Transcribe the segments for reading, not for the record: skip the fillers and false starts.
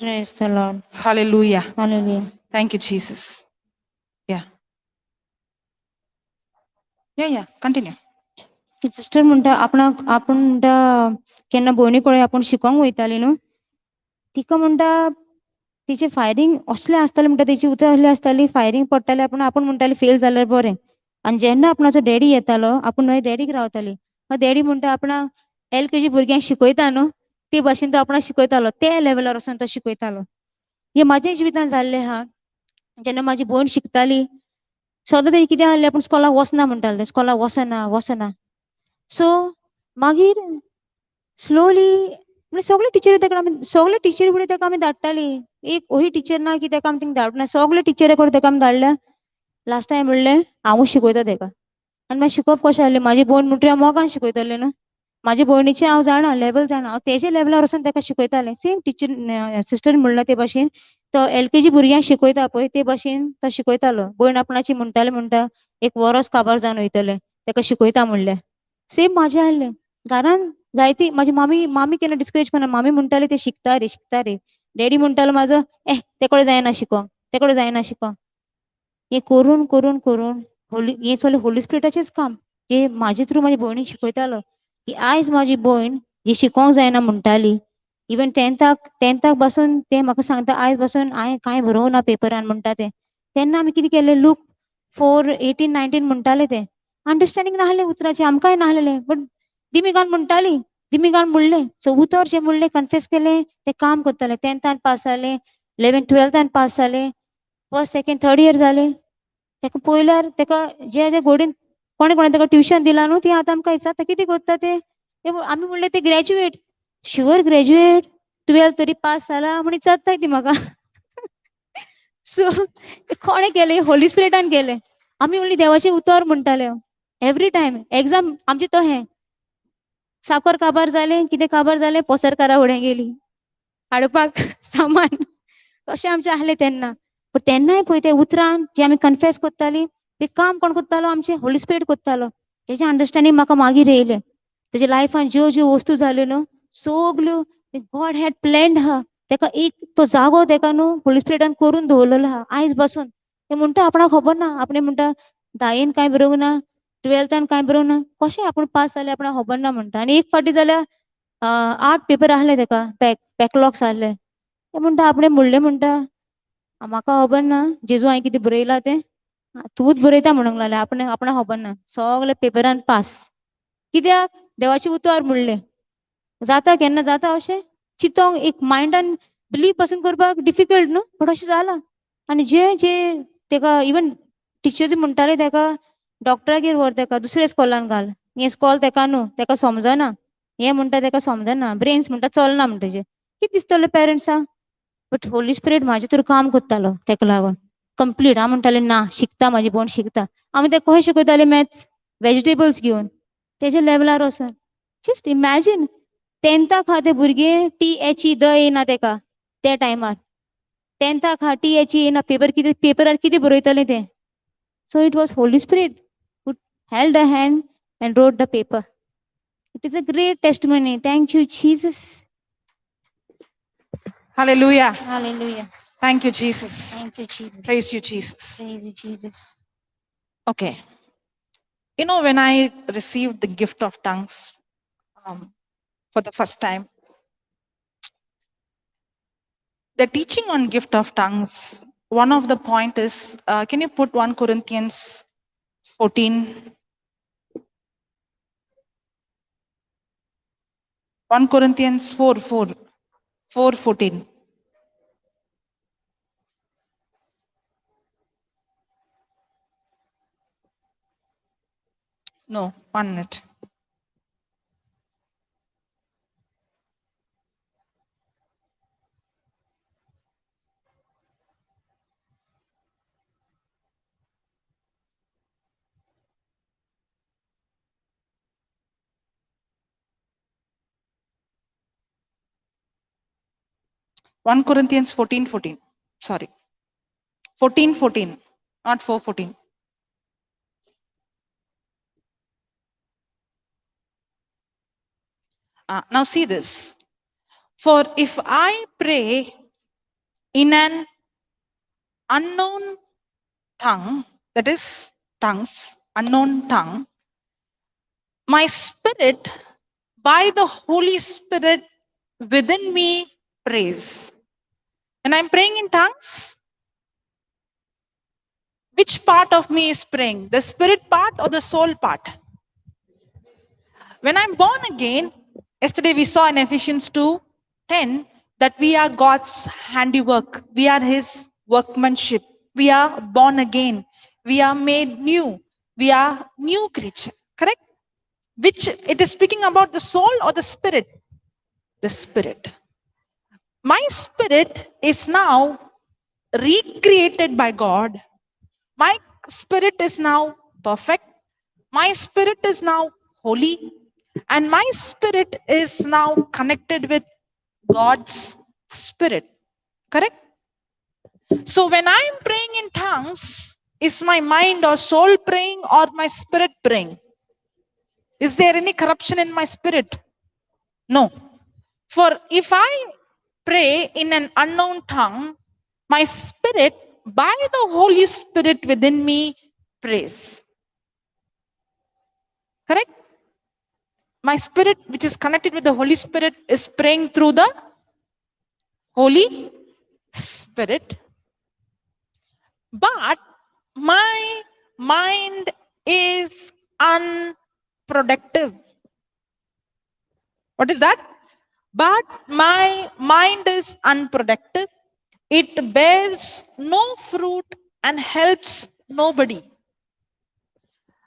Praise the Lord. Hallelujah. Hallelujah. Thank you, Jesus. Yeah. Yeah. Continue. Sister म्हणटा आपण म्हणटा केन्ना भोंवणी पळय आपण शिकोंक वयताली न्हू तिका म्हणटा तिचे फायरींग असलें आसतालें म्हणटा तिची उतर असली आसताली फायरींग पडटालें आपण म्हणटाली फेल जाल्यार बरें आनी जेन्ना आपणाचो डॅडी येतालो आपूण न्हय डॅडीक रावताली डॅडी म्हणटा आपणाक LKG भुरग्यांक शिकयता न्हू ते भाशेन तो आपणाक शिकयतालो ते लेवलार वचून तो शिकयतालो हे म्हाज्या जिवितान जाल्लें आहा जेन्ना म्हाजी भयण शिकताली सदां तें कितें आहलें आपूण स्कॉलाक वचना म्हणटालें स्कॉलाक वचना सो मागीर स्लोली म्हणजे सगळे टिचरी ताका आमी सगळे टिचरी फुडें ताका आमी धाडटाली एक अही टिचर ना की ताका आमी थिंग धाडूना सगळे टिचरे कडेन ताका आमी धाडल्या लास्ट टायम म्हणलें हांवूच शिकयता ताका आनी मागीर शिकोवप कशें आहलें म्हाजी भयण म्हणटा हांव मोगान शिकयतालें न्हू म्हाजे भयणीचें हांव जाणा लेवल जाणा हांव तेजे लेवलार वचून ताका शिकयतालें सेम टिचर सिस्टर म्हणला ते भाशेन तो LKG भुरग्यांक शिकयता पळय ते भाशेन तो शिकयतालो भयण आपणाची म्हणटाले म्हणटा एक वरस काबार जावन वयतलें ताका शिकयता म्हणलें सेम म्हाजें आहलें घरान जायती म्हाजी मामी केन्ना डिस्करेज करना मामी म्हणटाली ते शिकता रे डॅडी म्हणटालो म्हाजो ते कडेन जायना शिकोंक ते कडेन जायना शिकोंक हे करून करून करून हे सगळें होली स्पिरिटाचेंच काम जे म्हाजे थ्रू म्हाजी भयणीक शिकयतालो की आयज म्हाजी भयण जी शिकोंक जायना म्हणटाली इवन टेंथाक बसून ते म्हाका सांगता आयज बसून हांवें कांय बरोवंक ना पेपरान म्हणटा ते तेन्ना आमी कितें केलें लूक 4:18-19 म्हणटाले ते अंडरस्टँडींग नाहलें उतराचें आमकांय नाहलेलें बट दिमी गान म्हणलें सो उतर जें म्हणलें कन्फेस केलें तें काम करतालें टेंथान पास जालें 11th-12th पास जालें फर्स्ट सेकंड थर्ड इयर जालें ताका पळयल्यार ताका जे घोडीन कोणें ताका ट्युशन दिलां न्हू ती आतां आमकां विचारता कितें करता ते आमी म्हणलें ते ग्रॅज्युएट शुअर ग्रॅज्युएट 12th तरी पास जाला म्हण विचारताय ती म्हाका सो कोणें केलें होली स्पिरिटान केलें आमी ओन्ली देवाचें उतर म्हणटाले एवरी टायम एग्जाम आमची तो हें साकर काबार जालें कितें काबार जालें पोसरकारा फुडें गेली हाडपाक सामान तशें आमचें आहलें तेन्ना बट तेन्नाय पळय ते उतरान जे आमी कन्फेस करतालीं ते काम कोण करतालो आमचें होली स्पिरीट करतालो तेजें अंडरस्टँडींग म्हाका मागीर येयलें तेजे लायफान ज्यो वस्तू जाल्यो न्हू सगल्यो गॉड हॅड प्लॅन्ड आहा ताका एक तो जागो ताका न्हू होली स्पिरिटान करून दवरलेलो आहा आयज बसून ते म्हणटा आपणाक खबर ना आपणें म्हणटा 10th कांय बरोवंक ना 12th कांय बरोवंक ना कशें आपूण पास जालें आपणाक खबर ना म्हणटा आनी एक फावटी जाल्यार 8 पेपर आहले ताका बॅकलॉग्स आहले ते म्हणटा आपणें म्हणलें म्हणटा म्हाका खबर ना जेजू हांवें कितें बरयलां तें तूंच बरयता म्हणूंक लागलें आपणाक खबर ना सगळे पेपरान पास कित्याक देवाचें उतर म्हणलें जाता केन्ना जाता अशें चिंतोंक एक मायंडान बिलीव पासून करपाक डिफिकल्ट न्हू बट अशें जालां आनी जे ताका इवन टिचर्स म्हणटाले ताका डॉक्टरागेर व्हर ताका दुसऱ्या स्कॉलान घाल हें स्कॉल ताका न्हू ताका समजना हें म्हणटा ताका समजना ब्रेन्स म्हणटा चलना म्हणटा तेजें कितें दिसतलें पेरंट्सांक बट होली स्पिरीट म्हाजे थ्रू काम करतालो ताका लागून कंप्लीट हांव म्हणटालें ना शिकता म्हाजी भयण शिकता आमी ताका कशें शिकयतालीं मॅथ्स वेजिटेबल्स घेवन तेजे लेवलार वचून जस्ट इमॅजीन 10th ते भुरगें THE द येयना ताका त्या टायमार 10th THE येयना पेपरार कितें बरयतलें तें so it was Holi spirit who held a hand and wrote the paper. It is a great testimony. Thank you, Jesus. Hallelujah. Hallelujah. Thank you, Jesus. Thank you, Jesus. Praise you, Jesus. Praise you, Jesus. Okay. You know, when I received the gift of tongues for the first time, the teaching on gift of tongues, one of the point is, can you put 1 Corinthians 14? 1 Corinthians 4:14. No, 1 minute. One Corinthians 14:14. Sorry. 14:14, not 4:14. Now see this. For if I pray in an unknown tongue, that is tongues, unknown tongue, my spirit, by the Holy Spirit within me, prays. When I'm praying in tongues, which part of me is praying? The spirit part or the soul part? When I'm born again, yesterday we saw in Ephesians 2:10 that we are God's handiwork. We are His workmanship. We are born again. We are made new. We are new creature. Correct? Which it is speaking about the soul or the spirit? The spirit. My spirit is now recreated by God. My spirit is now perfect. My spirit is now holy. And my spirit is now connected with God's spirit. Correct? So when I'm praying in tongues, is my mind or soul praying or my spirit praying? Is there any corruption in my spirit? No. For if I pray in an unknown tongue, my spirit, by the Holy Spirit within me, prays. Correct? My spirit, which is connected with the Holy Spirit, is praying through the Holy Spirit. But my mind is unproductive. What is that? But my mind is unproductive. It bears no fruit and helps nobody.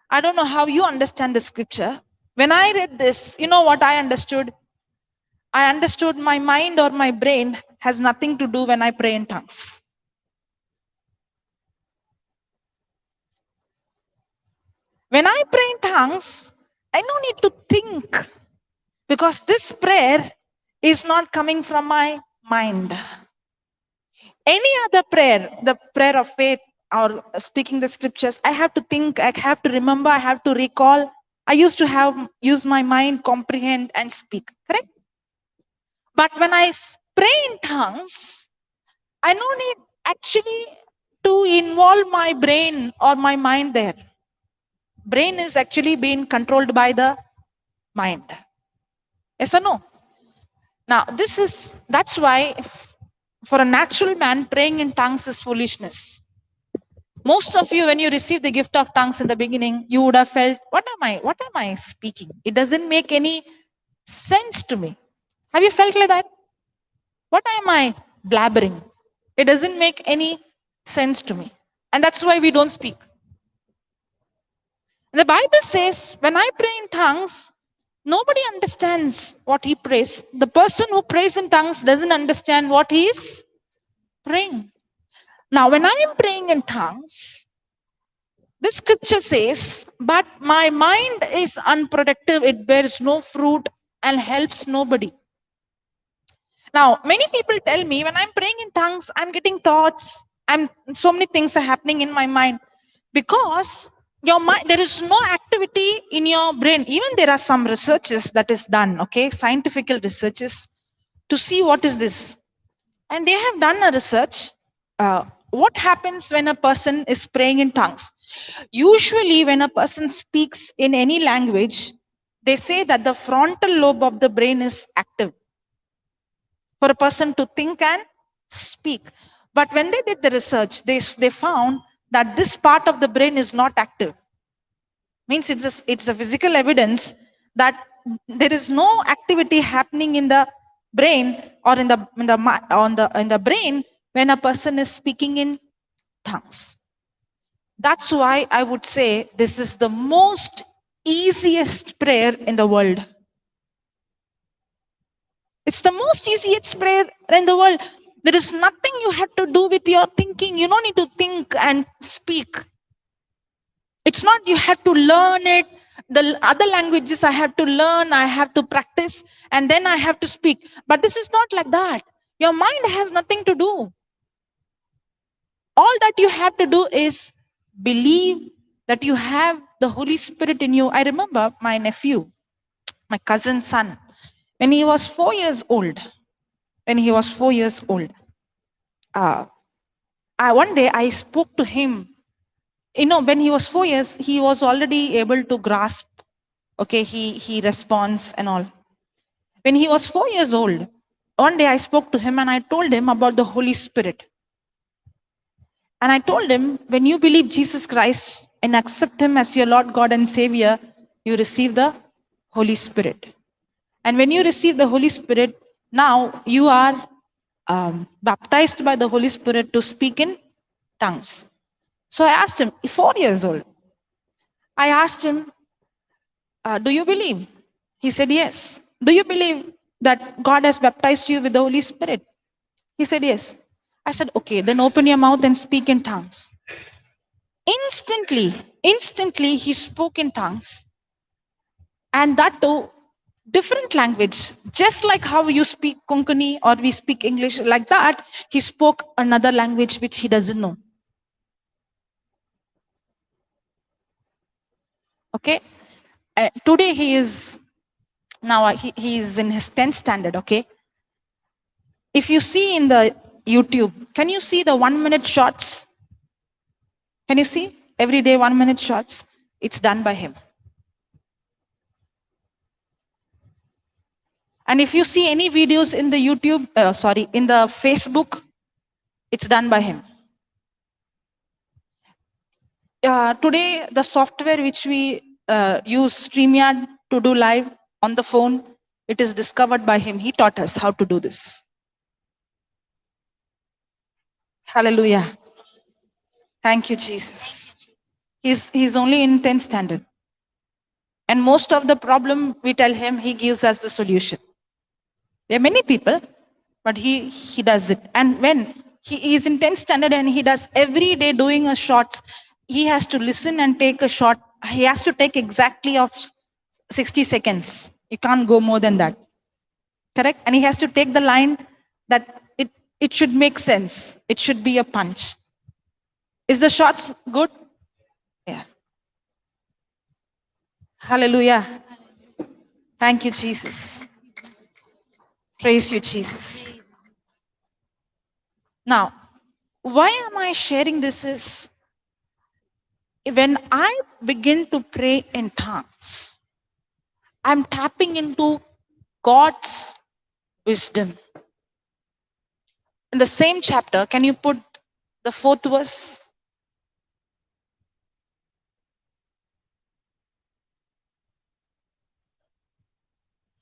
I don't know how you understand the scripture. When I read this, you know what I understood? I understood my mind or my brain has nothing to do when I pray in tongues. When I pray in tongues, I don't need to think because this prayer is not coming from my mind. Any other prayer, the prayer of faith or speaking the scriptures, I have to think, I have to remember, I have to recall. I used to use my mind, comprehend and speak, correct? But when I pray in tongues, I don't need actually to involve my brain or my mind there. Brain is actually being controlled by the mind. Yes or no? Now, that's why for a natural man, praying in tongues is foolishness. Most of you, when you receive the gift of tongues in the beginning, you would have felt, what am I speaking? It doesn't make any sense to me. Have you felt like that? What am I blabbering? It doesn't make any sense to me. And that's why we don't speak. The Bible says, when I pray in tongues, nobody understands what he prays. The person who prays in tongues doesn't understand what he is praying. Now, when I am praying in tongues, the scripture says, but my mind is unproductive, it bears no fruit and helps nobody. Now, many people tell me when I'm praying in tongues, I'm getting thoughts, so many things are happening in my mind because your mind, there is no activity in your brain. Even there are some researches that is done, okay, scientific researches to see what is this. And they have done a research. What happens when a person is praying in tongues? Usually, when a person speaks in any language, they say that the frontal lobe of the brain is active for a person to think and speak. But when they did the research, they found that this part of the brain is not active. Means it's a physical evidence that there is no activity happening in the brain or in the brain when a person is speaking in tongues. That's why I would say this is the most easiest prayer in the world. It's the most easiest prayer in the world. There is nothing you have to do with your thinking. You don't need to think and speak. It's not you have to learn it. The other languages I have to learn, I have to practice, and then I have to speak. But this is not like that. Your mind has nothing to do. All that you have to do is believe that you have the Holy Spirit in you. I remember my nephew, my cousin's son, when he was 4 years old. one day I spoke to him. When he was 4 years, he was already able to grasp. Okay, he responds and all. When he was 4 years old, one day I spoke to him and I told him about the Holy Spirit. And I told him, when you believe Jesus Christ and accept him as your Lord, God, and Savior, you receive the Holy Spirit. And when you receive the Holy Spirit, now you are baptized by the Holy Spirit to speak in tongues. So I asked him, 4 years old, I asked him, do you believe? He said, yes. Do you believe that God has baptized you with the Holy Spirit? He said, yes. I said, okay, then open your mouth and speak in tongues. Instantly, he spoke in tongues. And that too, different language. Just like how you speak Konkani or we speak English, like that, he spoke another language which he doesn't know. Okay? Today he is, now he is in his 10th standard, okay? If you see in the YouTube, can you see the 1 minute shots? Can you see? Every day 1 minute shots. It's done by him. And if you see any videos in the YouTube, in the Facebook, it's done by him. Today, the software which we use, StreamYard, to do live on the phone, it is discovered by him. He taught us how to do this. Hallelujah. Thank you, Jesus. He's only in 10th standard. And most of the problem we tell him, he gives us the solution. There are many people, but he does it. And when he is in 10th standard and he does every day doing a shots, he has to listen and take a shot. He has to take exactly of 60 seconds. You can't go more than that. Correct? And he has to take the line that it should make sense. It should be a punch. Is the shots good? Yeah. Hallelujah. Thank you, Jesus. Praise you, Jesus. Now, why am I sharing this is, when I begin to pray in tongues, I'm tapping into God's wisdom. In the same chapter, can you put the 4th verse?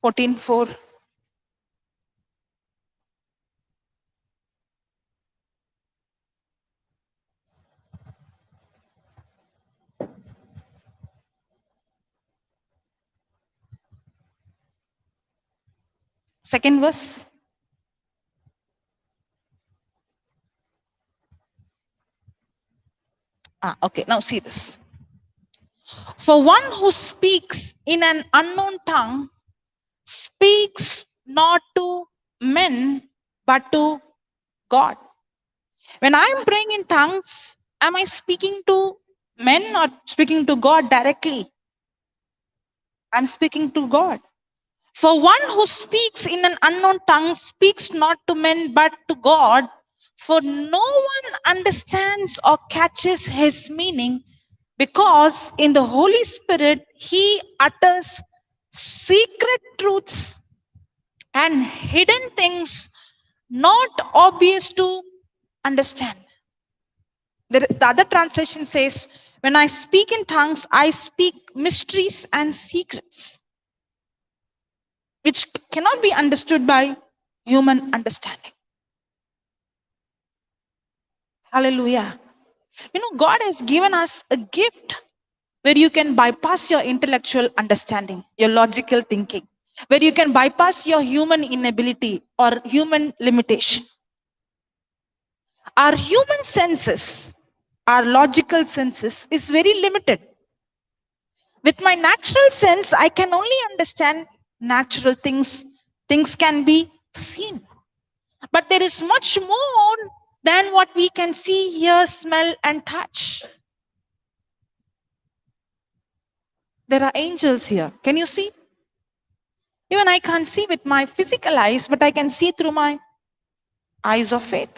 14:4. Second verse. Okay, now see this. For one who speaks in an unknown tongue speaks not to men, but to God. When I'm praying in tongues, am I speaking to men or speaking to God directly? I'm speaking to God. For one who speaks in an unknown tongue speaks not to men, but to God. For no one understands or catches his meaning, because in the Holy Spirit, he utters secret truths and hidden things not obvious to understand. The other translation says, when I speak in tongues, I speak mysteries and secrets, which cannot be understood by human understanding. Hallelujah. God has given us a gift where you can bypass your intellectual understanding, your logical thinking, where you can bypass your human inability or human limitation. Our human senses, our logical senses is very limited. With my natural sense, I can only understand natural things. Things can be seen. But there is much more than what we can see, hear, smell, and touch. There are angels here. Can you see? Even I can't see with my physical eyes, but I can see through my eyes of faith.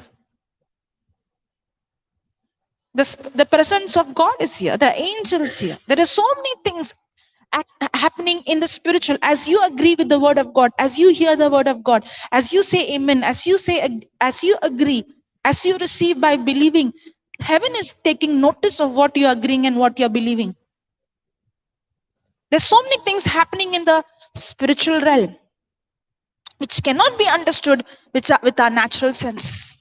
The presence of God is here. The angels here. There are so many things happening in the spiritual. As you agree with the word of God, as you hear the word of God, as you say amen, as you agree, as you receive by believing, heaven is taking notice of what you're agreeing and what you're believing. There's so many things happening in the spiritual realm which cannot be understood with our natural senses.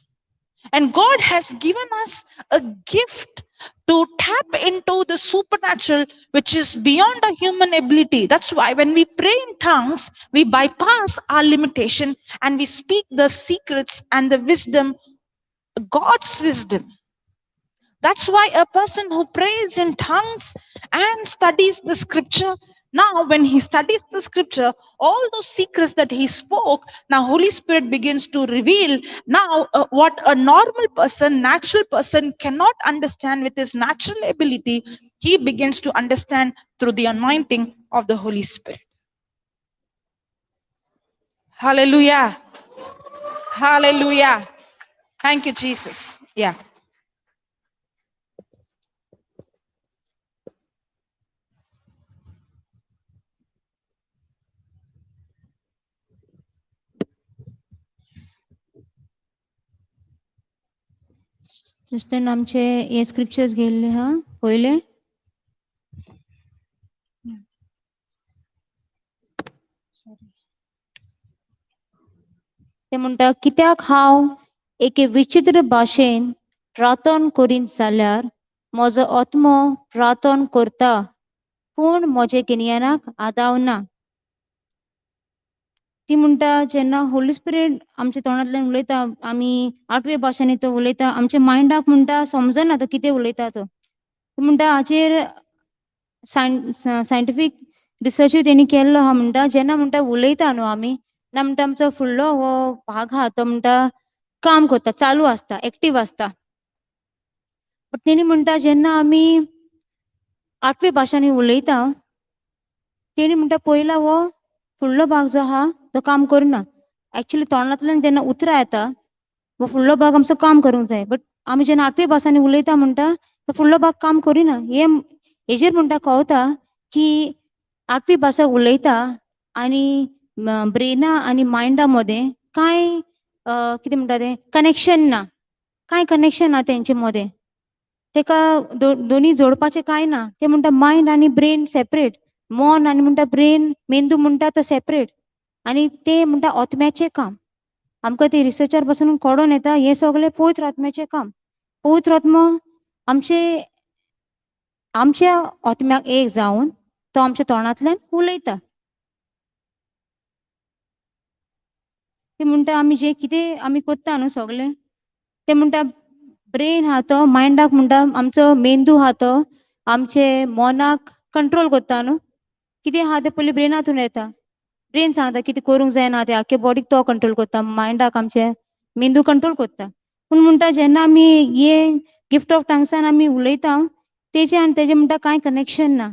And God has given us a gift to tap into the supernatural, which is beyond a human ability. That's why when we pray in tongues, we bypass our limitation and we speak the secrets and the wisdom, God's wisdom. That's why a person who prays in tongues and studies the scripture, now when he studies the scripture, all those secrets that he spoke, now Holy Spirit begins to reveal now what a normal person, natural person cannot understand with his natural ability, he begins to understand through the anointing of the Holy Spirit. Hallelujah. Hallelujah. Thank you, Jesus. Yeah. Sister आमचे हे scriptures घेतले हा पहिले ते म्हणटा कित्याक हांव एके विचित्र भाशेन प्रार्थना करीत जाल्यार म्हजो आत्मो प्रार्थना करता पूण म्हजे गिन्यानाक आदावना ती म्हणटा जेन्ना होली स्पिरीट आमच्या तोंडांतल्यान उलयता आमी 8व्या भाशेनी तो उलयता आमच्या मायंडाक म्हणटा समजना तो कितें उलयता तो म्हणटा हाचेर सायंटिफीक रिसर्चूय तेणी केल्लो आहा म्हणटा जेन्ना म्हणटा उलयता न्हू आमी ना म्हणटा आमचो फुडलो हो भाग आहा तो म्हणटा काम करता चालू आसता एक्टीव आसता बट तेणी म्हणटा जेन्ना आमी 8व्या भाशांनी उलयता तेणी म्हणटा पयला हो फुडलो भाग जो आहा तो काम करना एक्चुअली तोंडांतल्यान जेन्ना उतरां येता वो फुडलो भाग आमचो काम करूंक जाय बट आमी जेन्ना 8व्या भासांनी उलयता म्हणटा तो फुडलो भाग काम करिना हेजेर म्हणटा कळटा की 8वी भाशा उलयता आनी ब्रेना आनी मायंडा मदें कांय कितें म्हणटा तें कनेक्शन ना कांय कनेक्शन ना तेंचे मदें तेका दोनी जोडपाचें कांय ना ते म्हणटा मायंड आनी ब्रेन सेपरेट मन आनी म्हणटा ब्रेन मेंदू म्हणटा तो सेपरेट आनी ते म्हणटा आत्म्याचें काम आमकां ते रिसर्चार पासून कळोन येता हें सगळें पवित्र आत्म्याचें काम पवित्र आत्मो आमच्या आत्म्याक एक जावन तो आमच्या तोंडांतल्यान उलयता ते म्हणटा आमी जें कितें आमी कोत्ता न्हू सगळें ते म्हणटा ब्रेन आहा तो मायंडाक म्हणटा आमचो मेंदू आहा तो आमचे मनाक कंट्रोल कोत्ता न्हू कितें आहा तें पयलीं ब्रेनांतून येता ब्रेन सांगता कितें करूंक जायना तें आख्खे बॉडीक तो कंट्रोल कोत्ता मायंडाक आमचे मेंदू कंट्रोल कोत्ता पूण म्हणटा जेन्ना आमी हे गिफ्ट ऑफ टंग्सान आमी उलयता तेजें आनी तेजें म्हणटा कांय कनेक्शन ना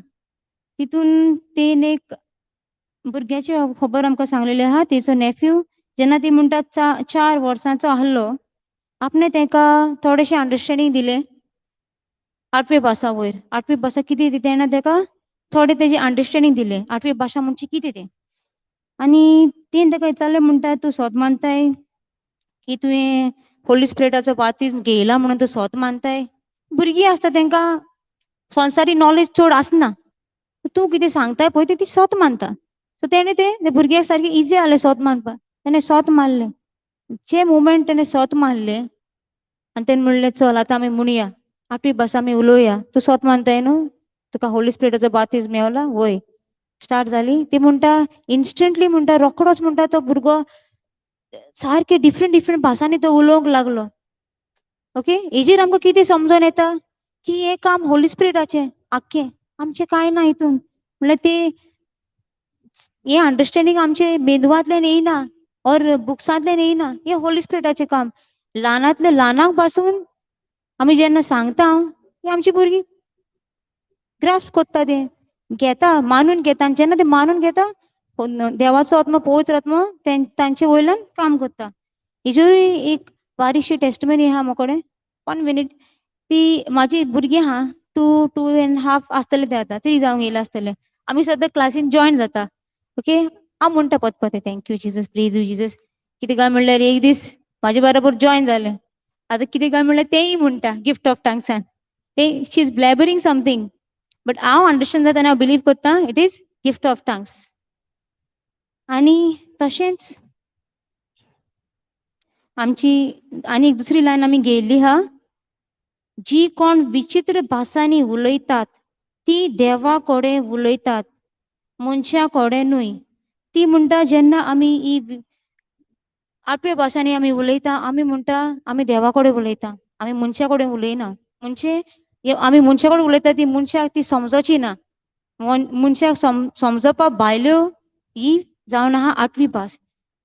तितून तेन एक भुरग्याची खबर आमकां सांगलेली आहा तिचो नेफ्यू जेन्ना ती म्हणटा 4 वर्सांचो आहलो आपणें तेका थोडेशें अंडरस्टँडींग दिलें 8वे भासा वयर 8वी भासा कितें तेणें तेका थोडें तेजें अंडरस्टँडींग दिलें 8वी भाशा म्हणजे कितें तें आनी तेन तेका विचारलें म्हणटा तूं सोत मानताय की तुवें होली स्पिरिटाचो बाप्तिस्म घेयला म्हणून तूं सोत मानताय भुरगीं आसता तेंकां संवसारी नॉलेज चड आसना तूं कितें सांगताय पळय ती सोत मानता सो तेणें ते भुरग्याक सारकें इजी जालें सोत मानपाक तेणें सोत मारलें जे मोमेंट तेणें सोत मारलें आनी तेणें म्हणलें चल आतां आमी म्हणुया 8वी भास आमी उलोवया तूं सोत मानताय न्हू तुका होली स्पिरिटाचो बाप्तिस्म मेवला वय स्टार्ट जाली ती म्हणटा इन्स्टंटली म्हणटा रोखडोच म्हणटा तो भुरगो सारके डिफरंट भासांनी तो उलोवंक लागलो ओके हेजेर आमकां कितें समजोन येता की हे काम होली स्पिरिटाचें आख्खें आमचें कांय ना हितून म्हणल्यार ते हे अंडरस्टँडींग आमचे मेंदवांतल्यान येयना और बुक्सांतल्यान येयना हे होली स्पिरिटाचें काम ल्हानांतले ल्हानाक पासून आमी जेन्ना सांगता हे आमची भुरगीं ग्रास्प कोत्ता तें घेता मानून घेता आनी जेन्ना ते मानून घेता देवाचो आत्मो पवित्र आत्मो तांचे वयल्यान काम करता हेजेरूय एक बारीकशी टेस्टमनी आहा मोकोडे 1 मिनीट ती माझी भुरगीं हा 2.5 आसतले ते आतां 3 जावंक येयले आसतले आमी सद्दां क्लासीन जॉयन जाता ओके हांव म्हणटा पत thank you Jesus please you Jesus कितें काय म्हणल्यार एक दीस म्हाजे बरोबर जॉयन जालें आतां कितें काय म्हणल्यार तेंय म्हणटा गिफ्ट ऑफ टंग्सान ते she is blabbering something but हांव अंडरस्टँड जाता आनी हांव बिलीव करता it is gift of tongues आनी तशेंच आमची आनी एक दुसरी लायन आमी घेयल्ली हा जी कोण विचित्र भासांनी उलयतात ती देवा कोडे उलयतात मनशा कोडे न्हय ती म्हणटा जेन्ना आमी ही आठवे भासांनी आमी उलयता आमी म्हणटा आमी देवा कडेन उलयता आमी मनशा कडेन उलयना म्हणजे आमी मनशा कडेन उलयता ती मनशाक ती समजोची ना मनशाक समजोवपा भायल्यो ही जावन आहा आठवी भास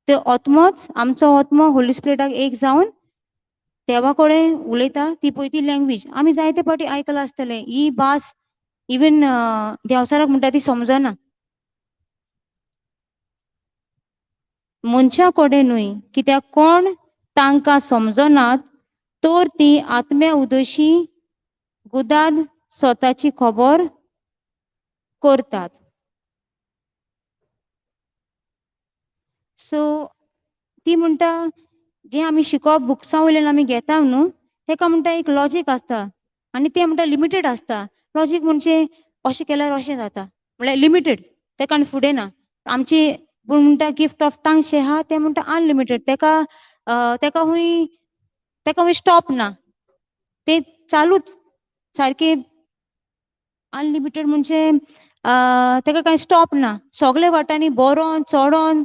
ते आत्मोच आमचो आत्मो होली स्पिरिटाक एक जावन देवा कडेन उलयता ती पळय ती लँग्वेज आमी जायते फावटी आयकलां आसतलें ही भास इवन देंवचाराक म्हणटा ती समजना मनशा कडेन न्हय कित्याक कोण तांकां समजनात तर ती आत्म्या उदोशी गुदान स्वताची खबर करतात सो ती म्हणटा जे आमी शिकप बुक्सां वयल्यान आमी घेता न्हू तेका म्हणटा एक लॉजीक आसता आनी ते म्हणटा लिमिटेड आसता लॉजीक म्हणजे अशें केल्यार अशें जाता म्हळ्यार लिमिटेड तेका आनी फुडें ना आमची पूण म्हणटा गिफ्ट ऑफ टंग्स जे आहा ते म्हणटा अनलिमिटेड तेका हूंय स्टॉप ना ते चालूच सारके अनलिमिटेड म्हणजे तेका कांय स्टॉप ना सगळे वाटांनी बरोन चडोन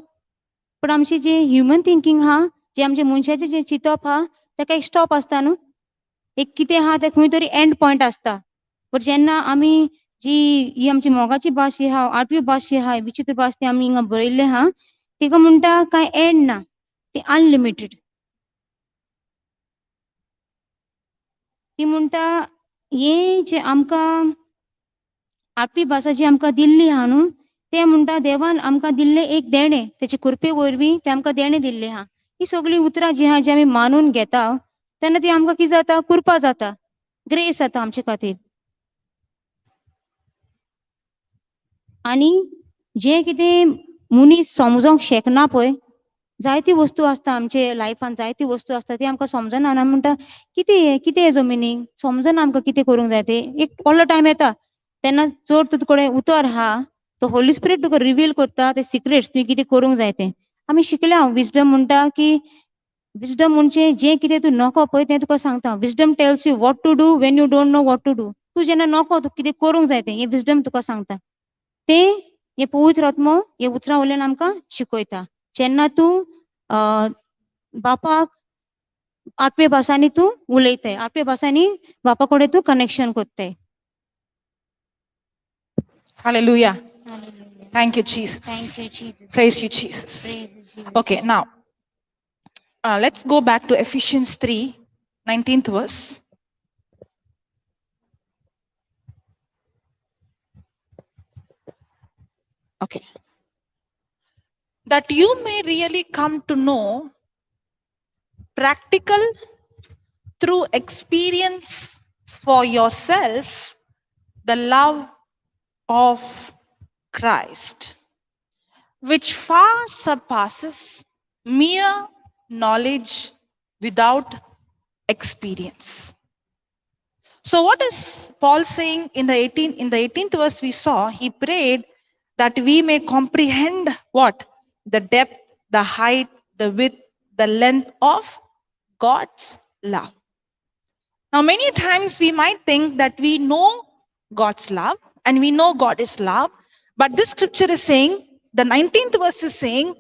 पण आमची जी ह्युमन थिंकींग आहा जे आमचे मनशाचें जें चिंतप आहा तेका एक स्टॉप आसता न्हू एक कितें आहा ते खंय तरी एंड पॉयंट आसता बट जेन्ना आमी जी ही आमची मोगाची भास जी आहा आठवी भास जी आहा विचित्र भास ती आमी हिंगा बरयल्ले आहा तिका म्हणटा कांय एंड ना ती अनलिमिटेड ती म्हणटा हे जे आमकां आठवी भासा जी आमकां दिल्ली आहा न्हू ते म्हणटा देवान आमकां दिल्ले एक देणे तेचे कृपे वरवीं ते आमकां देणे दिल्ले आहा ही सगळीं उतरां जी आहा जी आमी मानून घेता तेन्ना ती आमकां कितें जाता कृपा जाता ग्रेस जाता आमचे खातीर आनी जे कितें मनीस समजोंक शकना पळय जायती वस्तू आसता आमचे लायफान जायती वस्तू आसता ती आमकां समजना आनी आमी म्हणटा कितें हेजो मिनींग समजना आमकां कितें करूंक जाय ते एक व्हडलो टायम येता तेन्ना चड तुजे कडेन उतर आहा तो होली स्पिरीट तुका रिवील करता ते सिक्रेट्स तुवें कितें करूंक जाय तें आमी शिकल्या विजडम म्हणटा की विजडम म्हणजे जें कितें तूं नको पळय तें तुका सांगता wisdom tells you what to do when you don't know what to do तूं जेन्ना नको तूं कितें करूंक जाय तें हें विजडम तुका सांगता तें हें पवित्र आत्मो हे उतरां वयल्यान आमकां शिकयता जेन्ना तूं बापाक आठवे भासांनी तूं उलयताय आठवे भासांनी बापा कडेन तूं कनेक्शन करताय Hallelujah. Thank you, Jesus. Thank you, Jesus. Praise you, Jesus. Praise you, Jesus. Okay, now let's go back to Ephesians 3, 19th verse. Okay. That you may really come to know practical through experience for yourself the love of Christ, which far surpasses mere knowledge without experience. So what is Paul saying in the 18th verse we saw? He prayed that we may comprehend what? The depth, the height, the width, the length of God's love. Now, many times we might think that we know God's love and we know God is love, but this scripture is saying, the 19th verse is saying,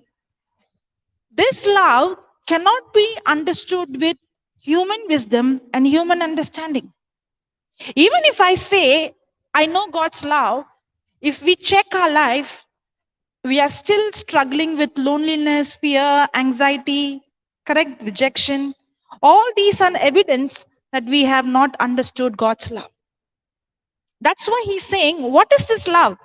this love cannot be understood with human wisdom and human understanding. Even if I say, I know God's love, if we check our life, we are still struggling with loneliness, fear, anxiety, correct, rejection. All these are evidence that we have not understood God's love. That's why he's saying, what is this love?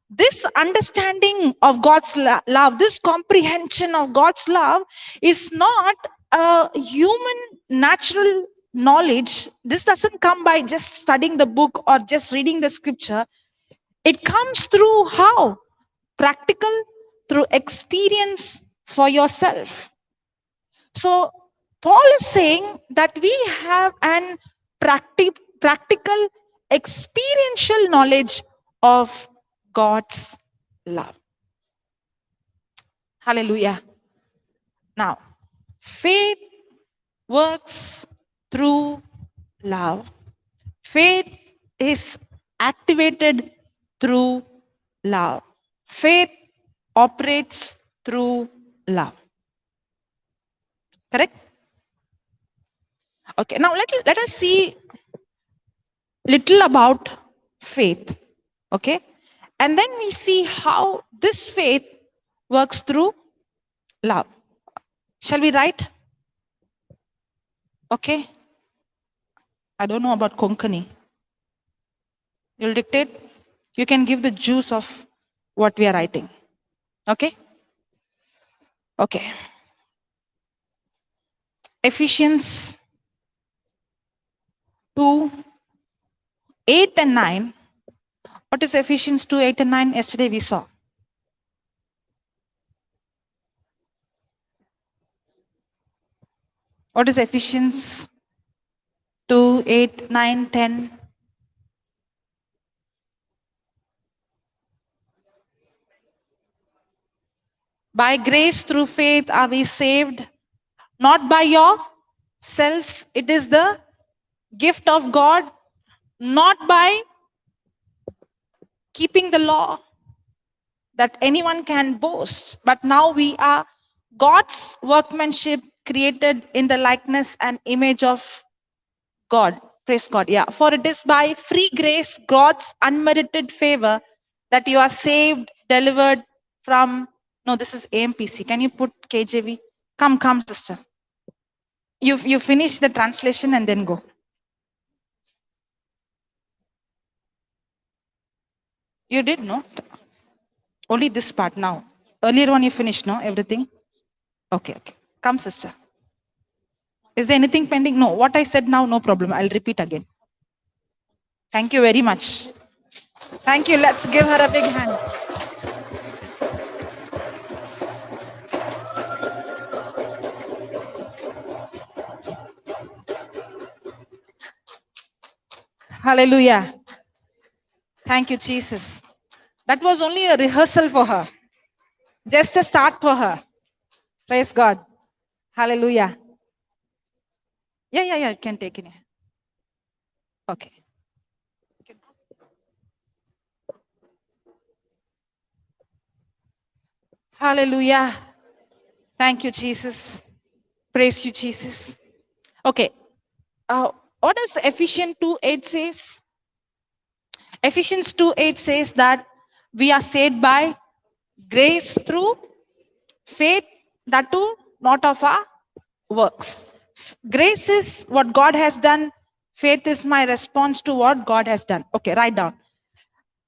This understanding of God's love, this comprehension of God's love is not a human natural knowledge, this doesn't come by just studying the book or just reading the scripture. It comes through how? Practical, through experience for yourself. So Paul is saying that we have an practical, experiential knowledge of God's love. Hallelujah. Now, faith works through love. Faith is activated through love. Faith operates through love. Correct? Okay, now let us see little about faith. Okay? And then we see how this faith works through love. Shall we write? Okay. I don't know about Konkani. You'll dictate. You can give the juice of what we are writing. Okay? Okay. Ephesians 2, 8 and 9. What is Ephesians 2, 8 and 9? Yesterday we saw. What is Ephesians 2, 8, 9, 10? By grace through faith are we saved, not by yourselves. It is the gift of God, not by keeping the law that anyone can boast. But now we are God's workmanship, created in the likeness and image of God. Praise God. Yeah. For it is by free grace, God's unmerited favor, that you are saved, delivered from. No, this is AMPC. Can you put KJV? Come, sister. You finish the translation and then go. You did, no? Only this part now. Earlier one you finished, no? Everything? Okay. Come, sister. Is there anything pending? No. What I said now, no problem. I'll repeat again. Thank you very much. Thank you. Let's give her a big hand. Hallelujah. Thank you, Jesus. That was only a rehearsal for her. Just a start for her. Praise God. Hallelujah. Yeah. You can take it. Okay. Hallelujah. Thank you, Jesus. Praise you, Jesus. Okay. What does Ephesians 2:8 says? Ephesians 2:8 says that we are saved by grace through faith, that too not of our works. Grace is what God has done. Faith is my response to what God has done. Okay, write down.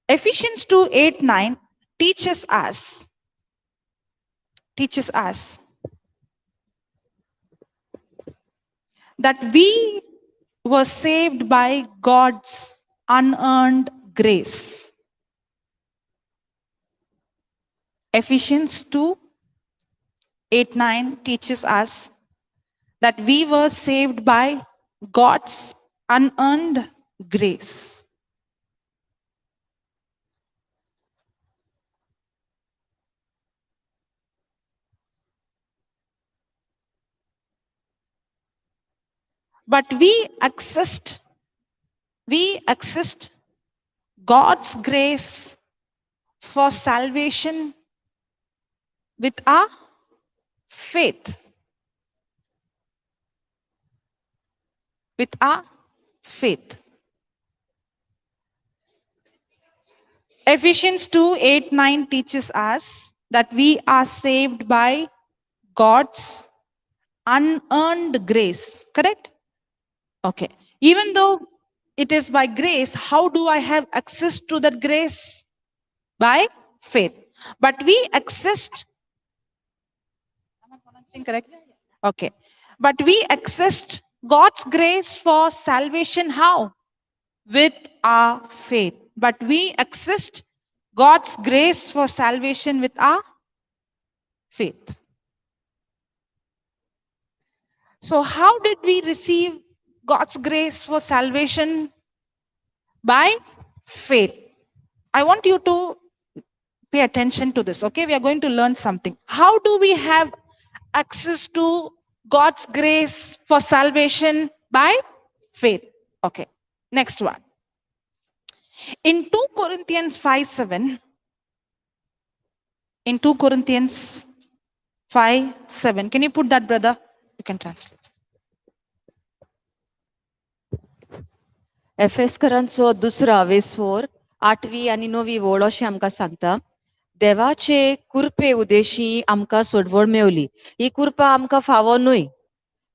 Ephesians 2:8, 9 teaches us that we were saved by God's unearned grace. Ephesians 2:8, 9 teaches us that we were saved by God's unearned grace. But we accessed God's grace for salvation with our faith. With our faith. Ephesians 2:8, 9 teaches us that we are saved by God's unearned grace. Correct? Okay. Even though it is by grace, how do I have access to that grace? By faith. But we accessed. Am I pronouncing correct? Okay. But we accessed God's grace for salvation how? With our faith. But we access God's grace for salvation with our faith. So how did we receive God's grace for salvation? By faith. I want you to pay attention to this. Okay, we are going to learn something. How do we have access to God's grace for salvation? By faith. Okay, next one. In 2 Corinthians 5:7, in 2 Corinthians 5:7, can you put that, brother? You can translate. एफेसकरांचो 2:24, 8वी आणि 9वी ओळ अशें आमकां सांगता. देवाचे कुरपे उदेशी आमकां सोडवण मेवली. ही कुरपा आमकां फावो न्हय,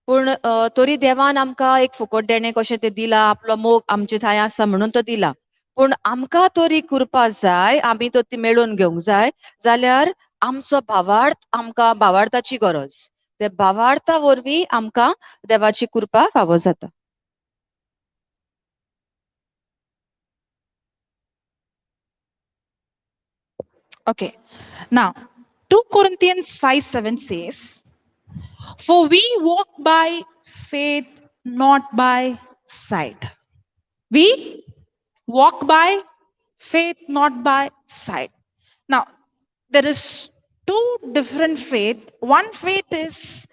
पूण तरी देवान आमकां एक फुकट देणे कशें तें दिला, आपलो मोग आमचे थंय आसा म्हणून तो दिला. पूण आमकां तरी कुरपा जाय, आमी तो ती मेळोवन घेवंक जाय, जाल्यार आमचो भावार्थ, आमकां भावार्थाची गरज. ते भावार्था वरवीं आमकां देवाची कुरपा फावो जाता. Okay, now 2 Corinthians 5:7 says, for we walk by faith, not by sight. We walk by faith, not by sight. Now, there is two different faith. One faith is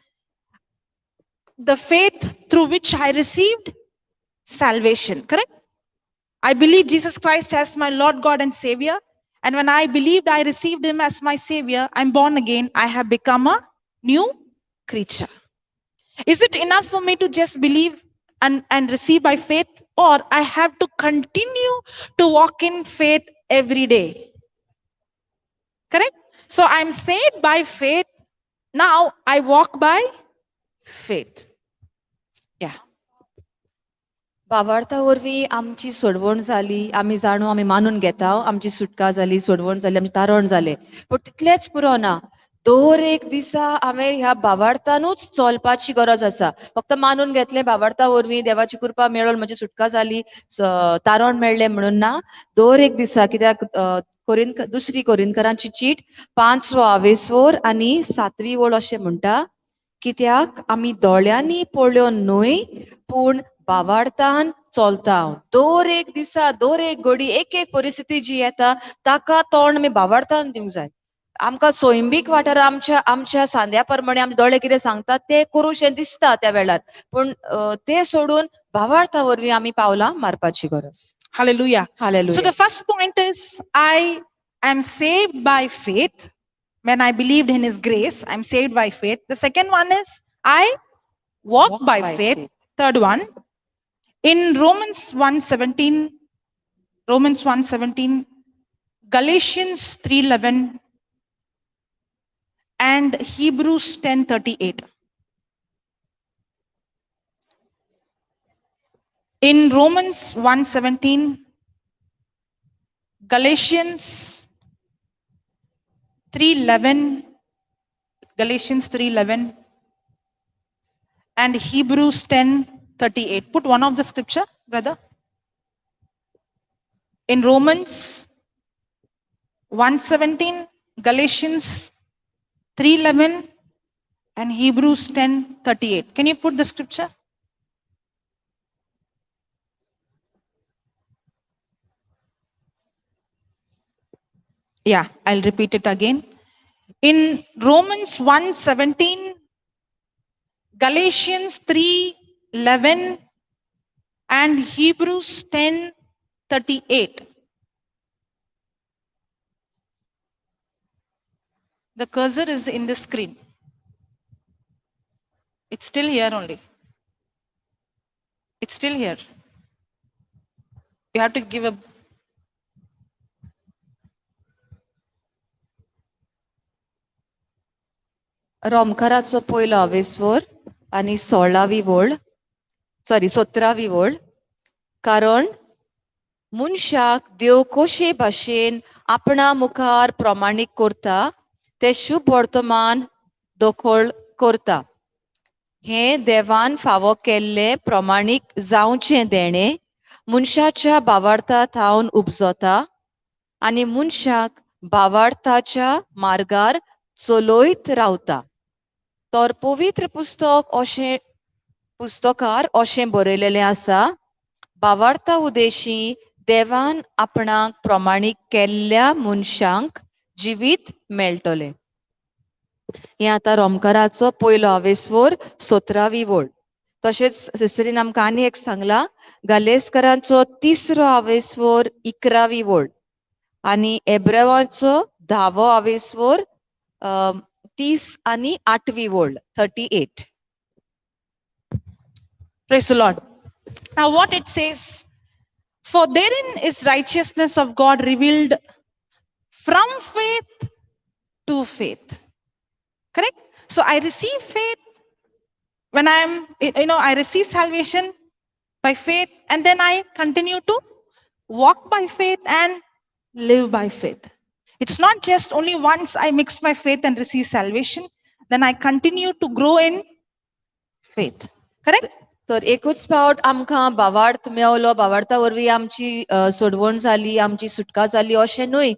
the faith through which I received salvation, correct? I believe Jesus Christ as my Lord God and Savior. And when I believed I received him as my Savior, I'm born again. I have become a new creature. Is it enough for me to just believe and receive by faith? Or I have to continue to walk in faith every day? Correct? So I'm saved by faith. Now I walk by faith. Yeah. भावार्था वरवीं आमची सोडवण जाली, आमी जाणू, आमी मानून घेता, आमची सुटका जाली, सोडवण जाली, आमचे तारण जाले. पूण तितलेंच पुरो ना. दर एक दिसा हांवें ह्या भावार्थानूच चलपाची गरज आसा. फक्त मानून घेतलें भावार्था वरवीं, देवाची कृपा मेळोन म्हजी सुटका जाली, तारण मेळ्ळें म्हणून ना. दर एक दिसा, कित्याक दुसरी कोरिंथकरांची चीट 5:22 आनी 7वी ओळ अशें म्हणटा, कित्याक आमी दोळ्यांनी पळोवन न्हय, पूण भावार्थान चलता. दर एक दिसा, दर एक घडी, एक एक परिस्थिती जी येता ताका तोंड आमी भावार्थान दिवंक जाय. आमकां सोयंबीक वाठार आमच्या सांद्या प्रमाणे आमचे दोळे कितें सांगतात ते करूशें दिसता त्या वेळार, पूण ते सोडून भावार्था वरवीं आमी पावलां मारपाची गरज. Hallelujah. Hallelujah. So the first point is, I am saved by faith. When I believed in his grace, I'm saved by faith. The second one is, I walk by faith. Third one, in Romans 1:17, Galatians 3:11, and Hebrews 10:38. In Romans 1:17, Galatians 3:11, and Hebrews 10:38. Put one of the scripture, brother. In Romans 1:17, Galatians 3:11, and Hebrews 10:38. Can you put the scripture? Yeah, I'll repeat it again. In Romans 1:17, Galatians 3:11, and Hebrews 10:38. The cursor is in the screen. It's still here only. It's still here. You have to give a... रोमकाराचो पयलो 22 आनी 16वी ओळ, 17वी ओळ. कारण मनशाक देव कशे भाशेन आपणा मुखार प्रमाणीक करता ते शुभ वर्तमान दोखोल करता. हे देवान फावो केल्ले प्रमाणीक जावचे देणे मनशाच्या भावार्थांत हावन उपजता आनी मनशाक भावार्थाच्या मार्गार चलयत रावता. तर पवित्र पुस्तकार अशें बरयलेलें आसा, भावार्था उदेशी देवान आपणाक प्रमाणीक केल्ल्या मनशांक जिवीत मेळटलें. हें आतां रोमकाराचो पयलो आवेसवोर 17वी वळ. तशेंच सिस्टरीन आमकां आनी एक सांगला, गालेस्करांचो 3रो आवेसवोर 11वी वळ आनी एब्रेवांचो 10वो आवेसवोर 30 आनी 8वी वळ 38. Praise the Lord. Now, what it says, for therein is righteousness of God revealed from faith to faith. Correct? So I receive faith when I receive salvation by faith, and then I continue to walk by faith and live by faith. It's not just only once I mix my faith and receive salvation, then I continue to grow in faith. Correct? तर एकूच फावट आमकां भावार्थ मेवलो, भावार्था वरवीं आमची सोडवण जाली, आमची सुटका जाली अशें न्हय.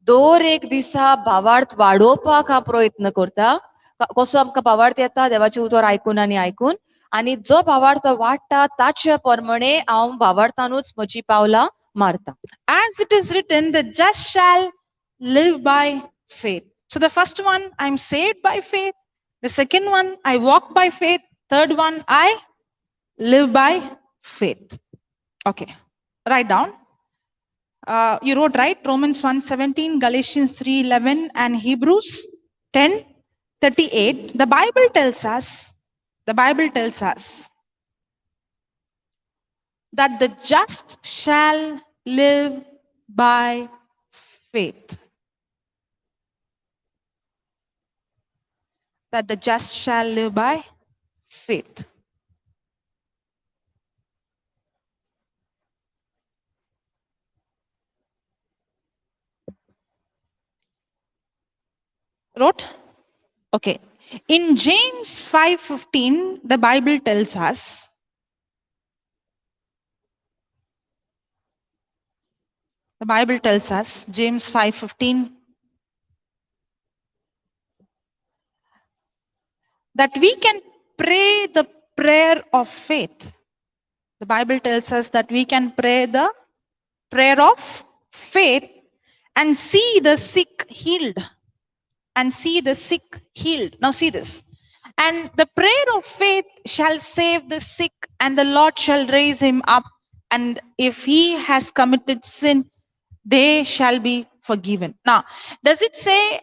दर एक दिसा भावार्थ वाडोवपाक हांव प्रयत्न करता. कसो आमकां भावार्थ येता देवाचें उतर आयकून आनी जो भावार्थ वाडटा ताचे प्रमाणे हांव भावार्थानूच म्हजी पावलां मारता. As it is written, the just shall live by faith. So the first one, I'm saved by faith. The second one, I walk by faith. Third one, I live by faith. Okay, write down. You wrote, right? Romans 1:17, Galatians 3:11, and Hebrews 10:38. The Bible tells us that the just shall live by faith. That the just shall live by faith. Wrote? Okay. In James 5:15, the Bible tells us James 5:15, that we can pray the prayer of faith. The Bible tells us that we can pray the prayer of faith and see the sick healed. Now see this. And the prayer of faith shall save the sick, and the Lord shall raise him up. And if he has committed sin, they shall be forgiven. Now, does it say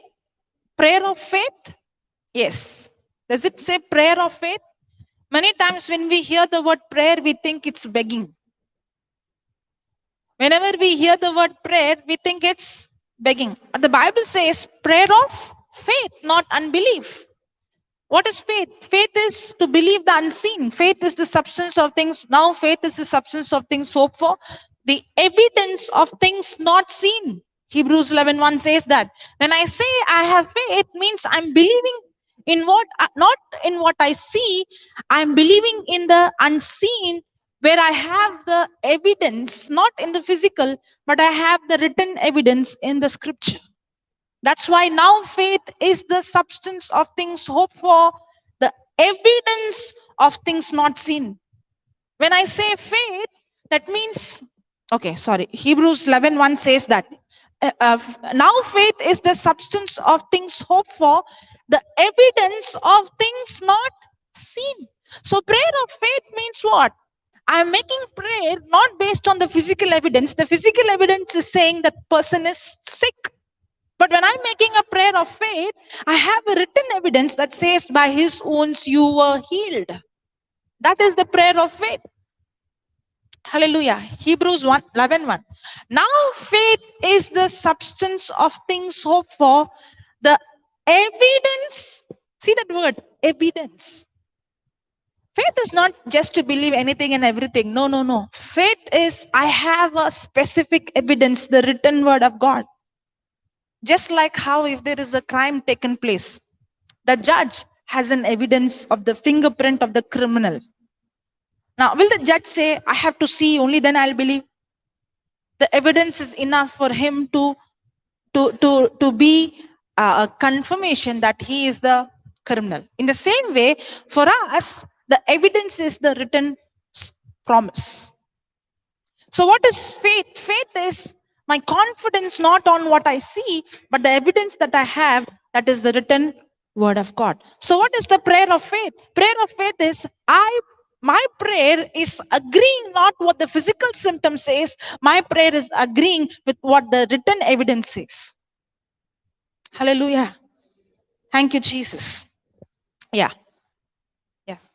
prayer of faith? Yes. Does it say prayer of faith? Many times when we hear the word prayer, we think it's begging. Whenever we hear the word prayer, we think it's begging. But the Bible says prayer of faith, not unbelief. What is faith? Faith is to believe the unseen. Faith is the substance of things. Now faith is the substance of things hoped for, the evidence of things not seen. Hebrews 11:1 says that. When I say I have faith, means I'm believing in not in what I see. I'm believing in the unseen, where I have the evidence, not in the physical, but I have the written evidence in the scripture. That's why now faith is the substance of things hoped for, the evidence of things not seen. When I say faith, that means, Hebrews 11:1 says that. Now faith is the substance of things hoped for, the evidence of things not seen. So prayer of faith means what? I'm making prayer not based on the physical evidence. The physical evidence is saying that person is sick. But when I'm making a prayer of faith, I have a written evidence that says by his wounds you were healed. That is the prayer of faith. Hallelujah. Hebrews 11:1. Now faith is the substance of things hoped for, the evidence. See that word, evidence. Faith is not just to believe anything and everything. No. Faith is I have a specific evidence, the written word of God. Just like how if there is a crime taken place, the judge has an evidence of the fingerprint of the criminal. Now, will the judge say, I have to see, only then I'll believe? The evidence is enough for him to be a confirmation that he is the criminal. In the same way, for us, the evidence is the written promise. So what is faith? Faith is my confidence not on what I see, but the evidence that I have, that is the written word of God. So what is the prayer of faith? Prayer of faith is my prayer is agreeing not what the physical symptom says, my prayer is agreeing with what the written evidence says. Hallelujah. Thank you, Jesus. Yeah. Yes.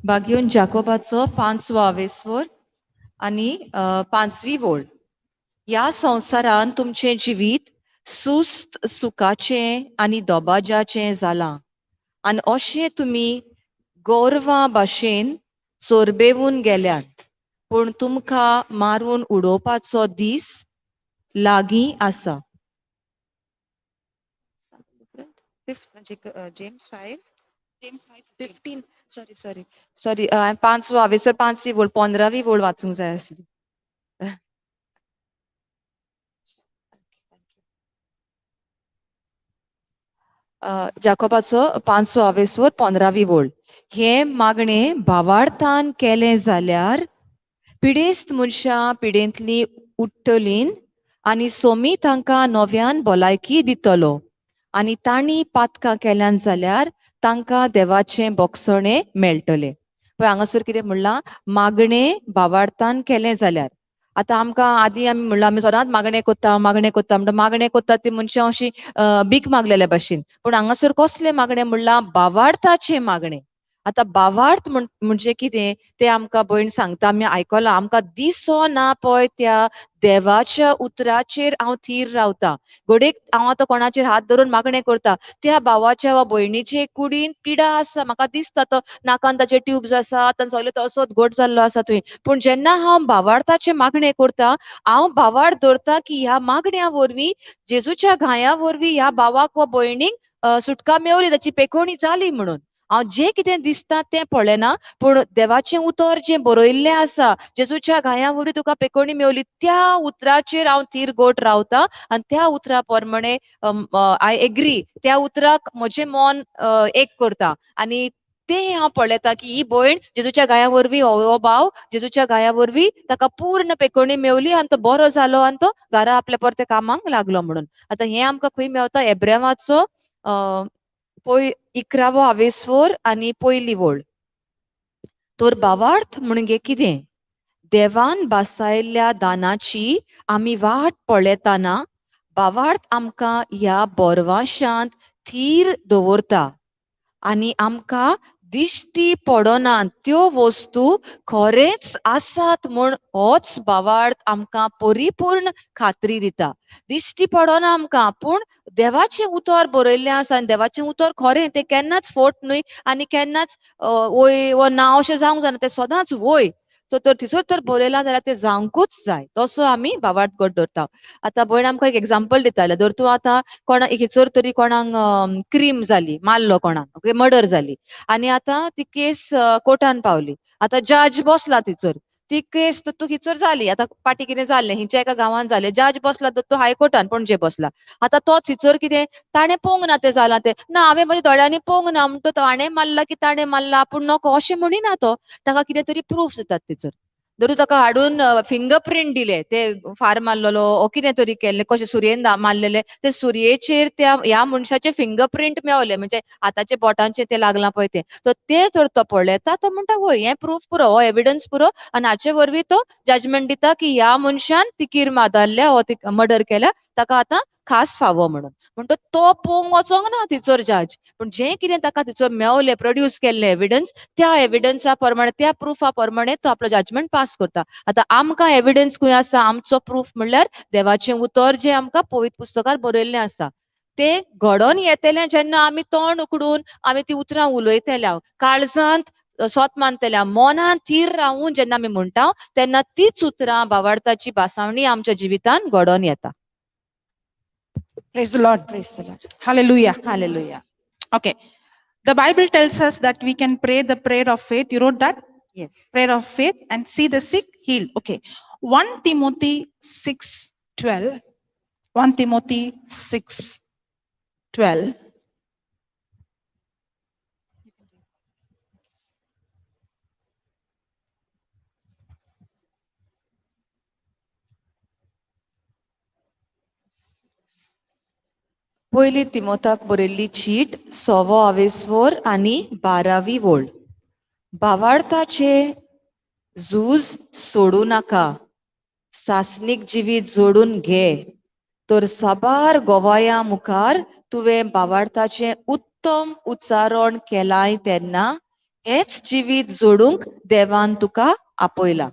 बागेवन जाकोबाचो 5वा स्वर आणि 5वी ओळ. या संवसारान तुमचे जिवीत सुस्त सुखाचे आणि दोबाजाचे जाला आणि अशें तुमी गौरवा भाशेन चोरबेवून गेल्यात, पूण तुमकां मारून उडोवपाचो दीस लागीं आसा. जेम्स 5:15. सॉरी 5वा सर 5वी ओळ 15वी ओळ वाचूंक जाय आसली. जाकोबाचो 5वा स्वर 15वी ओळ. हे मागणे भावार्थान केले जाल्यार पिडेस्त मनशां पिडेंतली उठ्ठलीन आनी सोमी तांकां नव्यान भलायकी दितलो आनी तांणी पातकां केल्यान जाल्यार तांकां देवाचे बोगसणे मेळटले. पळय हांगासर कितें म्हणलां, मागणे भावार्थान केलें जाल्यार. आतां आमकां आदीं आमी म्हणलां आमी सदांच मागणें कोत्ता म्हणटा मागणें कोत्ता ती मनशां अशीं भीक मागलेल्या भाशेन. पूण हांगासर कसलें मागणें म्हणलां? भावार्थाचें मागणें. आतां भावार्थ म्हणजे कितें तें आमकां भयण सांगता, आमी आयकलां. आमकां दिसो ना पळय त्या देवाच्या उतराचेर हांव थीर रावतां. घडयेक हांव आतां कोणाचेर हात धरून मागणें करता, त्या भावाच्या वा भयणीचे कुडीन पिडा आसा, म्हाका दिसता तो नाकान ताचे ट्यूब्स आसात आनी सगळें तसोच घोट जाल्लो आसा थंय. पूण जेन्ना हांव भावार्थाचें मागणें करता, हांव भावार्थ धरता की ह्या मागण्या वरवीं जेजूच्या घाया वरवीं ह्या भावाक वा भयणीक सुटका मेवली, ताची पेखोवणी जाली म्हणून. हांव जें कितें दिसता तें पळयना, पूण देवाचें उतर जें बरयल्लें आसा, जेजूच्या घाया वरवीं तुका पेखोवणी मेवली, त्या उतराचेर हांव थीर घोट रावतां आनी त्या उतरा प्रमाणे आय एग्री, त्या उतराक म्हजें मन एक करता. आनी तें हांव पळयता की ही भयण जेजूच्या घाया वरवीं, हो भाव जेजूच्या घाया वरवीं ताका पूर्ण पेखोवणी मेवली आनी तो बरो जालो आनी तो घरा आपल्या परते कामाक लागलो म्हणून. आतां हें आमकां खंय मेवता? हेब्रेवाचो 11वा स्वर आनी 1ली ओळ. तर भावार्थ म्हणजे कितें? देवान बासायल्ल्या दानाची आमी वाट पळयतना भावार्थ आमकां ह्या बोरवाशांत थीर दवरता आनी आमकां दिश्टी पडोना त्यो वस्तू खरेंच आसात म्हूण होच भावार्थ आमकां परिपूर्ण खात्री दिता. दिश्टी पडोना आमकां, पूण देवाचें उतर बरयल्लें आसा आनी देवाचें उतर खरें, तें केन्नाच फोट न्हय आनी केन्नाच वय वा ना अशें जावंक जायना, तें सदांच वय. सो तर थिसर तर बरयलां जाल्यार तें जावंकूच जाय, तसो आमी भावार्थ घट धरता. आतां भयण आमकां एक एग्जाम्पल दिताले. धर तूं आतां कोणाक खंयसर तरी कोणाक क्रीम जाली, मारलो कोणाक, मर्डर जाली आनी आतां ती केस कोर्टान पावली. आतां जज बसला थिचर, ती केस तूं खंयसर जाली, आतां पाटी कितें जाल्लें हिंच्या एका गांवांत जालें, जज बसला तो हायकोर्टान पणजे बसला. आतां तो थिचर कितें ताणें पळोवंक ना तें जालां तें, ना हांवें म्हज्या दोळ्यांनी पळोवंक ना म्हणटा, तो हाणें मारला की ताणें मारला आपूण नको अशें म्हणिना. तो ताका कितें तरी प्रूफ दितात थिचर. धरू ताका हाडून फिंगर प्रिंट दिले, ते फार मारलेलो ओ कितें तरी केल्लें, कशें सुरयेन मारलेलें, ते सुरयेचेर त्या ह्या मनशाचे फिंगर प्रिंट मेवले, म्हणजे हाताचे बोटांचेर ते लागलां पळय तें. तर ते जर तो पळयता, तो म्हणटा वय हें प्रूफ पुरो, हो एविडन्स पुरो, आनी हाचे वरवीं तो जजमेंट दिता की ह्या मनशान ती कीर मारल्या हो ती मर्डर केल्या, ताका आतां खास फावो म्हणून. म्हणटा तो पळोवंक वचोंक ना थिचर जज, पूण जें कितें ताका थिचर मेवलें, प्रोड्यूस केल्लें एविडन्स, त्या एविडन्सा प्रमाणे, त्या प्रुफा प्रमाणे तो आपलो जजमेंट पास करता. आतां आमकां एविडन्स खंय आसा? आमचो प्रूफ म्हणल्यार देवाचें उतर जें आमकां पवित्र पुस्तकार बरयल्लें आसा. तें घडोवन येतलें जेन्ना आमी तोंड उकडून आमी ती उतरां उलयतल्या, काळजांत स्वत मानतल्या मोनान थीर रावून जेन्ना आमी म्हणटा तेन्ना तीच उतरां भावार्थाची भासावणी आमच्या जिवितान घडोवन येता. Praise the Lord. Praise the Lord. Hallelujah. Hallelujah. Okay. The Bible tells us that we can pray the prayer of faith. You wrote that? Yes. Prayer of faith and see the sick healed. Okay. 1 Timothy 6:12. 1 Timothy 6:12. पयली तिमोथाक बरयल्ली cheat 6 आनी 12 ओळ. भावार्थाचे झूज सोडू नाका, सासनीक जिवीत जोडून घे, तर साबार गोवाया मुखार तुवें भावार्थाचे उत्तम उच्चारण केलाय तेन्ना हेच जिवीत जोडूंक देवान तुका आपयला.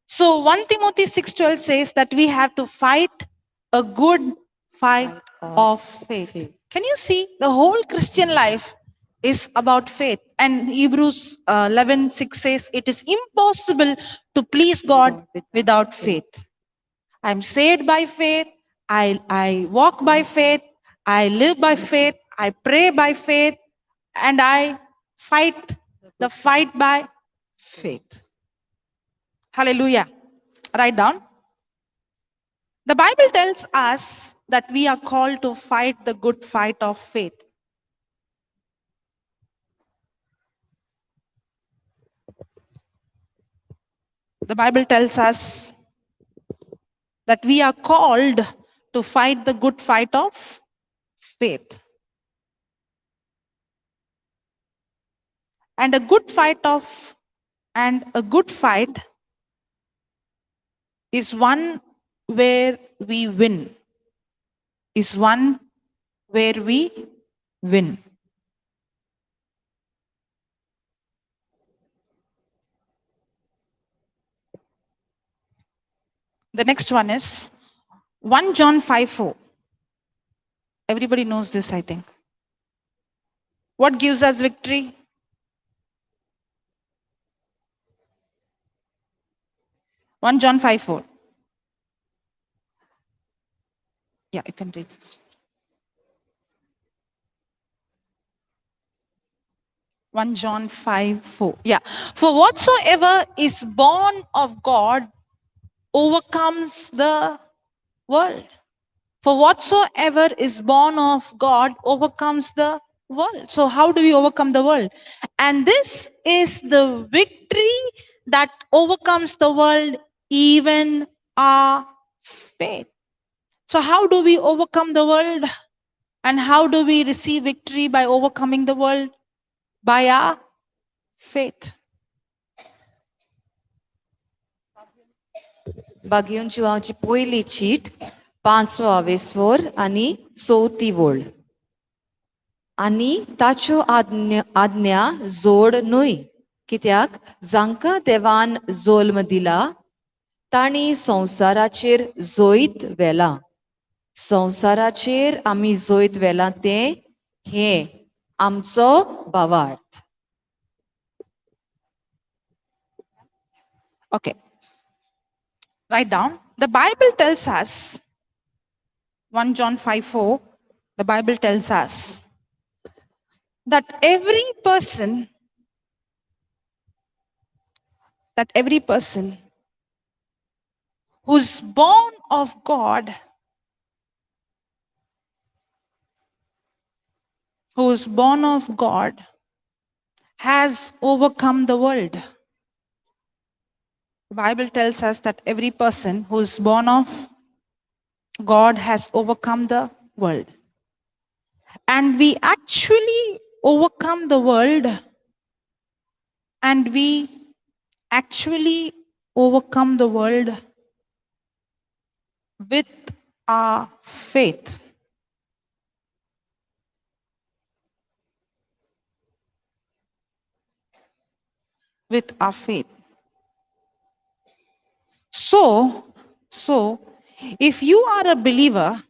So 1 Timothy 6:12 says that we have to fight a good fight of faith. Can you see the whole Christian life is about faith? And Hebrews 11:6 says it is impossible to please God without faith. I'm saved by faith. I walk by faith. I live by faith. I pray by faith. And I fight the fight by faith. Hallelujah. Write down. The Bible tells us that we are called to fight the good fight of faith. The Bible tells us that we are called to fight the good fight of faith. And a good fight is one where we win. Is one where we win. The next one is 1 John 5:4. Everybody knows this, I think. What gives us victory? One John 5:4. Yeah, you can read this. 1 John 5:4. Yeah. For whatsoever is born of God overcomes the world. For whatsoever is born of God overcomes the world. So how do we overcome the world? And this is the victory that overcomes the world, even our faith. So how do we overcome the world? And how do we receive victory by overcoming the world? By our faith. बागयोंची आमची पयली cheat 5 आनी 4 ओळ. आनी ताच्यो आज्ञा जोड न्हय, कित्याक जांकां देवान जल्म दिला तांणी संवसाराचेर जोईत व्हेला. संवसाराचेर आमी जोईत व्हेला तें हे आमचो भावार्थ. Okay. Write down. The Bible tells us, 1 John 5:4, the Bible tells us that every person who's born of God, has overcome the world. The Bible tells us that every person who is born of God has overcome the world. And we actually overcome the world, and we actually overcome the world with our faith. With our faith. So if you are a believer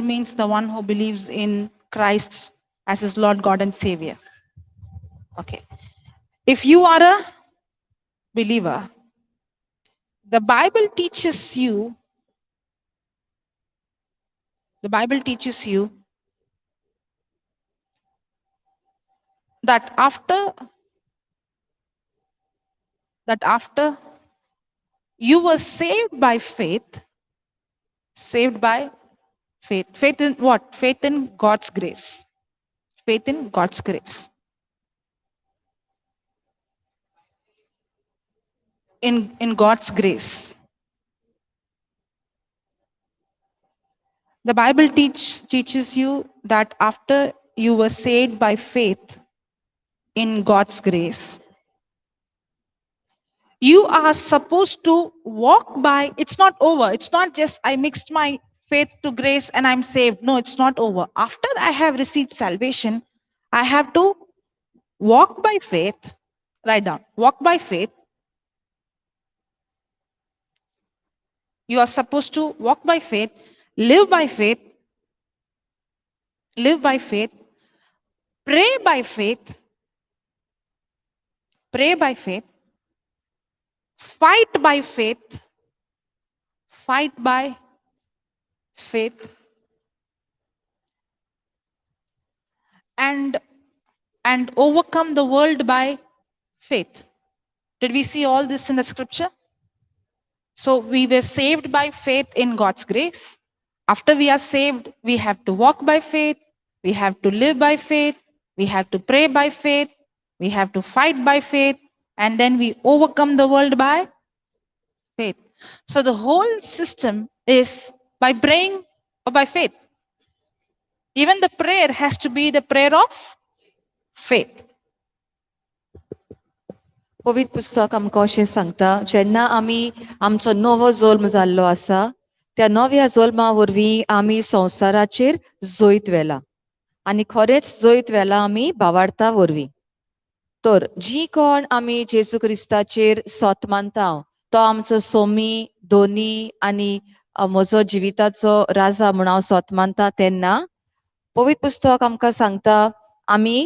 means the one who believes in Christ as his Lord, God, and Savior. Okay. If you are a believer, the Bible teaches you that after you were saved by faith, faith in what? Faith in God's grace. Faith in God's grace. In God's grace. The Bible teaches you that after you were saved by faith in God's grace, you are supposed to walk by. It's not over. It's not just I mixed my faith to grace and I'm saved. No, it's not over. After I have received salvation, I have to walk by faith. Write down. Walk by faith. You are supposed to walk by faith, live by faith, pray by faith, fight by faith, and overcome the world by faith. Did we see all this in the scripture? So we were saved by faith in God's grace. After we are saved, we have to walk by faith, we have to live by faith, we have to pray by faith, we have to fight by faith, and then we overcome the world by faith. So the whole system is by praying or by faith. Even the prayer has to be the prayer of faith. पवित्र पुस्तक आमकां अशें सांगता जेन्ना आमी आमचो नवो जल्म जाल्लो आसा त्या नव्या जल्मा वरवीं आमी संवसाराचेर जैत व्हेला आनी खरेंच जैत व्हेला आमी भावार्था वरवीं तर जी कोण आमी जेजू क्रिस्ताचेर सोत मानता तो आमचो सोमी दोनी आनी म्हजो जिविताचो राजा म्हूण हांव सोत मानता तेन्ना पवित्र पुस्तक आमकां सांगता आमी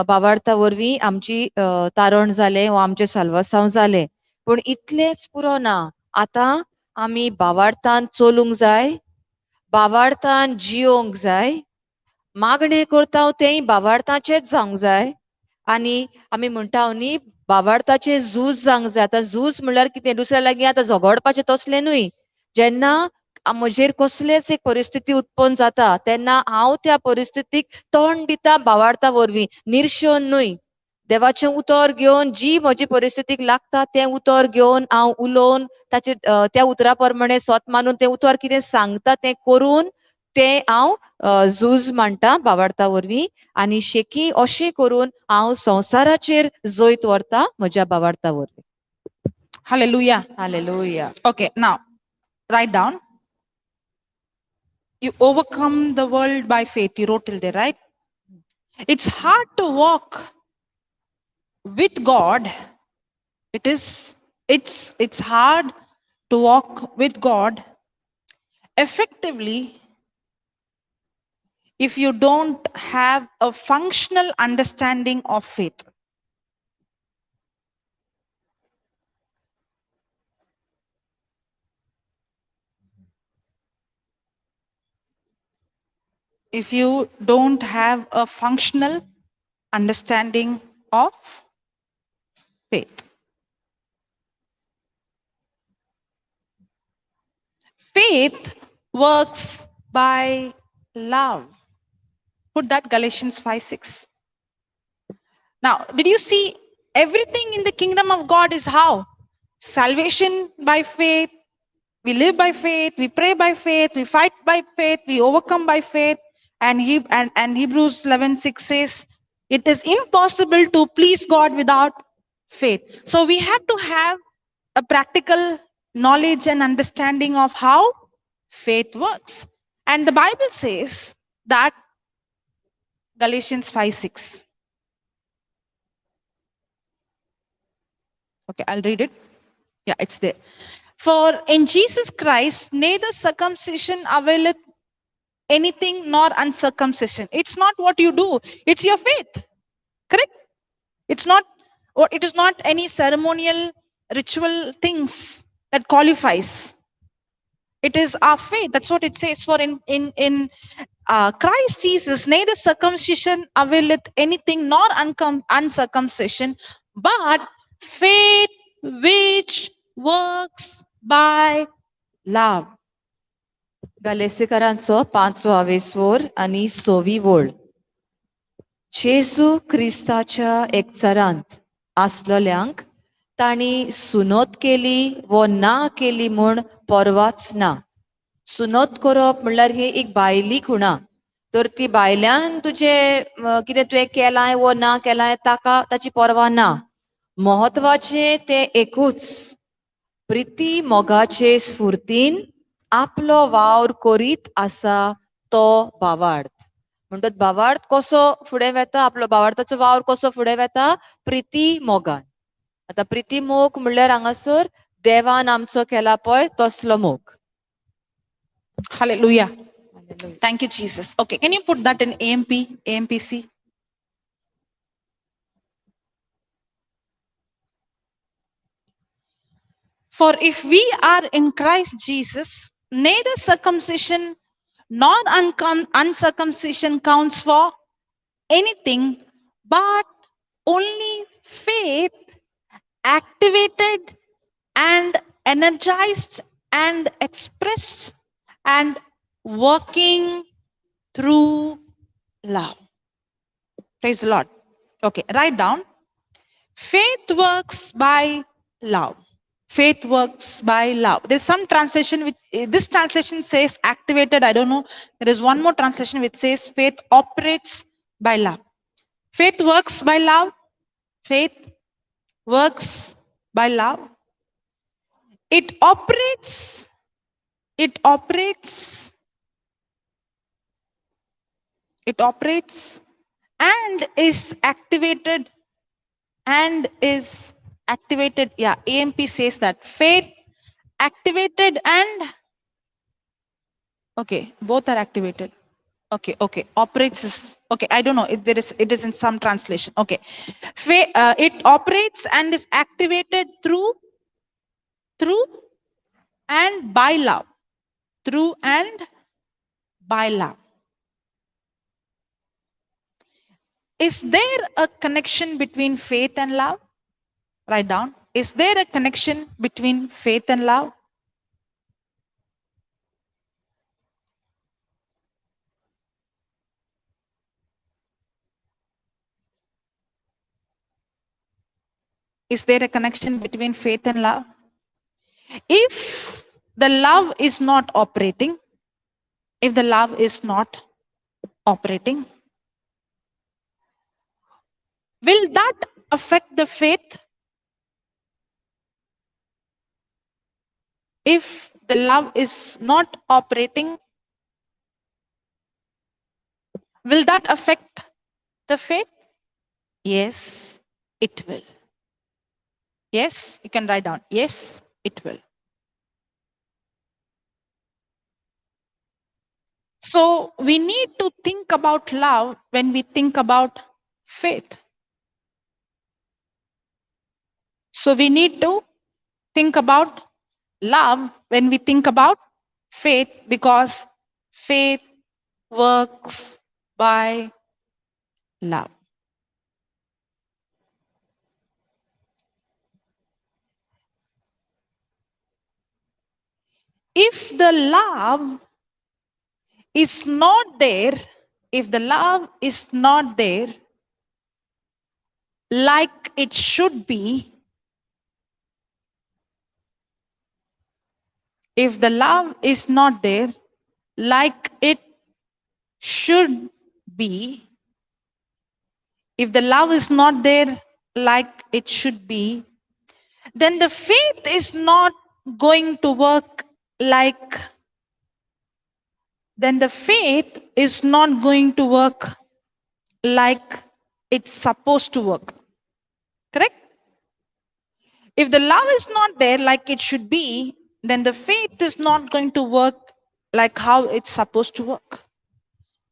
भावार्था वरवीं आमची तारण जालें वा आमचें साल्वासांव जालें पूण इतलेंच पुरो ना आतां आमी भावार्थान चलूंक जाय भावार्थान जियोंक जाय मागणें करता तेंय भावार्थाचेंच जावंक जाय आनी आमी म्हणटा न्ही भावार्थाचें झूज जावंक जाय आतां झूज म्हळ्यार कितें दुसऱ्या लागीं आतां झगडपाचें तसलें न्हय जेन्ना म्हजेर कसलेच एक परिस्थिती उत्पन्न जाता तेन्ना हांव त्या परिस्थितीक तोंड दिता भावार्था वरवीं निर्शेवन न्हय देवाचें उतर घेवन जी म्हजी परिस्थितीक लागता तें उतर घेवन हांव उलोवन ताचेर त्या उतरा प्रमाणे सोत मानून तें उतर कितें सांगता तें करून तें हांव झूज मांडटा भावार्था वरवीं आनी शेकी अशें करून हांव संवसाराचेर जैत व्हरता म्हज्या भावार्था वरवीं. Hallelujah. Hallelujah. Okay, now write down. You overcome the world by faith. You wrote till there, right? It's hard to walk with God. It's hard to walk with God effectively if you don't have a functional understanding of faith. If you don't have a functional understanding of faith. Faith works by love. Put that Galatians 5:6. Now, did you see everything in the kingdom of God is how? Salvation by faith, we live by faith, we pray by faith, we fight by faith, we overcome by faith. And Hebrews 11:6 says, it is impossible to please God without faith. So we have to have a practical knowledge and understanding of how faith works. And the Bible says that Galatians 5:6. Okay, I'll read it. Yeah, it's there. For in Jesus Christ, neither circumcision availeth anything nor uncircumcision. It's not what you do, it's your faith. Correct? It's not, or it is not any ceremonial ritual things that qualifies. It is our faith. That's what it says. For in Christ Jesus, neither circumcision availeth anything nor uncircumcision, but faith which works by love. गलेसेकरांचो 5वा आणि 6वी ओळ. जेजू क्रिस्ताच्या एकचारांत आसलेल्यांक ताणी सुनोत केली वो ना केली म्हूण परवाच ना. सुनोत करप म्हणल्यार ही एक बायली खुणा. तर ती बायल्यान तुजे कितें तुवें केलाय वो ना केलाय ताका ताची परवा ना. महत्वाचे ते एकूच, प्रिती मोगाचे स्फूर्तीन आपलो वावर करीत आसा तो भावार्थ. म्हणटत भावार्थ कसो फुडें वेता, आपलो भावार्थाचो वावर कसो फुडें वेता, प्रिती मोगान. आता प्रिती मोग म्हणल्यार हांगासर देवान आमचो केला पळय तसलो मोग. Hallelujah. Thank you, Jesus. Okay, can you put that in AMPC? For if we are in Christ Jesus, neither circumcision nor uncircumcision counts for anything, but only faith activated and energized and expressed and working through love. Praise the Lord. Okay, write down. Faith works by love. Faith works by love. There's some translation which, this translation says activated. I don't know. There is one more translation which says faith operates by love. Faith works by love. Faith works by love. It operates and is activated Yeah, AMP says that faith activated and okay, both are activated. Okay, operates is okay. I don't know if it is in some translation. Okay, it operates and is activated through and by love. Through and by love. Is there a connection between faith and love? Write down. Is there a connection between faith and love? Is there a connection between faith and love? If the love is not operating, will that affect the faith? If the love is not operating, will that affect the faith? Yes, it will. Yes, you can write down. Yes, it will. So we need to think about love when we think about faith. So we need to think about love when we think about faith, because faith works by love. If the love is not there, like it should be, if the love is not there like it should be, if the love is not there like it should be, then the faith is not going to work like it's supposed to work. Correct? If the love is not there like it should be, then the faith is not going to work like how it's supposed to work.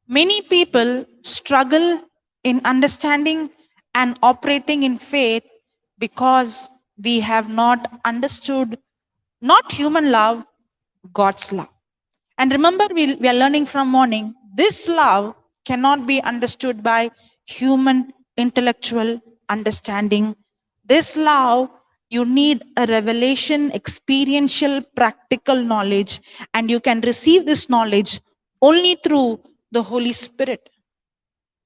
Many people struggle in understanding and operating in faith because we have not understood not human love, God's love. And remember, we are learning from morning, this love cannot be understood by human intellectual understanding. This love, you need a revelation, experiential, practical knowledge, and you can receive this knowledge only through the Holy Spirit.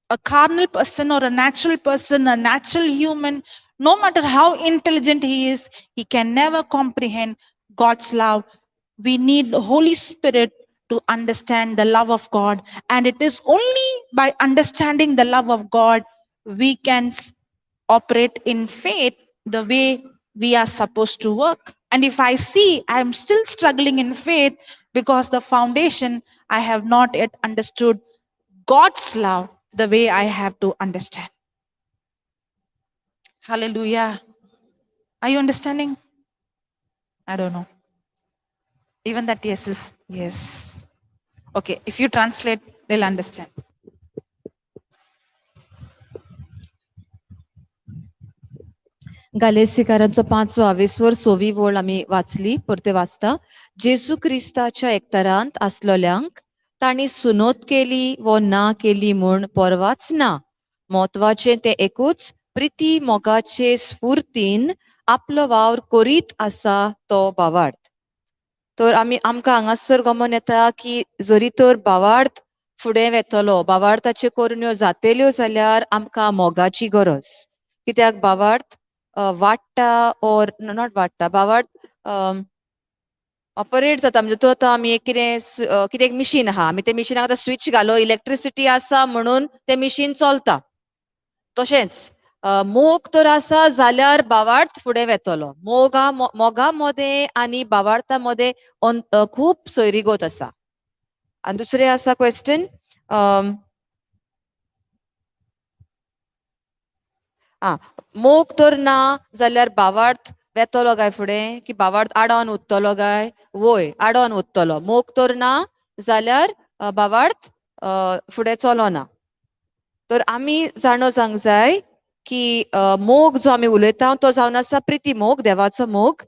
A carnal person or a natural human, no matter how intelligent he is, he can never comprehend God's love. We need the Holy Spirit to understand the love of God. And it is only by understanding the love of God we can operate in faith the way we are supposed to work. And if I see I'm still struggling in faith because the foundation I have not yet understood God's love the way I have to understand. Hallelujah. Are you understanding? I don't know. Even that yes is yes. Okay, if you translate, they'll understand. गालेसिकारांचो 5:22 वळ आम्ही वाचली परते वाचता. जेसू क्रिस्ताच्या एकतरांत आसलोल्यांक ताणी सुनोत केली व ना केली म्हूण परवाच ना. म्हत्वाचे ते एकूच प्रिती मोगाचे स्फूर्तीन आपलो वावर करीत आसा तो भावार्थ. तर आमकां हांगासर गमन येता की जरी तर भावार्थ फुडें वेतलो, भावार्थाच्यो कोरण्यो जातेल्यो जाल्यार आमकां मोगाची गरज. कित्याक भावार्थ वाडटा ऑर नॉट वाडटा, भावार्थ ऑपरेट जाता. म्हणजे तो आतां आमी एक कितें मिशीन आहा, आमी ते मिशिनाक आतां स्विच घालो, इलेक्ट्रिसिटी आसा म्हणून तें मिशीन चलता. तशेंच मोग तर आसा जाल्यार भावार्थ फुडें वेतलो. मोगा मदें आनी भावार्था मदें खूब सोयरीगत आसा. आनी दुसरें आसा क्वेश्चन, मोग तर ना जाल्यार भावार्थ वेतलो काय फुडें, की भावार्थ आडोन उरतलो काय? वय, आडोन उरतलो. मोग तर ना जाल्यार भावार्थ फुडें चलोना. तर आमी जाणो जावंक जाय की मोग जो आमी उलयता तो जावन आसा प्रिती मोग, देवाचो मोग.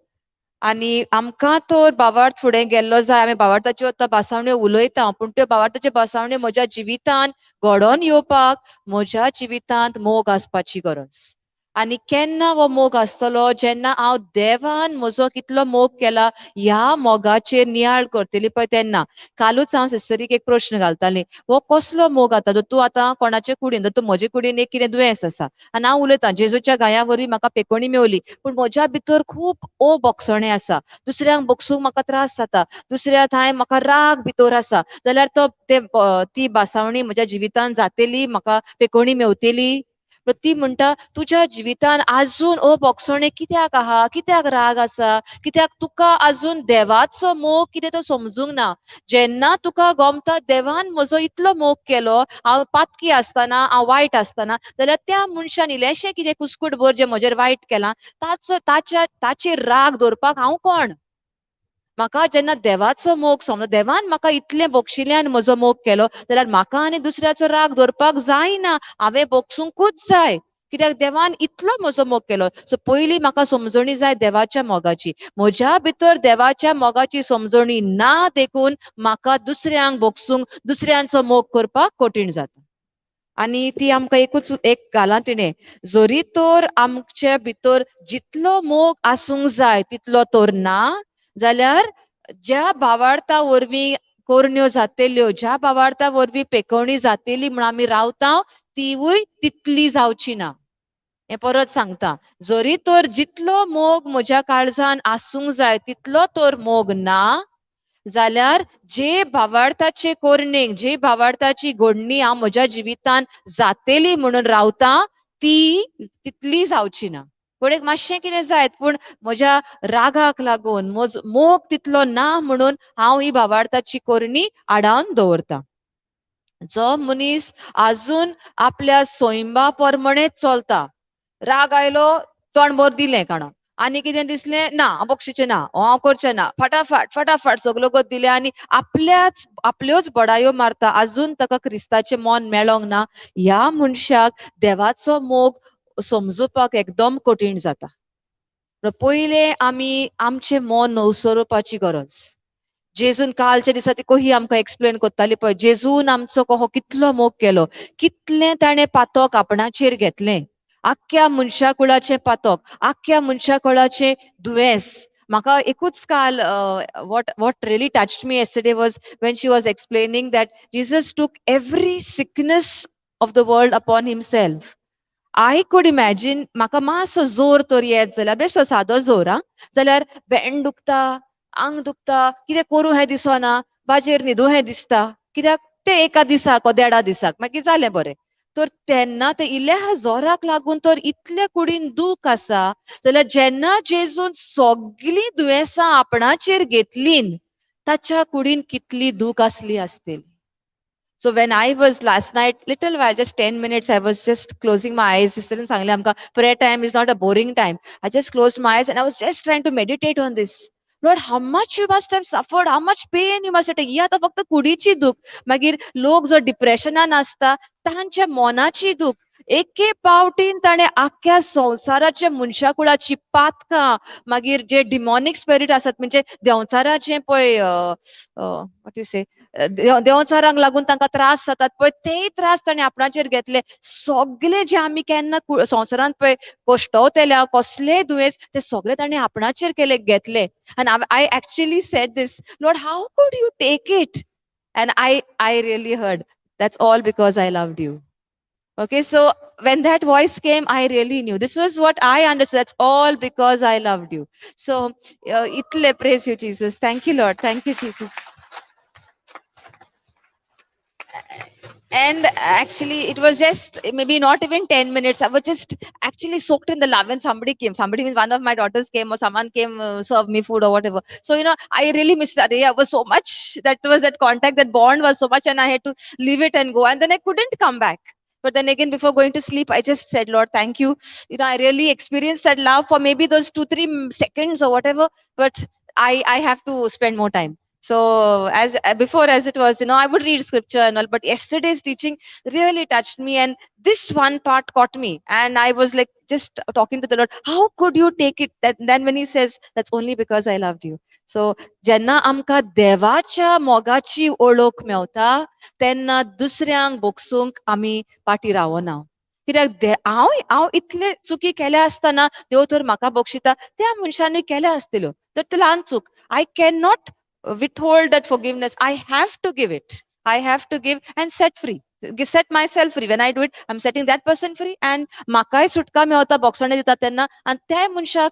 आनी आमकां तर भावार्थ फुडें गेल्लो जाय. आमी भावार्थाच्यो आतां भासावण्यो उलयता, पूण त्यो भावार्थाच्यो भासावण्यो म्हज्या जिवितांत घडोवन येवपाक म्हज्या जिवितांत मोग आसपाची गरज. आनी केन्ना हो मोग आसतलो? जेन्ना हांव देवान म्हजो कितलो मोग केला ह्या मोगाचेर नियाळ करतली पळय तेन्ना. कालूच हांव सिस्टरीक एक प्रश्न घालतालें, हो कसलो मोग आतां? तूं आतां कोणाचे कुडीन, तूं म्हजे कुडीन एक कितें दुयेंस आसा आनी हांव उलयतां जेजूच्या गाया वरवीं म्हाका पेकोणी मेवली, पूण म्हज्या भितर खूब बोगसणें आसा. दुसऱ्यांक बोगसूंक म्हाका त्रास जाता, दुसऱ्या थंय म्हाका राग भितर आसा, जाल्यार ती भासावणी म्हज्या जिवितांत जातेली, म्हाका पेकोणी मेवतेली. ती म्हणटा तुज्या जिवितांत आजून बोगसणें कित्याक आहा, कित्याक राग आसा, कित्याक तुका आजून देवाचो मोग कितें तो समजूंक ना. जेन्ना तुका गमता देवान म्हजो इतलो मोग केलो, हांव पातकी आसतना, हांव वायट आसतना, जाल्यार त्या मनशान इल्लेशें कितें कुस्कूटभर जें म्हजेर वायट केलां ताचेर राग दवरपाक हांव कोण? म्हाका जेन्ना देवाचो मोग समजलो, देवान म्हाका इतलें बक्षिल्ल्यान म्हजो मोग केलो, जाल्यार म्हाका आनी दुसऱ्याचो राग दवरपाक जायना. हांवें बोगसूंकूच जाय, कित्याक देवान इतलो म्हजो मोग केलो. सो पयलीं म्हाका समजणी जाय देवाच्या मोगाची. म्हज्या भितर देवाच्या मोगाची समजणी ना देखून म्हाका दुसऱ्यांक बोगसूंक, दुसऱ्यांचो मोग करपाक कठीण जाता. आनी ती आमकां एक घालां तिणें, जरी तर आमच्या भितर जितलो मोग आसूंक जाय तितलो तर ना, जाल्यार ज्या भावार्था वरवीं कोरण्यो जातेल्यो, ज्या भावार्था वरवीं पेकोवणी जातेली म्हूण आमी रावता, तिवूय तितली जावची ना. हें परत सांगता, जरी तर जितलो मोग म्हज्या काळजान आसूंक जाय तितलो तर मोग ना, जाल्यार जे भावार्थाचे कोरणेक, जे भावार्थाची घडणी हांव म्हज्या जिवितांत जातेली म्हणून रावता ती तितली जावची ना. कोणेक मातशें कितें जायत, पूण म्हज्या रागाक लागून, मोग तितलो ना म्हणून हांव ही भावार्थाची कोरणी आडावन दवरतां. जो मनीस आजून आपल्या सोयंबा प्रमाणेच चलता, राग आयलो तोंडभर दिलें काणोन, आनी कितें दिसलें ना हांव बक्षिचें ना, हांव करचें ना, फटाफट सगलो गत दिलें आनी आपल्योच बडायो मारता. आजून ताका क्रिस्ताचें मोन मेळोंक ना. ह्या मनशाक देवाचो मोग समजुपाक एकदम कठीण जाता. पहिले आमी आमचे मन नवसरोवपाची गरज. जेजून कालच्या दिसा ती कही आमकां एक्सप्लेन करताली पळय, जेजून आमचो कहो कितलो मोग केलो, कितलें ताणें पातक आपणाचेर घेतलें, आख्ख्या मनशा कुळाचें पातक, आख्ख्या मनशा कुळाचें दुयेंस. म्हाका एकूच काल what really touched me yesterday was when she was explaining that Jesus took every sickness of the world upon himself. I could imagine म्हाका मातसो जोर तर येत जाल्यार बेश्टो सादो जोर जाल्यार बेंड दुखता, आंग दुखता, कितें करूं हें दिसना, बाजेर न्हिदूं हें दिसता, कित्याक ते एका दिसाक वा देडा दिसाक मागीर जालें बरें. तर तेन्ना ते इल्ल्या जोराक लागून तर इतले कुडीन दूख आसा, जाल्यार जेन्ना जेजून सगळीं दुयेंसां आपणाचेर घेतलीं, ताच्या कुडीन कितली दूख आसली आसतली. So when I was last night, little while, just 10 minutes, I was just closing my eyes. Sister सांगले आमकां prayer time is not a boring time. I just closed my eyes and I was just trying to meditate on this. Lord, how much you must have suffered, how much pain you must have taken. ही आतां फक्त कुडीची दूख. मागीर लोक जो डिप्रेशनान आसता, तांच्या मनाची दूख. एके पावटीन ताणें आख्ख्या संवसाराच्या मनशा कुळाची पातकां, मागीर जे डिमॉनिक स्पिरीट आसात, म्हणजे देंवचाराचें पळय what you say, देंवचारांक लागून तांकां त्रास जातात पळय, तेय त्रास ताणें आपणाचेर घेतले. सगळे जे आमी केन्ना संवसारांत पळय कोश्टवतेल्या कसलेय दुयेंस, ते सगळे ताणें आपणाचेर घेतले. And I actually said this, Lord, how could you take it? And I really heard, that's all because I loved you. Okay, so when that voice came, I really knew this was what I understood. That's all because I loved you. So itle praise you, Jesus. Thank you, Lord. Thank you, Jesus. And actually, it was just maybe not even 10 minutes. I was just actually soaked in the love when somebody came. Somebody means one of my daughters came or someone came, serve me food or whatever. So, I really missed that day. I was so much, that was that contact, that bond was so much, and I had to leave it and go. And then I couldn't come back. But then again, before going to sleep, I just said, Lord, thank you. I really experienced that love for maybe those 2-3 seconds or whatever. But I have to spend more time. So as before, as it was, I would read scripture and all, but yesterday's teaching really touched me, and this one part caught me, and I was like just talking to the Lord, how could you take it? Then when he says, that's only because I loved you. So जेन्ना आमकां देवाच्या मोगाची ओळख मेवता, तेन्ना दुसऱ्यांक बोगसूंक आमी फाटी रावना. कित्याक हांव इतले चुकी केल्या आसतना देव तर म्हाका बक्षिता, त्या मनशांनी केल्या आसतल्यो, तर ते ल्हान चूक. I cannot withhold that forgiveness. I have to give it. I have to give and set free. Set myself free. When I do it, I'm setting that person free, and म्हाकाय सुटका मेवता बोगसणे दिता तेन्ना, आनी त्या मनशाक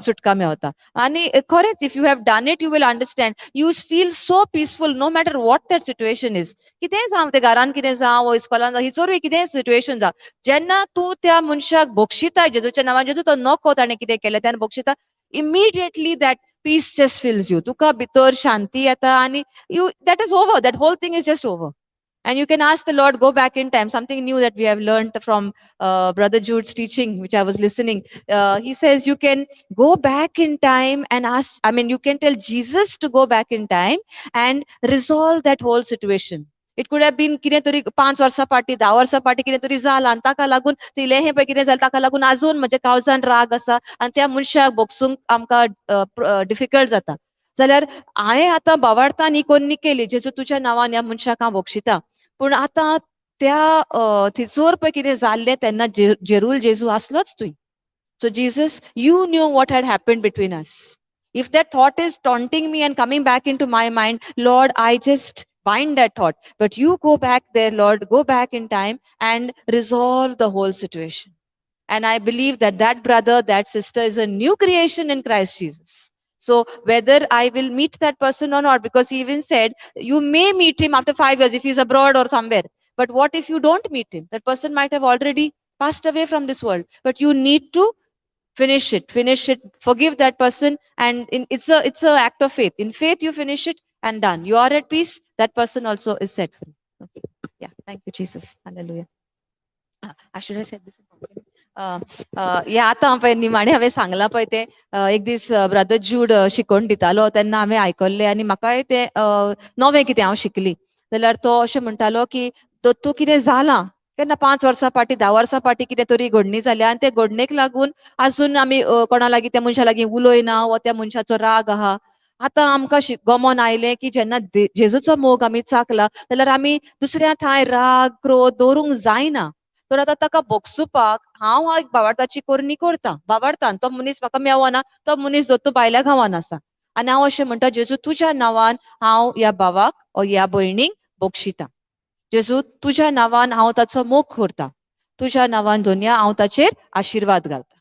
सुटका मेवता. आनी खरेंच, if you have done it, you will understand. You feel so peaceful no matter what that situation is. कितेंय जावं, ते घरान कितें जावं वा इस्कॉलान जावं, हिचोरूय कितेंय सिच्युएशन जावं, जेन्ना तूं त्या मनशाक बोगशिता जेजूच्या नांवान, जेजू तो नको ताणें कितें केलें तेन्ना बोगशिता, immediately that peace just fills you. तुका भितर शांती येता, आनी that is over. That whole thing is just over. And you can ask the Lord, go back in time. Something new that we have learned from Brother Jude's teaching, which I was listening. He says you can go back in time and ask, you can tell Jesus to go back in time and resolve that whole situation. It could have been कितें तरी 5 वर्सां फाटी, 10 वर्सां फाटी कितें तरी जालां, आनी ताका लागून ते इल्लें हें पळय कितें जालें, ताका लागून आजून म्हज्या काळजान राग आसा, आनी त्या मनशाक बोगसूंक आमकां डिफिकल्ट जाता. जाल्यार हांवें आतां भावार्थान ही कोन्नी केली, जेजू तुज्या नांवान ह्या मनशाक हांव बोगशिता. पूण आतां त्या थिचोर पळय कितें जाल्लें तेन्ना जेरूल जेजू आसलोच थंय. So Jesus, you knew what had happened between us. If that thought is taunting me and coming back into my mind, Lord, I just bind that thought. But you go back there, Lord, go back in time and resolve the whole situation. And I believe that that brother, that sister is a new creation in Christ Jesus. So whether I will meet that person or not, because he even said, you may meet him after 5 years if he's abroad or somewhere. But what if you don't meet him? That person might have already passed away from this world. But you need to finish it, forgive that person. And it's a act of faith. In faith, you finish it and done. You are at peace. That person also is set free. Okay. Yeah. Thank you, Jesus. Hallelujah. I should have said this in compliment. या आतां पळय निमाणें हांवें सांगलां पळय तें एक दीस brother जूड शिकोवन दितालो तेन्ना हांवें आयकल्लें, आनी म्हाकाय तें नवें कितें हांव शिकली. जाल्यार तो अशें म्हणटालो की तूं कितें जालां केन्ना 5 वर्सां फाटीं 10 वर्सां फाटीं कितें तरी घडणी जाल्या आनी ते घडणेक लागून आजून आमी कोणा लागीं त्या मनशा लागीं उलयना वा त्या मनशाचो राग आहा. आतां आमकां गमन आयलें की जेन्ना जेजूचो मोग आमी चाखला जाल्यार आमी दुसऱ्या थंय राग क्रोध दवरूंक जायना. तर आतां ताका भोगसुपाक हांव एक भावार्थाची कोरणी करतां. भावार्थान तो मनीस म्हाका मेवना, तो मनीस दोतोर भायल्या गांवांन आसा. आनी हांव अशें म्हणटा जेजू तुज्या नांवान हांव ह्या भावाक वा ह्या भयणीक बक्षितां. जेजू तुज्या नांवान हांव ताचो मोग करतां. तुज्या नांवान दोनया हांव ताचेर आशिर्वाद घालतां.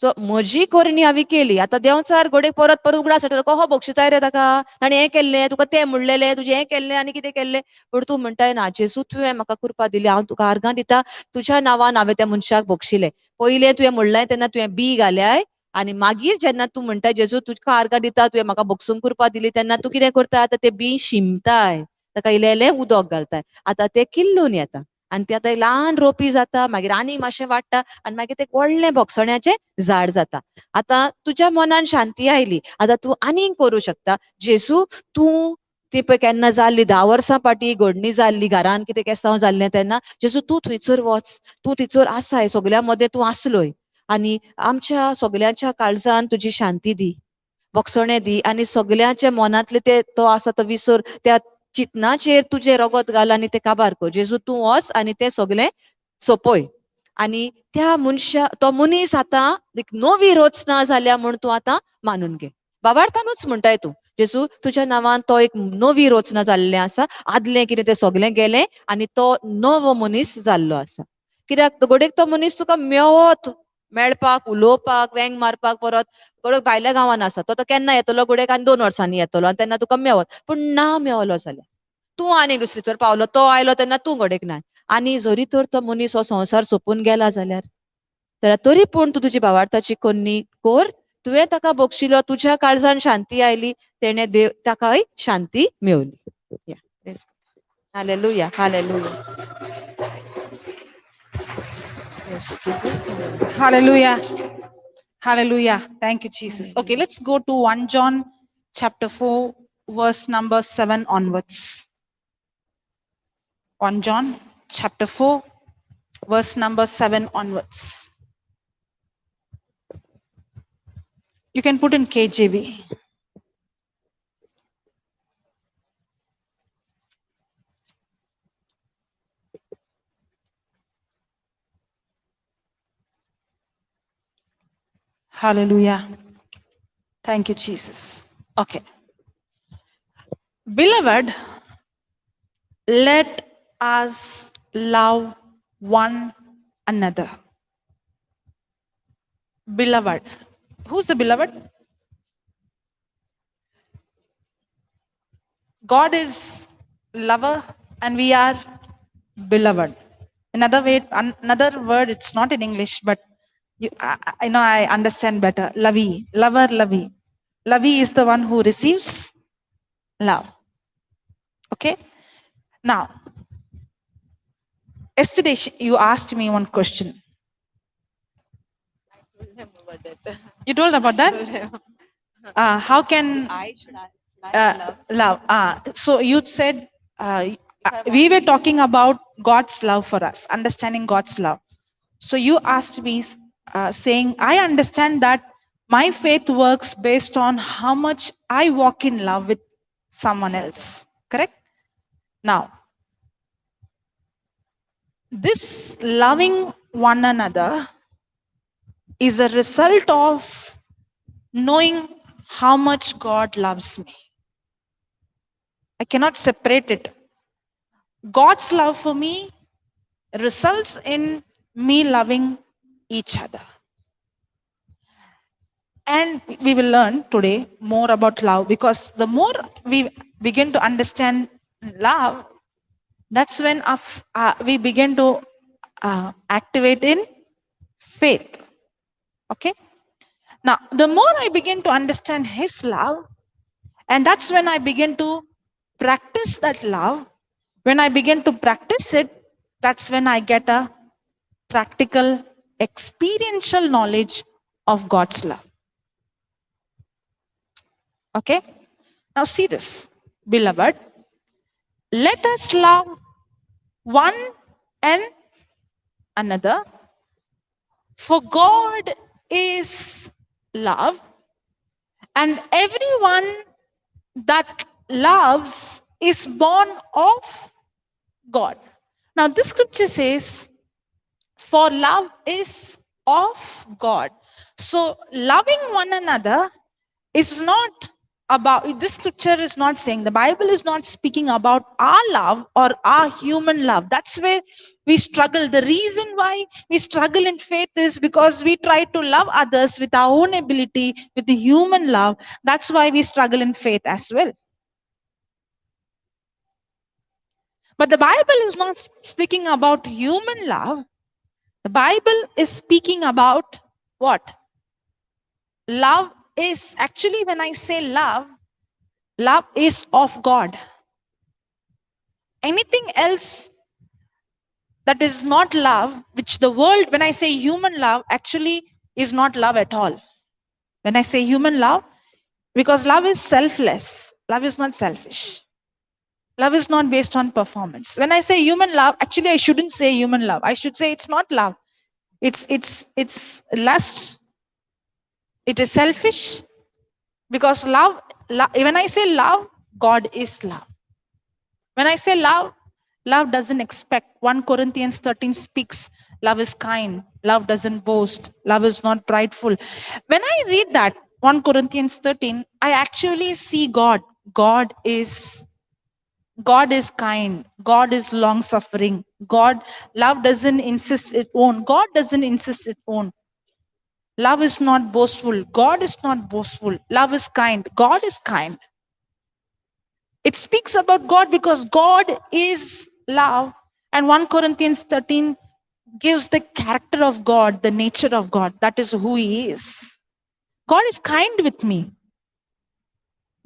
सो म्हजी कोरणी हांवें केली. आतां देंवचार घोडयेक परत परत उगडास हाडटलो कहो बक्षिताय रे ताका, ताणें हें केल्लें, तुका तें म्हणलेलें, तुजें हें केल्लें आनी कितें केल्लें. पूण तूं म्हणटाय ना जेजू तुवें म्हाका कृपा दिली, हांव तुका आर्गां दितां, तुज्या नांवान हांवें त्या मनशाक बक्षिलें. पयलें तुवें म्हणलें तेन्ना तुवें बी घाल्याय आनी मागीर जेन्ना तूं म्हणटा जेजू तुका आर्गां दिता, तुवें म्हाका बक्षूंक कृपा दिली तेन्ना तूं कितें करता आतां तें बी शिंपताय, ताका इल्लें उदक घालताय. आतां तें किल्लून येता आनी तें आतां ल्हान रोपी जाता, मागीर आनी मातशें वाडटा आनी मागीर तें व्हडलें बोगसण्याचें झाड जाता. आतां तुज्या मनान शांती आयली. आतां तूं आनीक करूं शकता. जेजू तूं ती पळय केन्ना जाल्ली 10 वर्सां फाटीं घडणी जाल्ली घरान कितें केसांव जाल्लें तेन्ना जेजू तूं थंयसर वच, तूं थंयसर आसाय, सगल्या मदें तूं आसलोय आनी आमच्या सगल्यांच्या काळजान तुजी शांती दी, बोगसणें दी आनी सगल्यांच्या मनांतले ते तो आसा तो विसर त्या चिंतनाचेर तुजें रगत घाल आनी तें काबार कर. जेजू तूं वच आनी तें सगलें सोंपय. आनी त्या मनशा तो मनीस आतां एक नवी रचना जाल्या म्हूण तूं आतां मानून घे. भावार्थानूच म्हणटाय तूं जेजू तुज्या नांवान तो एक नवी रचना जाल्लें आसा. आदलें कितें तें सगलें गेलें आनी तो नवो मनीस जाल्लो आसा. कित्याक घोडयेक तो मनीस तुका मेवत मेळपाक, उलोवपाक, वेंग मारपाक परत घोडयेक भायल्या गांवांन आसा. तो केन्ना येतलो घोडयेक आनी 2 वर्सांनी येतलो आनी तेन्ना तुका मेवत. पूण ना मेवलो जाल्यार तूं आनी दुसरीचर पावलो, तो आयलो तेन्ना तूं घोडयेक ना. आनी जरी तर तो मनीस हो संवसार सोंपून गेला जाल्यार तरी पूण तूं तुजी भावार्थाची कोन्नी कर. तुवें ताका बक्षिलो, तुज्या काळजान शांती आयली, तेणें देव ताकाय शांती मेवली. Hallelujah, hallelujah. Yes, Jesus. Hallelujah. Hallelujah. Thank you, Jesus. Okay, let's go to 1 John chapter 4, verse number 7 onwards. 1 John chapter 4, verse number 7 onwards. You can put in KJV. Hallelujah. Thank you, Jesus. Okay. Beloved, let us love one another. Beloved. Who's the beloved? God is lover and we are beloved. Another word, it's not in English, but I know I understand better. Lovey, lover, lovey. Lovey is the one who receives love. Okay? Now, yesterday you asked me one question. You told about that? How can love? So you said we were talking about God's love for us, understanding God's love. So you asked me saying, I understand that my faith works based on how much I walk in love with someone else. Correct? Now, this loving one another is a result of knowing how much God loves me. I cannot separate it. God's love for me results in me loving each other. And we will learn today more about love, because the more we begin to understand love, that's when we begin to activate in faith. Okay? Now, the more I begin to understand His love, and that's when I begin to practice that love. When I begin to practice it, that's when I get a practical, experiential knowledge of God's love. Okay? Now see this, beloved. Let us love one another. For God is love, and everyone that loves is born of God. Now, this scripture says, for love is of God. So, loving one another is not about, this scripture is not saying, the Bible is not speaking about our love or our human love. That's where we struggle. The reason why we struggle in faith is because we try to love others with our own ability, with the human love. That's why we struggle in faith as well. But the Bible is not speaking about human love. The Bible is speaking about what? Love is, actually, when I say love, love is of God. Anything else that is not love, which the world, when I say human love, actually is not love at all. When I say human love, because love is selfless, love is not selfish. Love is not based on performance. When I say human love, actually I shouldn't say human love. I should say it's not love. It's lust. It is selfish. Because love, when I say love, God is love. When I say love, love doesn't expect. 1 Corinthians 13 speaks, love is kind, love doesn't boast, love is not prideful. When I read that, 1 Corinthians 13, I actually see God. God is kind. God is long suffering. Love doesn't insist its own. God doesn't insist its own. Love is not boastful. God is not boastful. Love is kind. God is kind. It speaks about God because God is love. And 1 Corinthians 13 gives the character of God, the nature of God. That is who He is. God is kind with me.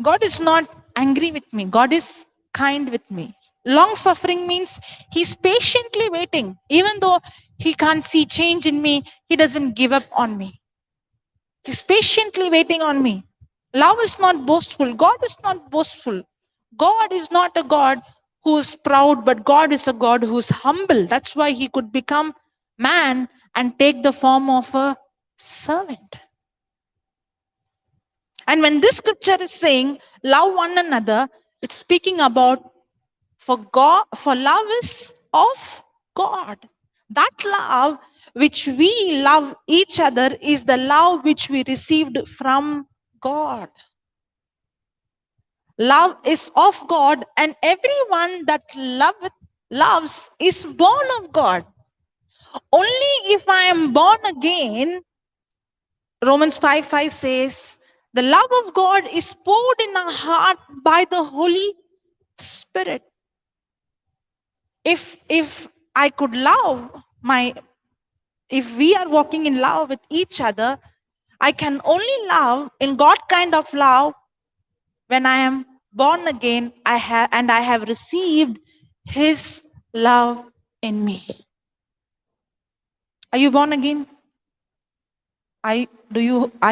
God is not angry with me. God is kind with me. Long suffering means He's patiently waiting. Even though He can't see change in me, He doesn't give up on me. He's patiently waiting on me. Love is not boastful. God is not boastful. God is not a God who is proud, but God is a God who is humble. That's why He could become man and take the form of a servant. And when this scripture is saying, love one another, it's speaking about for love is of God. That love which we love each other is the love which we received from God. Love is of God, and everyone that loves is born of God. Only if I am born again, Romans 5:5 says, the love of God is poured in our heart by the Holy Spirit. If I could if we are walking in love with each other, I can only love in God kind of love when I am born again. I have received His love in me. Are you born again? Are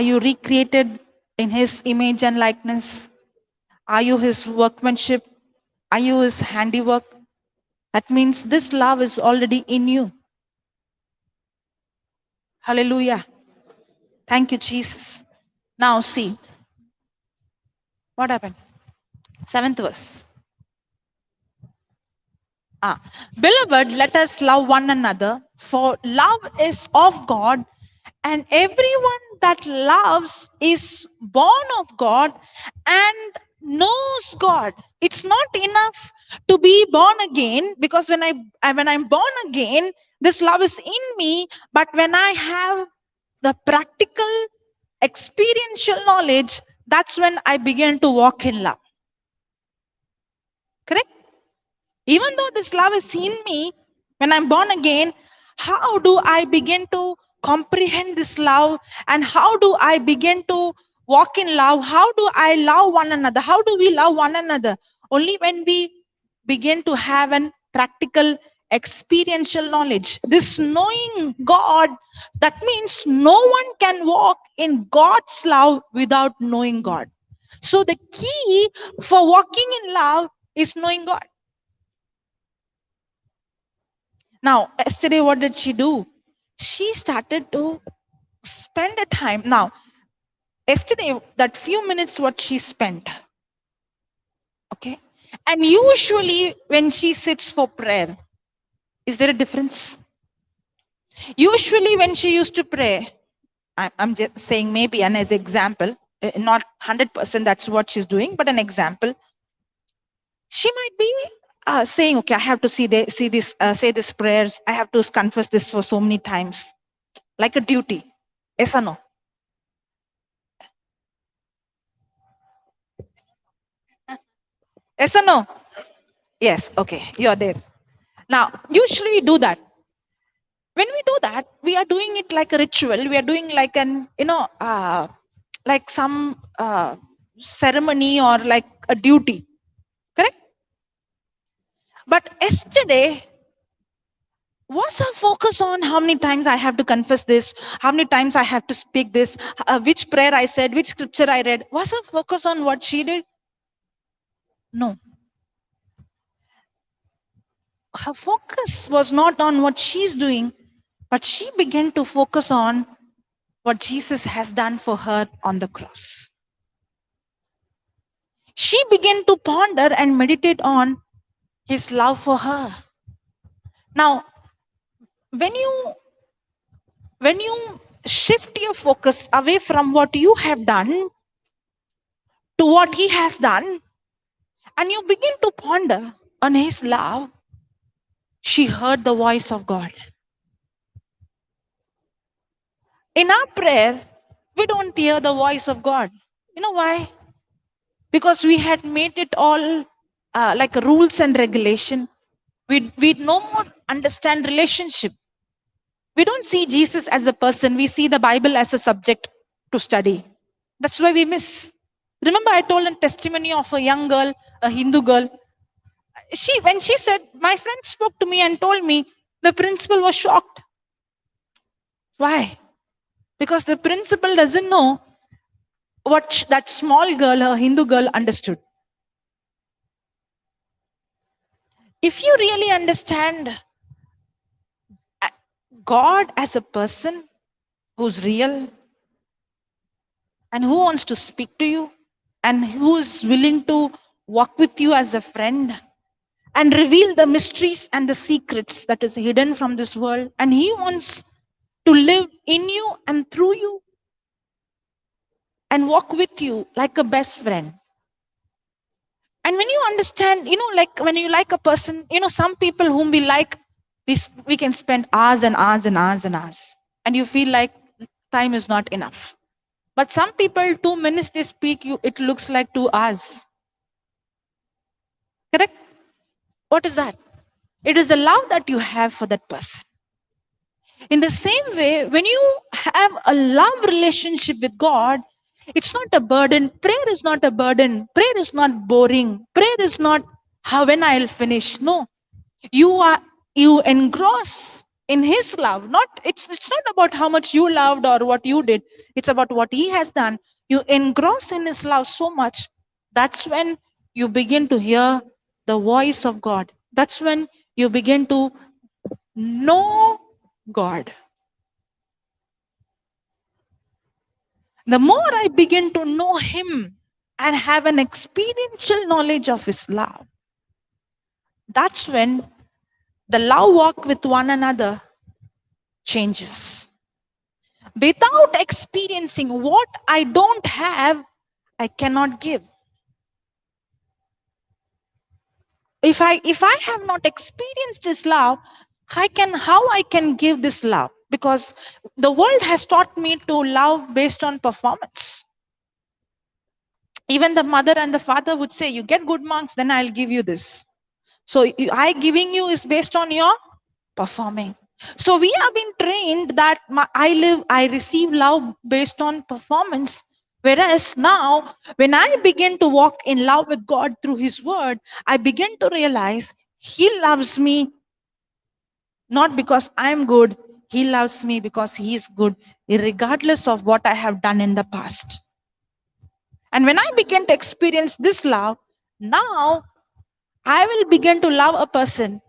you recreated in His image and likeness? Are you His workmanship? Are you His handiwork? That means this love is already in you. Hallelujah. Thank you, Jesus. Now see. What happened? 7th verse. Beloved, let us love one another, for love is of God, and everyone that loves is born of God and knows God. It's not enough to be born again, because when I'm born again, this love is in me. But when I have the practical experiential knowledge, that's when I begin to walk in love. Correct? Even though this love is in me, when I'm born again, how do I begin to comprehend this love? And how do I begin to walk in love? How do I love one another? How do we love one another? Only when we begin to have an practical experiential knowledge. This knowing God, that means no one can walk in God's love without knowing God. So the key for walking in love is knowing God. Now, yesterday, what did she do? She started to spend a time. Now, yesterday, that few minutes, what she spent, okay? And usually, when she sits for prayer, is there a difference? Usually, when she used to pray, I'm just saying maybe an as example, not 100% that's what she's doing, but an example. She might be saying, okay, I have to say this prayers. I have to confess this for so many times, like a duty. Yes or no? Yes or no? Yes. Okay, you're there. Now, usually we do that. When we do that, we are doing it like a ritual. We are doing like an, like some ceremony or like a duty. Correct? But yesterday, was her focus on how many times I have to confess this, how many times I have to speak this, which prayer I said, which scripture I read? Was her focus on what she did? No. Her focus was not on what she's doing, but she began to focus on what Jesus has done for her on the cross. She began to ponder and meditate on his love for her. Now, when you shift your focus away from what you have done to what he has done, and you begin to ponder on his love, she heard the voice of God. In our prayer, we don't hear the voice of God. You know why? Because we had made it all like rules and regulation. We no more understand relationship. We don't see Jesus as a person. We see the Bible as a subject to study. That's why we miss. Remember, I told a testimony of a young girl, a Hindu girl. When she said, my friend spoke to me and told me, the principal was shocked. Why? Because the principal doesn't know what that small girl, a Hindu girl, understood. If you really understand God as a person who's real and who wants to speak to you and who is willing to walk with you as a friend and reveal the mysteries and the secrets that is hidden from this world, and he wants to live in you and through you and walk with you like a best friend. And when you understand, like when you like a person, some people whom we like, we can spend hours and hours and hours and hours, and you feel like time is not enough. But some people, 2 minutes they speak, it looks like 2 hours. Correct? What is that? It is the love that you have for that person. In the same way, when you have a love relationship with God, it's not a burden. Prayer is not a burden. Prayer is not boring. Prayer is not how when I'll finish. No. You engross in his love. It's not about how much you loved or what you did. It's about what he has done. You engross in his love so much. That's when you begin to hear the voice of God. That's when you begin to know God. The more I begin to know him and have an experiential knowledge of his love, that's when the love walk with one another changes. Without experiencing what I don't have, I cannot give. If I have not experienced his love, how I can give this love? Because the world has taught me to love based on performance. Even the mother and the father would say, you get good marks, then I'll give you this. So I giving you is based on your performing. So we have been trained that I receive love based on performance. Whereas now, when I begin to walk in love with God through his word, I begin to realize he loves me not because I'm good. He loves me because he is good, regardless of what I have done in the past. And when I begin to experience this love, now I will begin to love a person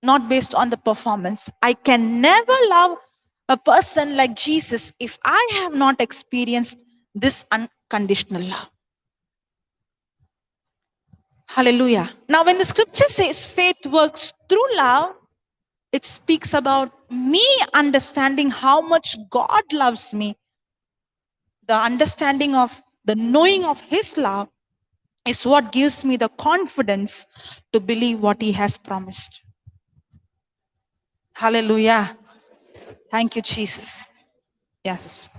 not based on the performance. I can never love a person like Jesus if I have not experienced this unconditional love. Hallelujah. Now, when the scripture says faith works through love, it speaks about me understanding how much God loves me. The understanding of the knowing of His love is what gives me the confidence to believe what He has promised. Hallelujah. Thank you, Jesus. Yes.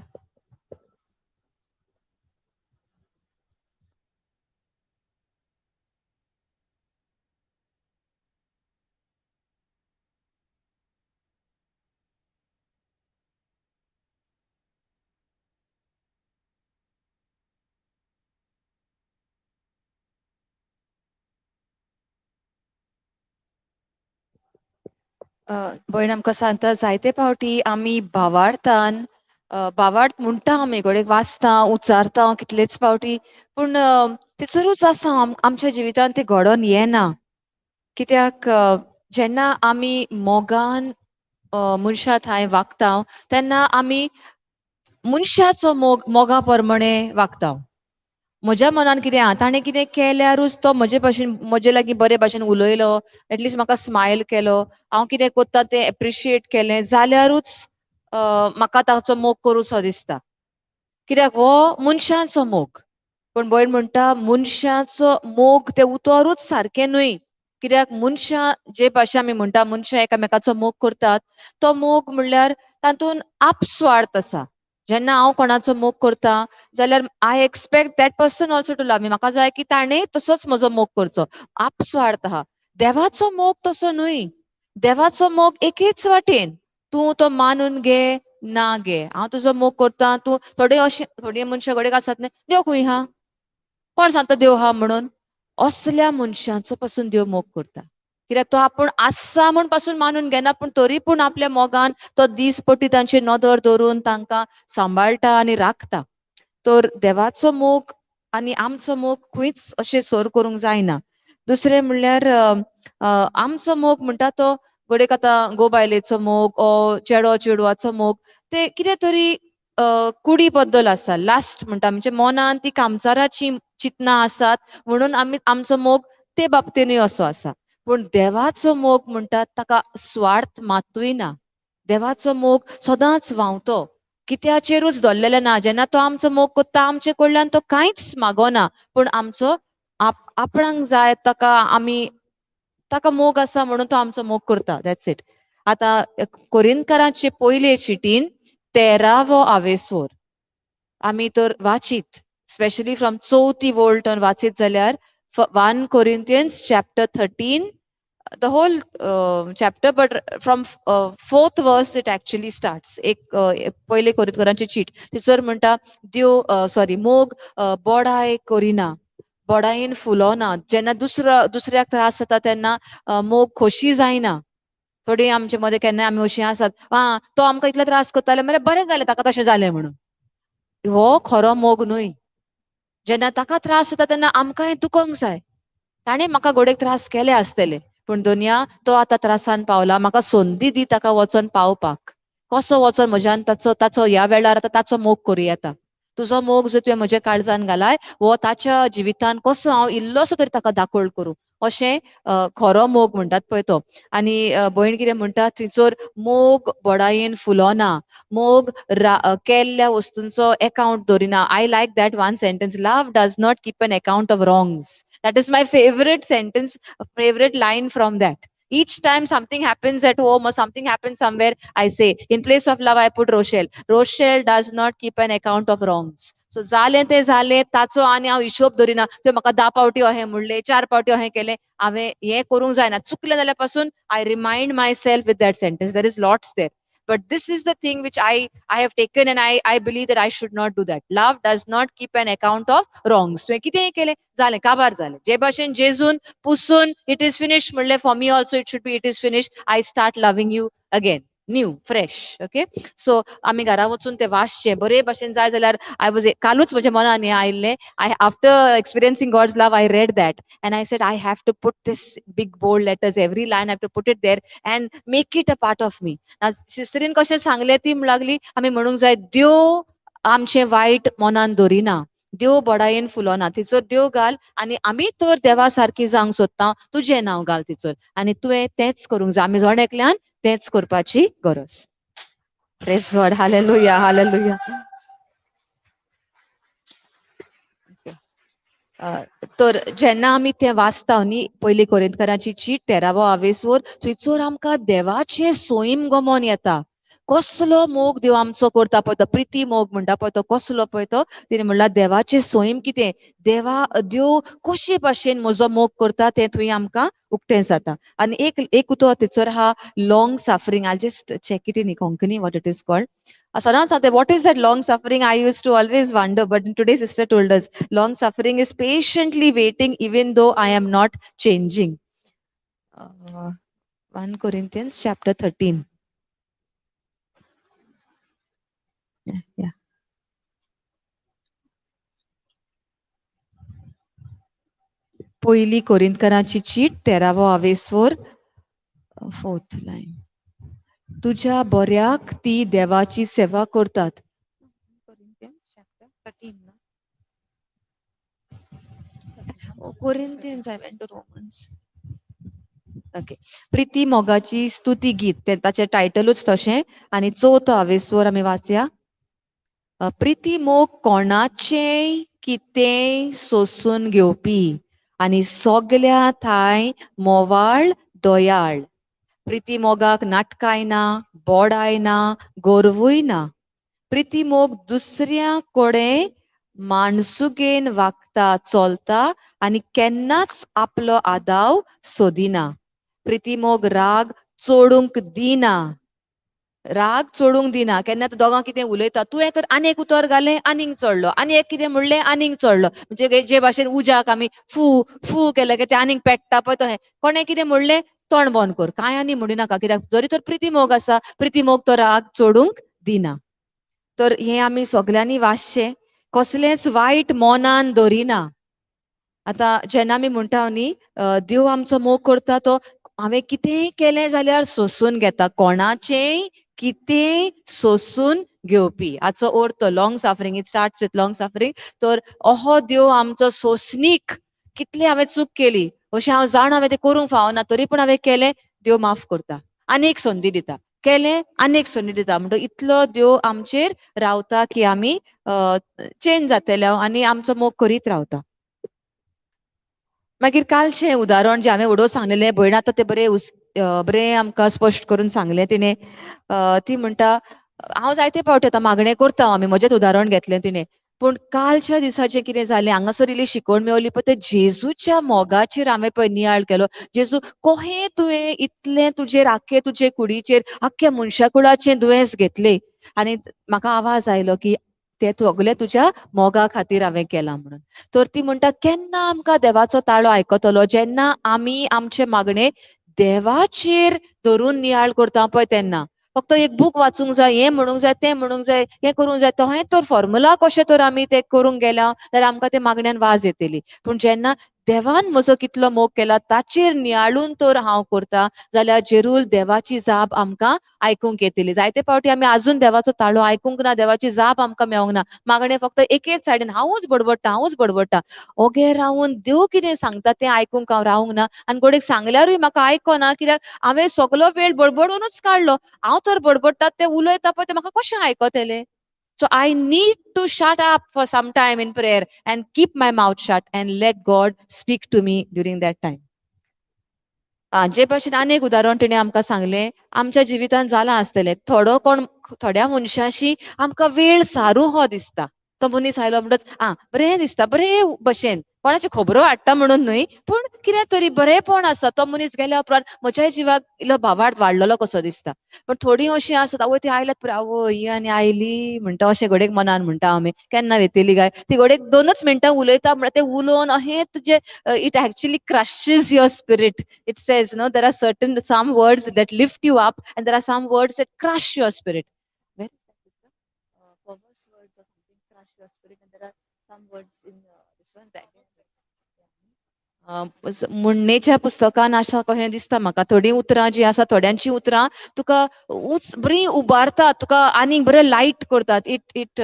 भयण आमकां सांगता जायते फावटी आमी भावार्थान भावार्थ म्हणटा आमी घडये वाचता उच्चारता कितलेच फावटी पूण तेचोरूच आसा आमच्या जिवितांत ते घडोवन येना कित्याक जेन्ना आमी मोगान मनशा थंय वागता तेन्ना आमी मनशाचो मोगा प्रमाणे वागता म्हज्या मनान कितें आहा ताणें कितें केल्यारूच तो म्हजे लागीं बरे भाशेन उलयलो एटलिस्ट म्हाका स्मायल केलो हांव कितें कोत्ता तें एप्रिशिएट केलें जाल्यारूच म्हाका ताचो मोग करूसो दिसता कित्याक हो मनशांचो मोग पण भयण म्हणटा मनशाचो मोग ते उतोरूच सारकें न्हय कित्याक मनशां जे भाशेन आमी म्हणटा मनशां एकामेकाचो मोग करतात तो मोग म्हणल्यार तातूंत आपस्वार्थ आसा जेन्ना हांव कोणाचो मोग करता जाल्यार I expect that person also to love me म्हाका जाय की ताणें तसोच म्हजो मोग करचो आपस्वार्थ आहा देवाचो मोग तसो न्हय देवाचो मोग एकेच वाटेन तूं तो मानून घे ना गे हांव तुजो मोग करता तूं थोडी मनशां कडेन आसात न्हय देव खंय आहा कोण सांगता देव आहा म्हणून असल्या मनशांचो पासून देव मोग करता कित्याक तो आपूण आसा म्हूण पासून मानून घेना पूण तरी पूण आपल्या मोगान तो दिसपट्टी तांची नदर दवरून तांकां सांबाळटा आनी राखता तर देवाचो मोग आनी आमचो मोग खंयच अशें सर करूंक जायना दुसरें म्हणल्यार आमचो मोग म्हणटा तो घडये आतां घोव बायलेचो मोग चेडो चेडवाचो मोग ते कितें तरी कुडी बद्दल आसा लास्ट म्हणटा म्हणजे मनान ती कामचाराची चिंतनां आसात म्हणून आमचो मोग ते बाबतीनूय असो आसा पूण देवाचो मोग म्हणटा ताका स्वार्थ मातूय ना देवाचो मोग सदांच व्हांवतो कित्याचेरूच दवरलेले ना जेन्ना तो आमचो मोग करता आमचे कडल्यान तो कांयच मागोना पूण आमचो आपणाक जाय ताका मोग आसा म्हणून तो आमचो मोग करता दॅट्स इट आतां कोरिंथकारांचे पयले चिटीन 13वो आवेसोर आमी तर वाचीत स्पेशली फ्रॉम चवथी वोल्टन वाचीत जाल्यार 1 Corinthians chapter 13 the whole chapter but from 4th verse it actually starts एक पहिले कोरिंथकारांची चीट थंयसर म्हणटा मोग बोडाय करिना बोडायेन फुलोना जेन्ना दुसऱ्याक त्रास जाता तेन्ना मोग खोशी जायना थोडी आमचे मदें केन्नाय आमी अशीं आसात तो आमकां इतलो त्रास करताले मरे बरें जालें ताका तशें जालें म्हणून हो खरो मोग न्हय जेन्ना ताका त्रास जाता तेन्ना आमकांय दुखोंक जाय ताणें म्हाका घोडेक त्रास केले आसतले पूण दुनिया तो आतां त्रासान पावला म्हाका संदी दी ताका वचोन पावपाक कसो वचोन म्हज्यान ताचो ह्या वेळार आतां ताचो मोग करूं येता तुजो मोग जो तुवें म्हज्या काळजान घालाय हो ताच्या जिवितान कसो हांव इल्लोसो तरी ताका दाखोळ करूं अशें खरो मोग म्हणटात पळय तो आनी भयण कितें म्हणटा थंयसर मोग बोडायेन फुलोना मोग केल्ल्या वस्तूंचो अकाउंट दवरिना I like that one sentence love does not keep an account of wrongs that is my favorite sentence favorite line from that each time something happens at home or something happens somewhere I say in place of love I put Rochelle does not keep an account of wrongs so जालें तें जालें ताचो आनी हांव हिशोब धरिना तुवें म्हाका 10 फावटी अहें म्हणलें 4 फावटी अहें केलें हांवें हें करूंक जायना चुकलें जाल्या पासून I remind myself with that sentence there is lots there but this is the thing which I have taken and I believe that I should not do that love does not keep an account of wrongs तुवें कितेंय केलें जालें काबार जालें जे भाशेन जेजून पुसून it is finished म्हणलें for me also it should be it is finished I start loving you again new fresh. Okay, so आम्ही घरा वचून ते वाचचे बरे भशेन जाय जाल्यार आय वॉज कालूच म्हज्या मनान हें आयिल्लें. I after experiencing God's love I read that and I said I have to put this big bold letters every line, I have to put it there and make it a part of me. सिस्टरीन कशें सांगलें ती म्हणूंक लागली आमी म्हणूंक जाय देव आमचें वायट मनान दवरिना, देव बडायेन फुलोना, तिचो देव घाल आनी आमी तर देवा सारकी जावंक सोदता, तुजें नांव घाल तिचोर आनी तुवें तेंच करूंक जाय. आमी जण एकल्यान तेंच करपाची गरज. Praise God, hallelujah hallelujah. तर जेन्ना आमी तें वाचता न्ही पयली कोरिंथकरांची चीट 13 थंयसर आमकां देवाचे सोयीम गमोन येता. कसलो मोग देव आमचो करता पळय तो प्रिती मोग म्हणटा पळय तो कसलो पळय तो, तिणें म्हणलां देवाचे सोयीम कितें, देव कशे भाशेन म्हजो मोग करता तें थंय आमकां उक्तें जाता. आनी एक उतर थंयसर आहा long suffering. I just check it in Konkani what it is called. सदांच सांगता what is that long suffering. I used to always wonder, but today sister told us long suffering is patiently waiting even though I am not changing. 1 Corinthians chapter 13. Yeah. पयली कोरिंथकरांची cheat 13 4th line. तुझ्या बऱ्याक ती देवाची सेवा करतात. Corinthians chapter 13. Corinthians, I went to Romans. Okay, प्रिती मोगाची स्तुती गीत ताचें टायटलूच तशें. आनी 4 आमी वाचया. प्रिती मोग कोणाचेय कितेंय सोसून घेवपी आनी सगल्या थाय मोवाळ दयाळ. प्रिती मोगाक नाटकाय ना, बोडाय ना, गोरवूय ना. प्रिती मोग दुसऱ्या कोडे माणसुगेन वागता चलता आनी केन्नाच आपलो आदाव सोदिना. प्रिती मोग राग चोडूंक दिना, राग चोडूंक दिना. केन्ना दोगां कितें उलयता, तुवें तर आनीक उतर घालें आनीक चडलो, आनी एक कितें म्हणलें आनीक चडलो. म्हणजे जे भाशेन उज्याक आमी फू फू केलें की तें आनीक पेट्टा पळय तशें. कोणें कितें म्हणलें तोंड बंद कर, कांय आनी म्हणिनाका. कित्याक जरी तर प्रिती मोग आसा, प्रिती मोग तो राग चोडूंक दिना. तर हें आमी सगल्यांनी वाचचें. कसलेंच वायट मोनान दवरिना. आतां जेन्ना आमी म्हणटा न्ही देव आमचो मोग करता तो हांवें कितेंय केलें जाल्यार सोसून घेता. कोणाचेय कितेंय सोसून घेवपी हाचो अर्थ long suffering. It starts with long suffering. तर अहो देव आमचो सोंसणीक कितली हांवें चूक केली, अशें हांव जाण हांवें तें करूंक फावना, तरी पूण हांवें केलें, देव माफ करता, आनीक संदी दिता. केलें आनीक संदी दिता. म्हणटकीर इतलो देव आमचेर रावता की आमी चेंज जातले आनी आमचो मोग करीत रावता. मागीर कालचें उदाहरण जें हांवें उडोवन सांगलेलें, भयण आतां तें बरें आमकां स्पश्ट करून सांगलें तिणें. ती म्हणटा हांव जायते फावटी आतां मागणें करता, आमी म्हजेंच उदाहरण घेतलें तिणें. पूण कालच्या दिसाचें कितें जालें, हांगासर इल्ली शिकवण मेवली पळय, तें जेजूच्या मोगाचेर हांवें पळय नियाळ केलो. जेजू कोहें तुवें इतलें तुजेर आख्खे तुजे कुडीचेर आख्ख्या मनशा कुळाचें दुयेंस घेतलें आनी म्हाका आवाज आयलो की तें सगलें तुज्या मोगा खातीर हांवें केलां म्हणून. तर ती म्हणटा केन्ना आमकां देवाचो ताळो आयकतलो, जेन्ना आमी आमचे मागणें देवाचेर धरून नियाळ करता पळय तेन्ना. फक्त एक बूक वाचूंक जाय, हें म्हणूंक जाय, तें म्हणूंक जाय, हें करूंक जाय, तो तर फॉर्मुला कशें तर आमी तें करूंक गेल्या जाल्यार आमकां ते मागण्यान वाज येतली. पूण जेन्ना देवान म्हजो कितलो मोग केला ताचेर नियाळून तर हांव करता जाल्यार जरूर देवाची जाप आमकां आयकूंक येतली. जायते फावटी आमी आजून देवाचो ताळो आयकूंक ना, देवाची जाप आमकां मेळोंक ना. मागणें फक्त एकेच सायडीन हांवूच बडबडटा. ओगे रावून देव कितें सांगता तें आयकूंक हांव रावूंक ना. आनी कोणेक सांगल्यारूय म्हाका आयकना, कित्याक हांवें सगलो वेळ बडबडूनच काडलो. हांव तर बडबडटा तें उलयता पळय तें म्हाका कशें आयकतलें. So I need to shut up for some time in prayer and keep my mouth shut and let God speak to me during that time. जे भाशेन आनीक उदाहरण तिणें आमकां सांगलें, आमच्या जिवितांत जालां आसतलें थोड्या मनशाशी आमकां वेळ सारूं हो दिसता. तो मनीस आयलो म्हणटच बरें दिसता बरे भशेन कोणाची खबरो हाडटा म्हणून न्हय पूण कितें तरी बरेपण आसा तो मनीस गेल्या उपरांत म्हज्याय जिवाक इल्लो भावार्थ वाडलेलो कसो दिसता पण थोडीं अशीं आसता आवय ती आयल्यात पुरो आवय ही आनी आयली म्हणटा अशें घडयेक मनान म्हणटा आमी केन्ना येतली काय ती घडयेक 2च मिनटां उलयता म्हणल्यार ते उलोवन अहें तुजें it actually crushes your spirit. It says, no, there are some words that lift you up, and there are some words that crush your spirit. Where is that? Perverse words or something crush your spirit, and there are some words in this one that. म्हणणेच्या पुस्तकान अशा कशें दिसता म्हाका थोडीं उतरां जीं आसा थोड्यांची उतरां तुका बरीं उबारतात तुका आनीक बरें लायट करतात it I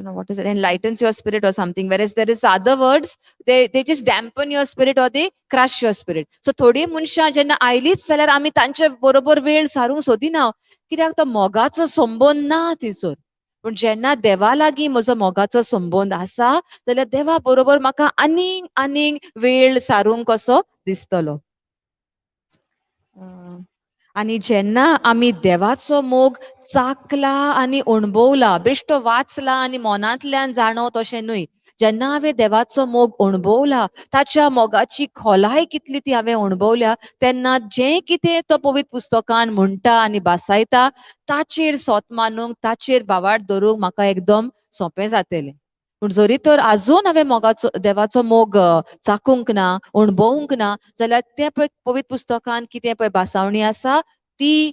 don't know what is it, enlightens your spirit or something. Whereas there is the other words, they just dampen your spirit or they crush your spirit. So थोडी मनशां जेन्ना आयलीच जाल्यार आमी तांचे बरोबर वेळ सारूंक सोदिना कित्याक तो मोगाचो संबंद ना तिचोर पूण जेन्ना देवा लागीं म्हजो मोगाचो संबंद आसा जाल्यार देवा बरोबर म्हाका आनीक आनीक वेळ सारूंक कसो दिसतलो आनी जेन्ना आमी देवाचो मोग चाखला आनी अणभवला बेश्टो वाचला आनी मनांतल्यान जाणो तशें न्हय जेन्ना हांवें देवाचो मोग अणभवला ताच्या मोगाची खोलाय कितली ती हांवें अणभवल्या तेन्ना जें कितें तो पवित्र पुस्तकान म्हणटा आनी बासायता ताचेर सोत मानूंक ताचेर भावार्थ धरूंक म्हाका एकदम सोंपें जातलें पूण जरी तर आजून हांवें मोगाचो देवाचो मोग चाखूंक ना अणभवूंक ना जाल्यार तें पळय पवित्र पुस्तकान कितें पळय बासावणी आसा ती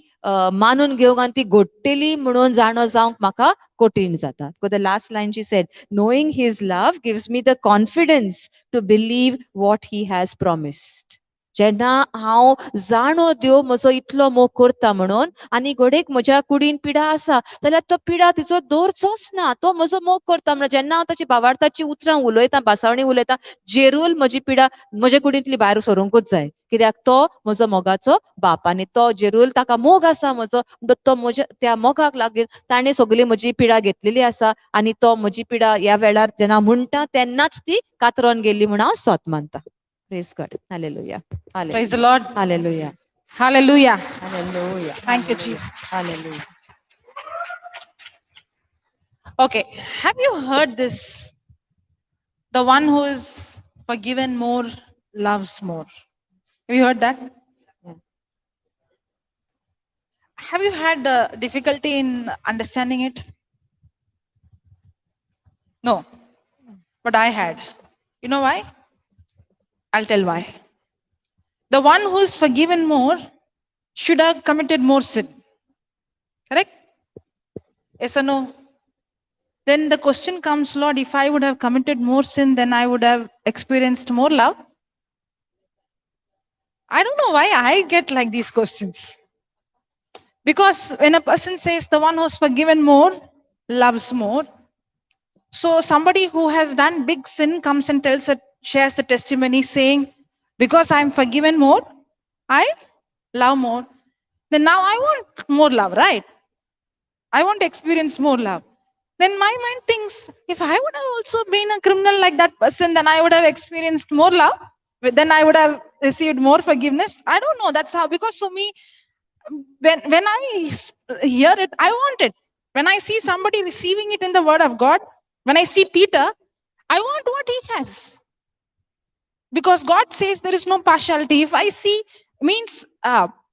मानून घेवंक आनी ती घडटली म्हणून जाणो जावंक म्हाका कठीण जाता the last line she said knowing his love gives me the confidence to believe what he has promised जेन्ना हांव जाणो देव म्हजो इतलो मोग करता म्हणून आनी घडयेक म्हज्या कुडीन पिडा आसा जाल्यार तो पिडा तिचो दवरचोच ना तो म्हजो मोग करता म्हणून जेन्ना हांव ताची भावार्थाची उतरां उलयतां बासावणी उलयतां जेरूल म्हजी पिडा म्हजे कुडींतली भायर सरूंकूच जाय कित्याक तो म्हजो मोगाचो बाप आनी तो जेरूल ताका मोग आसा म्हजो तो म्हज्या त्या मोगाक लागीं ताणें सगळी म्हजी पिडा घेतलेली आसा आनी तो म्हजी पिडा ह्या वेळार जेन्ना म्हणटा तेन्नाच ती कातरोन गेली म्हूण हांव सोत मानता Praise God. Hallelujah. Hallelujah. Praise the Lord. Hallelujah. Hallelujah. Hallelujah. Thank you, Hallelujah. Jesus. Hallelujah. Okay, have you heard this? The one who is forgiven more loves more. Have you heard that? Yeah. Have you had difficulty in understanding it? No, but I had. You know why? I'll tell why. The one who is forgiven more should have committed more sin. Correct? Yes or no? Then the question comes, Lord, if I would have committed more sin, then I would have experienced more love. I don't know why I get like these questions. Because when a person says the one who's forgiven more loves more, so somebody who has done big sin comes and shares the testimony saying, because I'm forgiven more, I love more. Then now I want more love, right? I want to experience more love. Then my mind thinks, if I would have also been a criminal like that person, then I would have experienced more love. Then I would have received more forgiveness. I don't know. That's how, because for me, when I hear it, I want it. When I see somebody receiving it in the word of God, when I see Peter, I want what he has. Because God says there is no partiality. If I see, means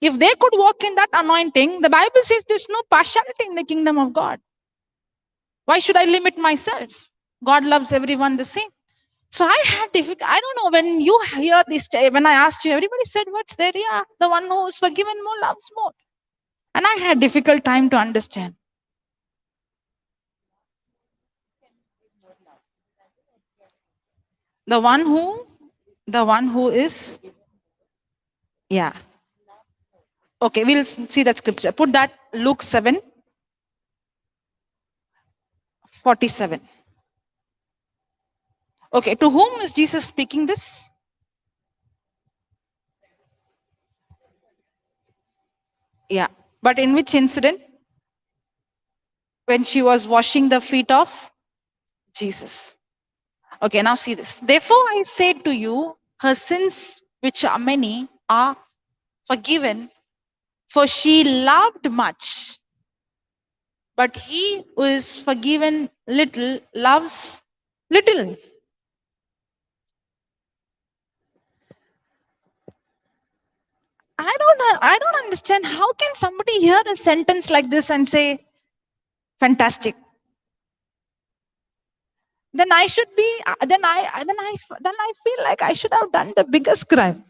if they could walk in that anointing, the Bible says there's no partiality in the kingdom of God. Why should I limit myself? God loves everyone the same. So I had difficult. I don't know, when you hear this, when I asked you, everybody said, what's there? Yeah, the one who is forgiven more loves more. And I had difficult time to understand. The one who is, yeah. Okay, we'll see that scripture. Put that Luke 7:47. Okay, to whom is Jesus speaking this? Yeah, but in which incident? When she was washing the feet of Jesus. Okay, now see this. Therefore I say to you, her sins, which are many, are forgiven, for she loved much. But he who is forgiven little loves little. I don't understand how can somebody hear a sentence like this and say, fantastic. Then I should be, then I feel like I should have done the biggest crime.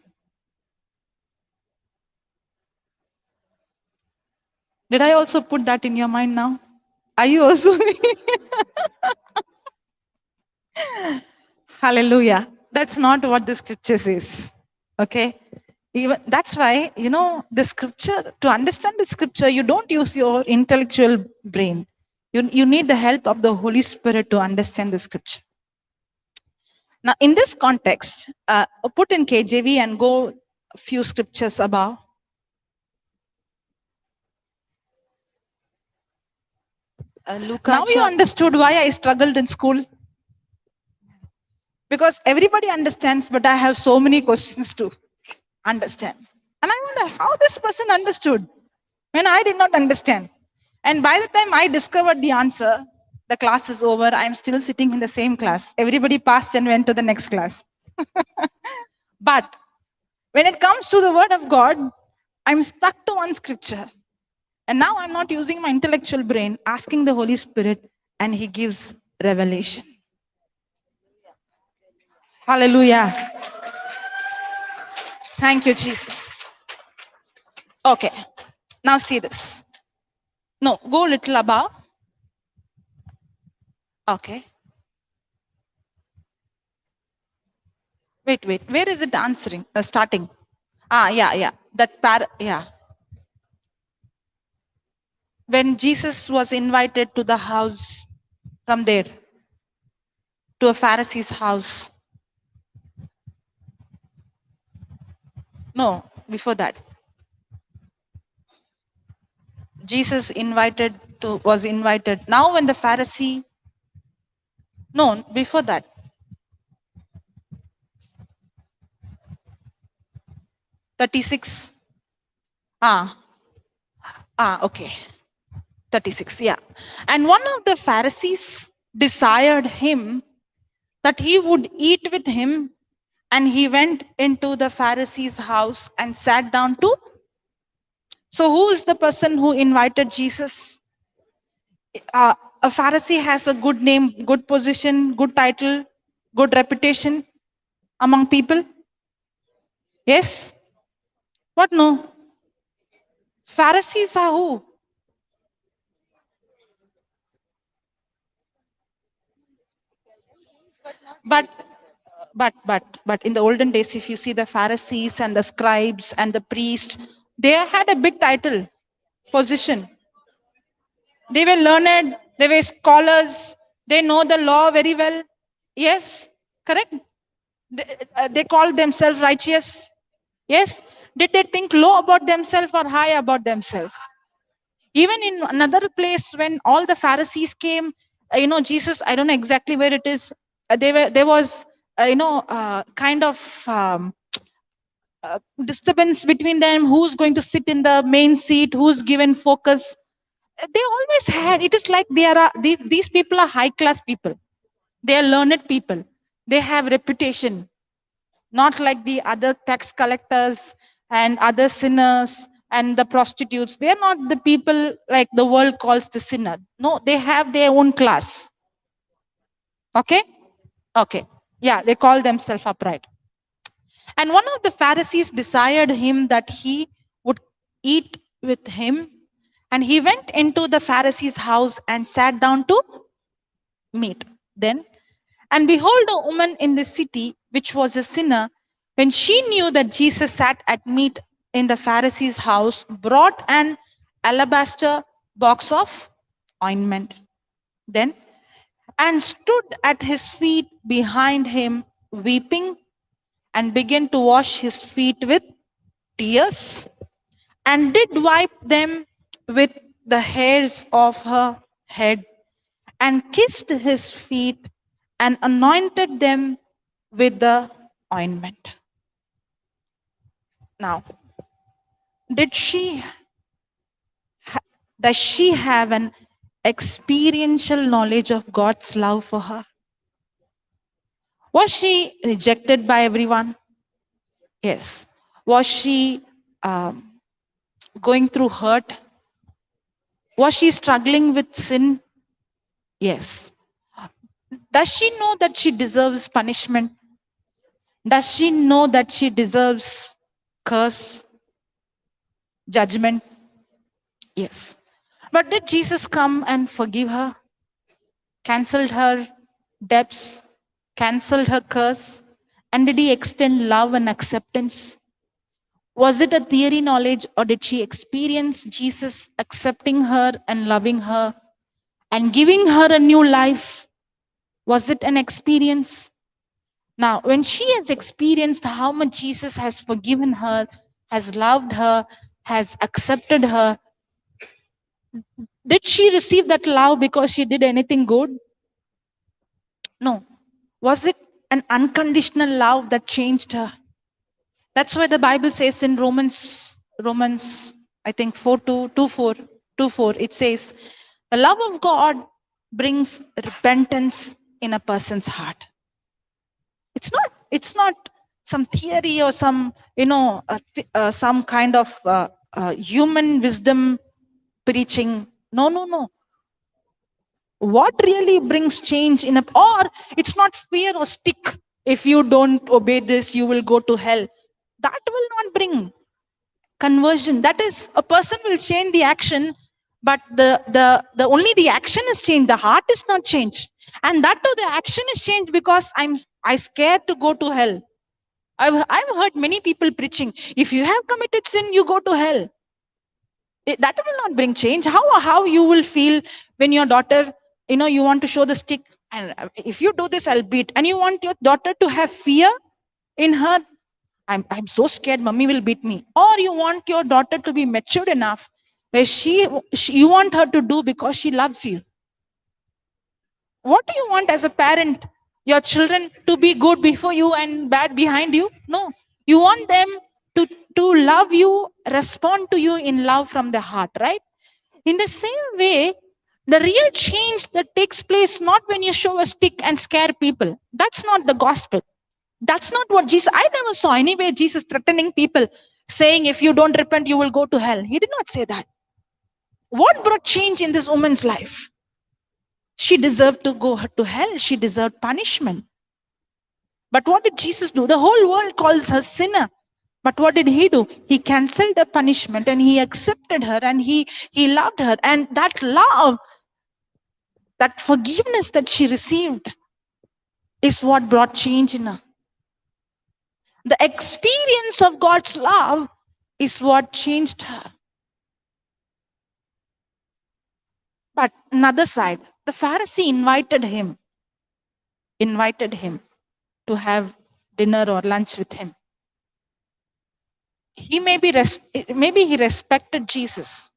Did I also put that in your mind now? Are you also? Hallelujah. That's not what the scripture says. Okay. Even that's why, the scripture, to understand the scripture, you don't use your intellectual brain. You need the help of the Holy Spirit to understand the scripture. Now, in this context, put in KJV and go a few scriptures above. Now you understood why I struggled in school. Because everybody understands, but I have so many questions to understand. And I wonder how this person understood when I did not understand. And by the time I discovered the answer, the class is over. I'm still sitting in the same class. Everybody passed and went to the next class. But when it comes to the word of God, I'm stuck to one scripture. And now I'm not using my intellectual brain, asking the Holy Spirit, and He gives revelation. Hallelujah. Thank you, Jesus. Okay. Now see this. No, go a little above. Okay. Wait. Where is it answering? Starting. Yeah. Yeah. When Jesus was invited to the house, from there, to a Pharisee's house. No, before that. Jesus was invited. Now when the Pharisee, no, before that. 36. Okay. 36, yeah. And one of the Pharisees desired him that he would eat with him, and he went into the Pharisee's house and sat down to. So who is the person who invited Jesus? A Pharisee has a good name, good position, good title, good reputation among people. Yes? What no? Pharisees are who? But in the olden days, if you see the Pharisees and the scribes and the priests, they had a big title, position. They were learned, they were scholars, they know the law very well. Yes, correct? They called themselves righteous. Yes. Did they think low about themselves or high about themselves? Even in another place, when all the Pharisees came, Jesus, I don't know exactly where it is. There was, kind of disturbance between them. Who's going to sit in the main seat? Who's given focus? They always had. It is like these people are high class people. They are learned people. They have reputation, not like the other tax collectors and other sinners and the prostitutes. They are not the people like the world calls the sinner. No, they have their own class. Okay? Okay. Yeah, they call themselves upright. And one of the Pharisees desired him that he would eat with him. And he went into the Pharisee's house and sat down to meat. Then, and behold, a woman in the city, which was a sinner, when she knew that Jesus sat at meat in the Pharisee's house, brought an alabaster box of ointment. Then, and stood at his feet behind him, weeping, and began to wash his feet with tears, and did wipe them with the hairs of her head, and kissed his feet, and anointed them with the ointment. Now, does she have an experiential knowledge of God's love for her. Was she rejected by everyone? Yes. Was she going through hurt? Was she struggling with sin? Yes. Does she know that she deserves punishment? Does she know that she deserves curse, judgment? Yes. But did Jesus come and forgive her? Cancelled her debts? Cancelled her curse? And did he extend love and acceptance? Was it a theory knowledge, or did she experience Jesus accepting her and loving her and giving her a new life? Was it an experience? Now, when she has experienced how much Jesus has forgiven her, has loved her, has accepted her, did she receive that love because she did anything good? No. Was it an unconditional love that changed her? That's why the Bible says in Romans, I think 4:2, 4, it says, the love of God brings repentance in a person's heart. It's not some theory or some, some kind of human wisdom preaching. No. What really brings change in a, or it's not fear or stick. If you don't obey this, you will go to hell. That will not bring conversion. That is, a person will change the action, but the only the action is changed. The heart is not changed. And that too, the action is changed because I scared to go to hell. I've heard many people preaching, if you have committed sin, you go to hell. That will not bring change. How you will feel when your daughter, you want to show the stick, and if you do this, I'll beat. And you want your daughter to have fear in her. I'm so scared, mommy will beat me. Or you want your daughter to be matured enough where you want her to do because she loves you. What do you want as a parent? Your children to be good before you and bad behind you? No. You want them to love you, respond to you in love from the heart, right? In the same way, the real change that takes place not when you show a stick and scare people. That's not the gospel. That's not what Jesus, I never saw anywhere Jesus threatening people, saying, if you don't repent, you will go to hell. He did not say that. What brought change in this woman's life? She deserved to go to hell. She deserved punishment. But what did Jesus do? The whole world calls her sinner. But what did he do? He cancelled the punishment and he accepted her and he loved her. And that love, that forgiveness that she received is what brought change in her. The experience of God's love is what changed her. But another side, the Pharisee invited him to have dinner or lunch with him. Maybe he respected Jesus,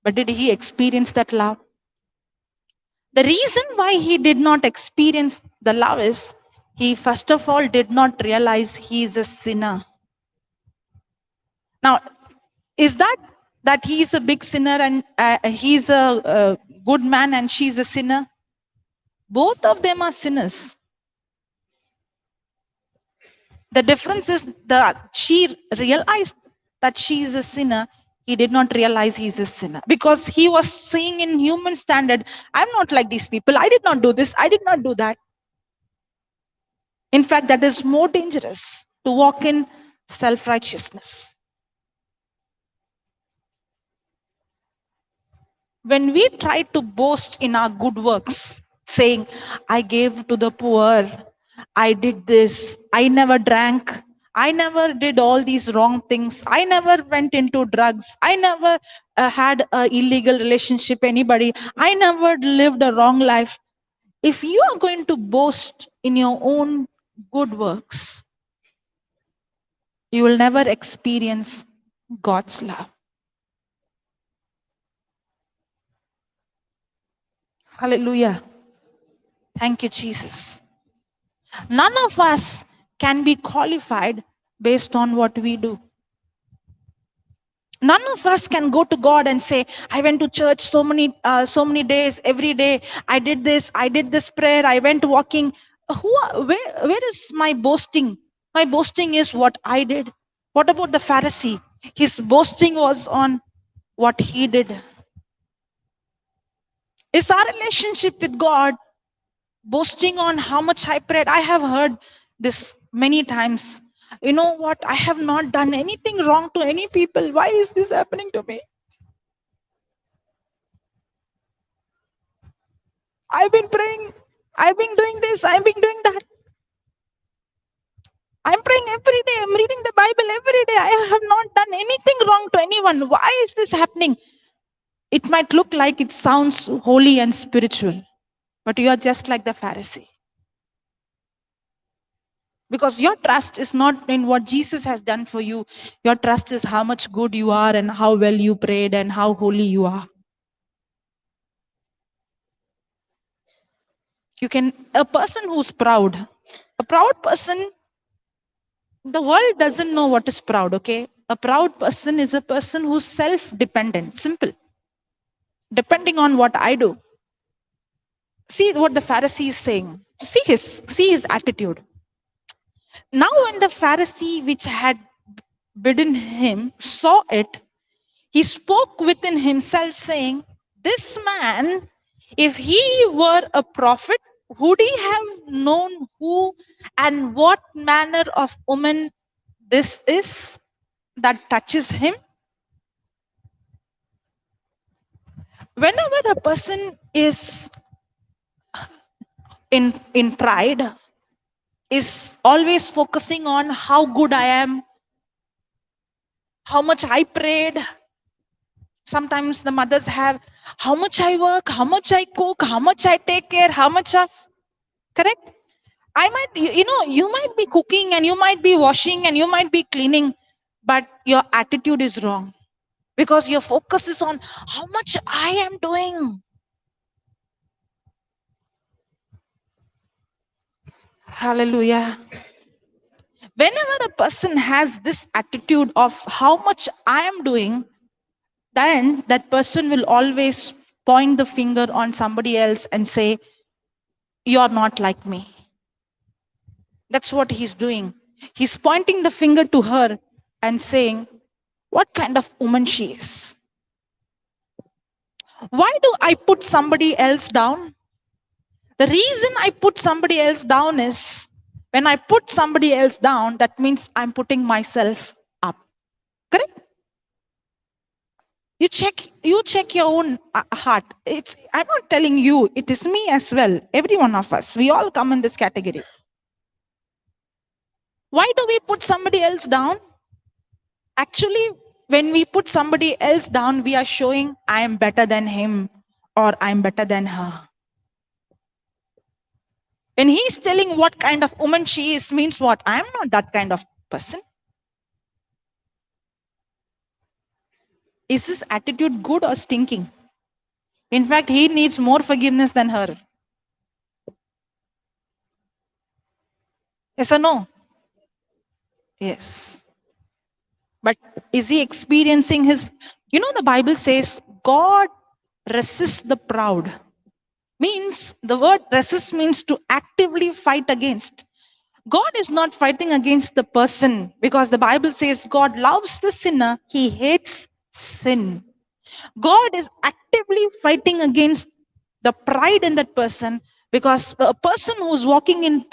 but did he experience that love? The reason why he did not experience the love is he first of all did not realize he is a sinner. Now, is that he is a big sinner and he's a good man and she's a sinner? Both of them are sinners. The difference is that she realized that she is a sinner. He did not realize he's a sinner because he was seeing in human standard, I'm not like these people. I did not do this. I did not do that. In fact, that is more dangerous, to walk in self-righteousness. When we try to boast in our good works, saying, I gave to the poor, I did this, I never drank, I never did all these wrong things, I never went into drugs, I never had an illegal relationship with anybody, I never lived a wrong life. If you are going to boast in your own good works, you will never experience God's love. Hallelujah. Thank you, Jesus. None of us can be qualified based on what we do. None of us can go to God and say, I went to church so many days, every day. I did this prayer. I went walking. Where is my boasting? My boasting is what I did. What about the Pharisee? His boasting was on what he did. Is our relationship with God boasting on how much I prayed? I have heard this many times. You know what? I have not done anything wrong to any people. Why is this happening to me? I've been praying. I've been doing this. I've been doing that. I'm praying every day. I'm reading the Bible every day. I have not done anything wrong to anyone. Why is this happening? It might look like it sounds holy and spiritual, but you are just like the Pharisee. Because your trust is not in what Jesus has done for you. Your trust is how much good you are and how well you prayed and how holy you are. A person who's proud, a proud person, the world doesn't know what is proud, okay? A proud person is a person who's self-dependent, simple. Depending on what I do. See what the Pharisee is saying. See his attitude. Now when the Pharisee which had bidden him saw it, he spoke within himself, saying, this man, if he were a prophet, would he have known who and what manner of woman this is that touches him? Whenever a person is in pride, is always focusing on how good I am, how much I prayed. Sometimes the mothers have how much I work, how much I cook, how much I take care, how much of, correct? I might, you might be cooking and you might be washing and you might be cleaning, but your attitude is wrong because your focus is on how much I am doing. Hallelujah. Whenever a person has this attitude of how much I am doing, then that person will always point the finger on somebody else and say, you're not like me. That's what he's doing. He's pointing the finger to her and saying, what kind of woman she is. Why do I put somebody else down? The reason I put somebody else down is when I put somebody else down, that means I'm putting myself up. Correct? You check your own heart. I'm not telling you, it is me as well. Every one of us. We all come in this category. Why do we put somebody else down? Actually, when we put somebody else down, we are showing I am better than him or I'm better than her. When he's telling what kind of woman she is, means what? I am not that kind of person. Is his attitude good or stinking? In fact, he needs more forgiveness than her. Yes or no? Yes. But is he experiencing his, the Bible says God resists the proud. Means the word resist means to actively fight against. God is not fighting against the person because the Bible says God loves the sinner, he hates sin. God is actively fighting against the pride in that person because a person who's walking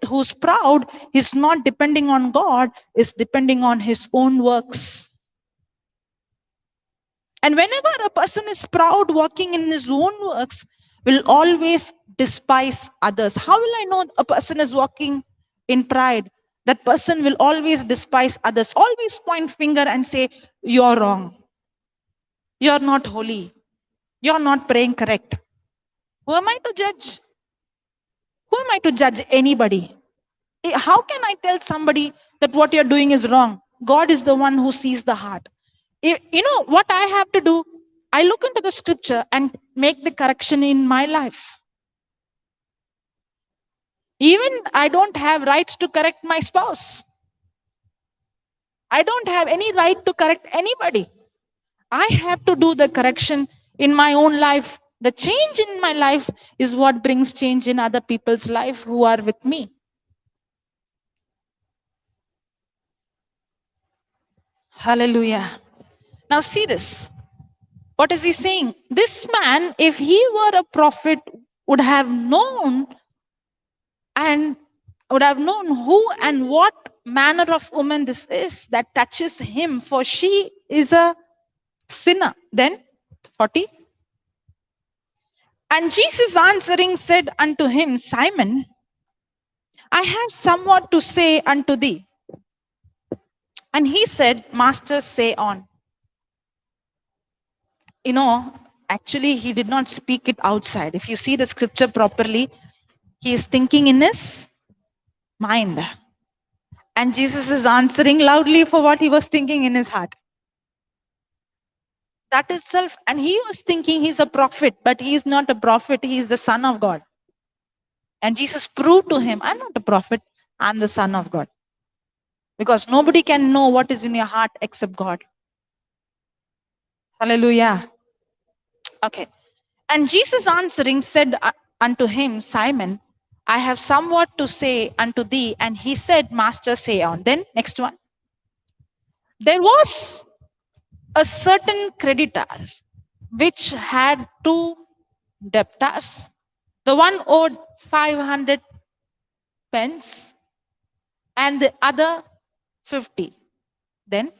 who's proud is not depending on God, is depending on his own works. And whenever a person is proud, walking in his own works, will always despise others. How will I know a person is walking in pride? That person will always despise others, always point finger and say, you're wrong. You're not holy. You're not praying correct. Who am I to judge? Who am I to judge anybody? How can I tell somebody that what you're doing is wrong? God is the one who sees the heart. You know what I have to do? I look into the scripture and make the correction in my life. Even I don't have rights to correct my spouse. I don't have any right to correct anybody. I have to do the correction in my own life. The change in my life is what brings change in other people's life who are with me. Hallelujah. Now see this. What is he saying? This man, if he were a prophet, would have known and would have known who and what manner of woman this is that touches him, for she is a sinner. Then 40. And Jesus answering said unto him, Simon, I have somewhat to say unto thee. And he said, Master, say on. You know, actually, he did not speak it outside. If you see the scripture properly, he is thinking in his mind. And Jesus is answering loudly for what he was thinking in his heart. That itself, and he was thinking he's a prophet, but he is not a prophet, he is the Son of God. And Jesus proved to him, I'm not a prophet, I'm the Son of God. Because nobody can know what is in your heart except God. Hallelujah. Okay. And Jesus answering said unto him, Simon, I have somewhat to say unto thee. And he said, Master, say on. Then next one. There was a certain creditor which had two debtors. The one owed 500 pence and the other 50. Then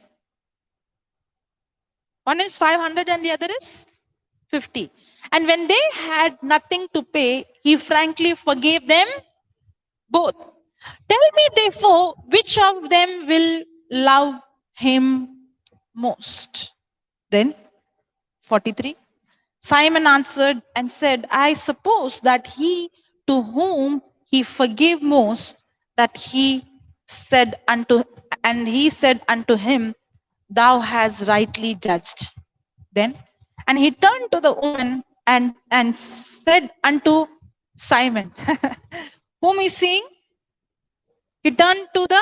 one is 500 and the other is 50. And when they had nothing to pay, he frankly forgave them both. Tell me therefore, which of them will love him most? Then 43. Simon answered and said, I suppose that he to whom he forgave most, that he said unto him, Thou hast rightly judged. Then, and he turned to the woman and said unto Simon, whom is seeing? He turned to the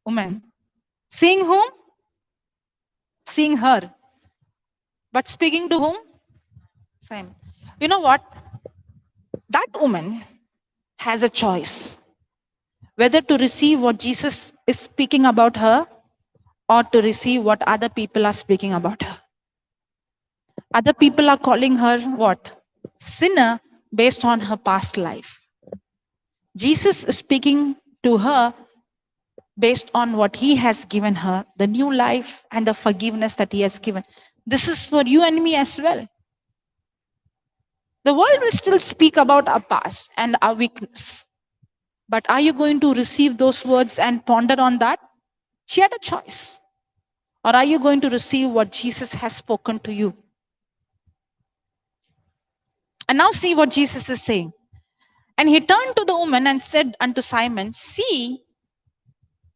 woman. Seeing whom? Seeing her. But speaking to whom? Simon. You know what? That woman has a choice whether to receive what Jesus is speaking about her or to receive what other people are speaking about her. Other people are calling her what? Sinner based on her past life. Jesus is speaking to her based on what he has given her, the new life and the forgiveness that he has given. This is for you and me as well. The world will still speak about our past and our weakness. But are you going to receive those words and ponder on that? She had a choice. Or are you going to receive what Jesus has spoken to you? And now see what Jesus is saying. And he turned to the woman and said unto Simon, See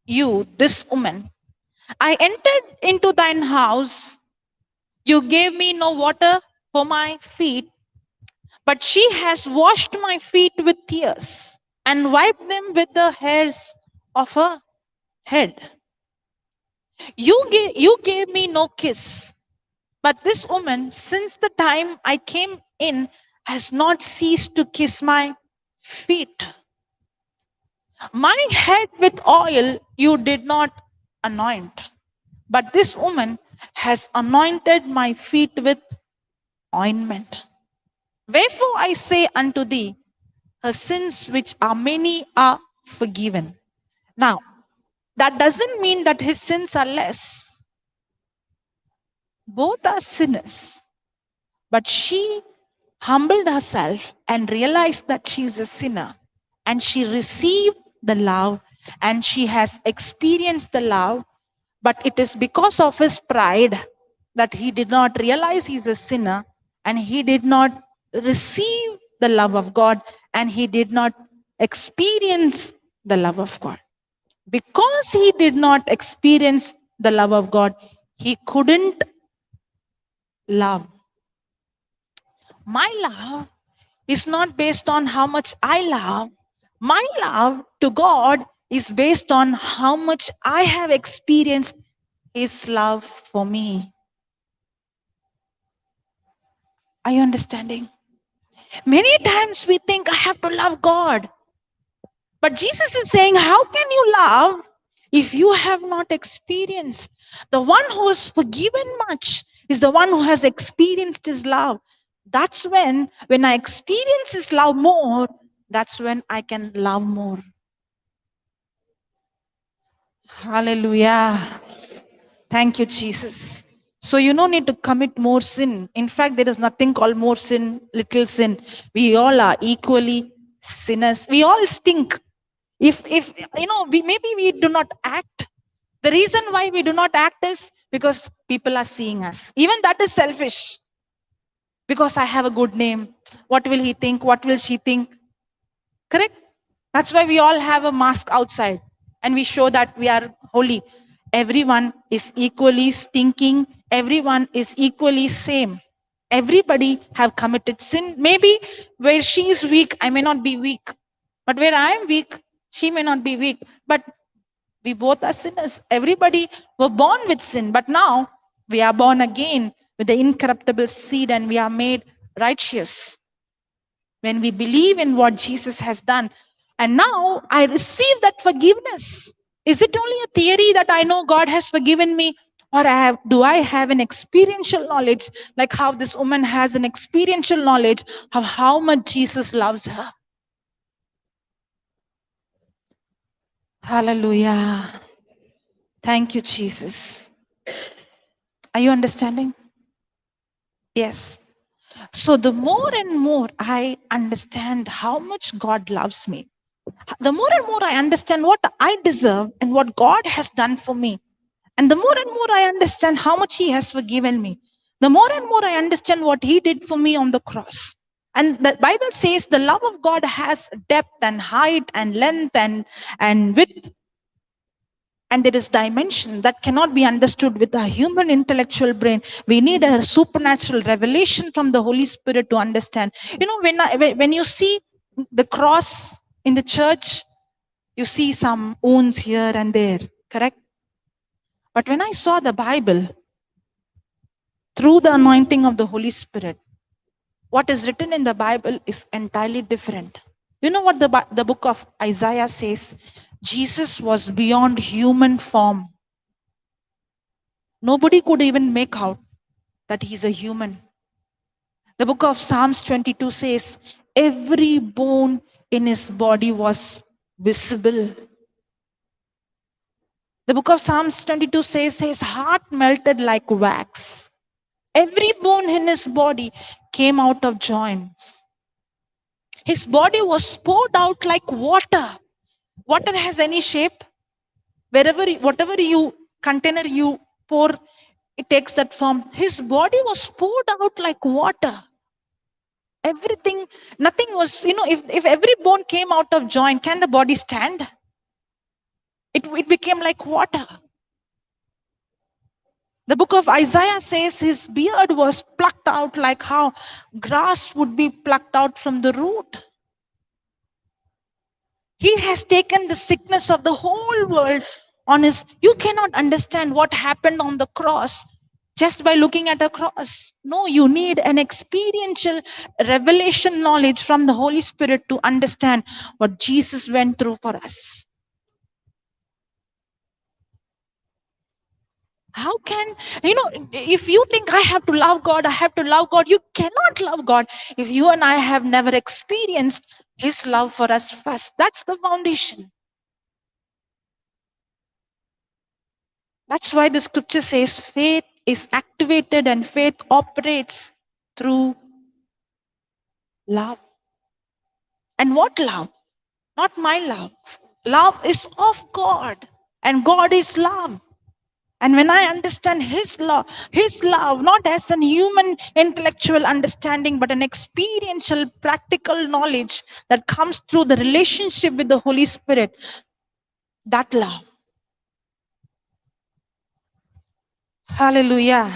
you, this woman, I entered into thine house. You gave me no water for my feet, but she has washed my feet with tears and wiped them with the hairs of her head. You gave me no kiss, but this woman, since the time I came in, has not ceased to kiss my feet. My head with oil you did not anoint, but this woman has anointed my feet with ointment. Wherefore I say unto thee, her sins which are many are forgiven. Now, that doesn't mean that his sins are less. Both are sinners. But she humbled herself and realized that she is a sinner. And she received the love and she has experienced the love. But it is because of his pride that he did not realize he's a sinner and he did not receive the love of God and he did not experience the love of God. Because he did not experience the love of God, he couldn't love. My love is not based on how much I love. My love to God is based on how much I have experienced his love for me. Are you understanding? Many times we think I have to love God. But Jesus is saying, how can you love if you have not experienced? The one who is forgiven much is the one who has experienced his love. That's when I experience his love more, that's when I can love more. Hallelujah. Thank you, Jesus. So you don't need to commit more sin. In fact, there is nothing called more sin, little sin. We all are equally sinners. We all stink. If maybe we do not act. The reason why we do not act is because people are seeing us. Even that is selfish. Because I have a good name. What will he think? What will she think? Correct? That's why we all have a mask outside and we show that we are holy. Everyone is equally stinking. Everyone is equally same. Everybody have committed sin. Maybe where she is weak, I may not be weak. But where I am weak, she may not be weak. But we both are sinners. Everybody were born with sin. But now we are born again with the incorruptible seed and we are made righteous when we believe in what Jesus has done. And now I receive that forgiveness. Is it only a theory that I know God has forgiven me? Or do I have an experiential knowledge, like how this woman has an experiential knowledge of how much Jesus loves her? Hallelujah. Thank you, Jesus. Are you understanding? Yes. So the more and more I understand how much God loves me, the more and more I understand what I deserve and what God has done for me, and the more and more I understand how much He has forgiven me, the more and more I understand what He did for me on the cross. And the Bible says the love of God has depth and height and length and width. And there is dimension that cannot be understood with a human intellectual brain. We need a supernatural revelation from the Holy Spirit to understand. When you see the cross in the church, you see some wounds here and there, correct? But when I saw the Bible through the anointing of the Holy Spirit, what is written in the Bible is entirely different. You know what the book of Isaiah says? Jesus was beyond human form. Nobody could even make out that he's a human. The book of Psalms 22 says, every bone in his body was visible. The book of Psalms 22 says his heart melted like wax. Every bone in his body came out of joints. His body was poured out like water. Water has any shape. Whatever container you pour, it takes that form. His body was poured out like water. Everything, nothing was, if every bone came out of joint, can the body stand? It became like water. The book of Isaiah says his beard was plucked out like how grass would be plucked out from the root. He has taken the sickness of the whole world on his. You cannot understand what happened on the cross just by looking at a cross. No, you need an experiential revelation knowledge from the Holy Spirit to understand what Jesus went through for us. How can, if you think I have to love God, you cannot love God if you and I have never experienced His love for us first. That's the foundation. That's why the scripture says faith is activated and faith operates through love. And what love? Not my love. Love is of God, and God is love. And when I understand His love, not as an human intellectual understanding, but an experiential, practical knowledge that comes through the relationship with the Holy Spirit, that love. Hallelujah.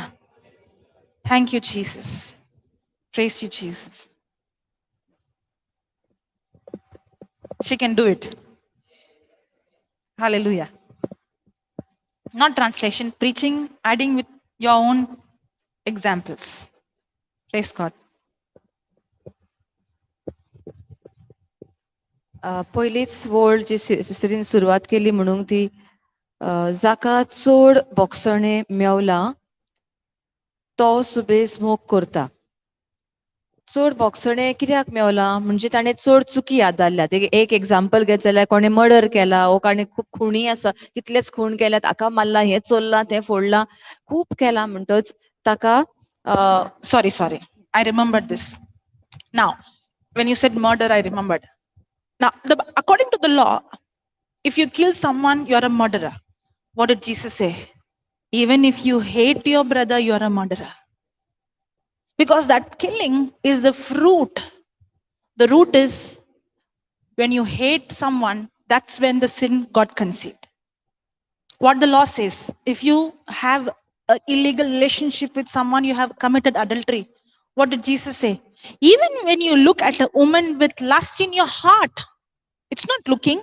Thank you, Jesus. Praise you, Jesus. She can do it. Hallelujah. Not translation, preaching, adding with your own examples. Praise God. पयलीच वोळ जी सिस्टरीन सुरवात केली म्हणून ती जाका चड बोगसणे मेवला तो सुबेज मोग करता. चड बोगसणे कित्याक मेवला म्हणजे ताणें चड चुकी याद एक एग्जाम्पल घेत जाल्यार कोणें मर्डर केला वो कोणें खूब खुणी आसा कितलेच खून केल्यात हाका मारला हें चोरलां तें फोडलां खूब केलां म्हणटच ताका Sorry. I remembered this. Now, when you said murder, I remembered. Now, according to the law, if you kill someone, you are a murderer. What did Jesus say? Even if you hate your brother, you are a murderer. Because that killing is the fruit. The root is when you hate someone, that's when the sin got conceived. What the law says, if you have an illegal relationship with someone, you have committed adultery. What did Jesus say? Even when you look at a woman with lust in your heart, it's not looking,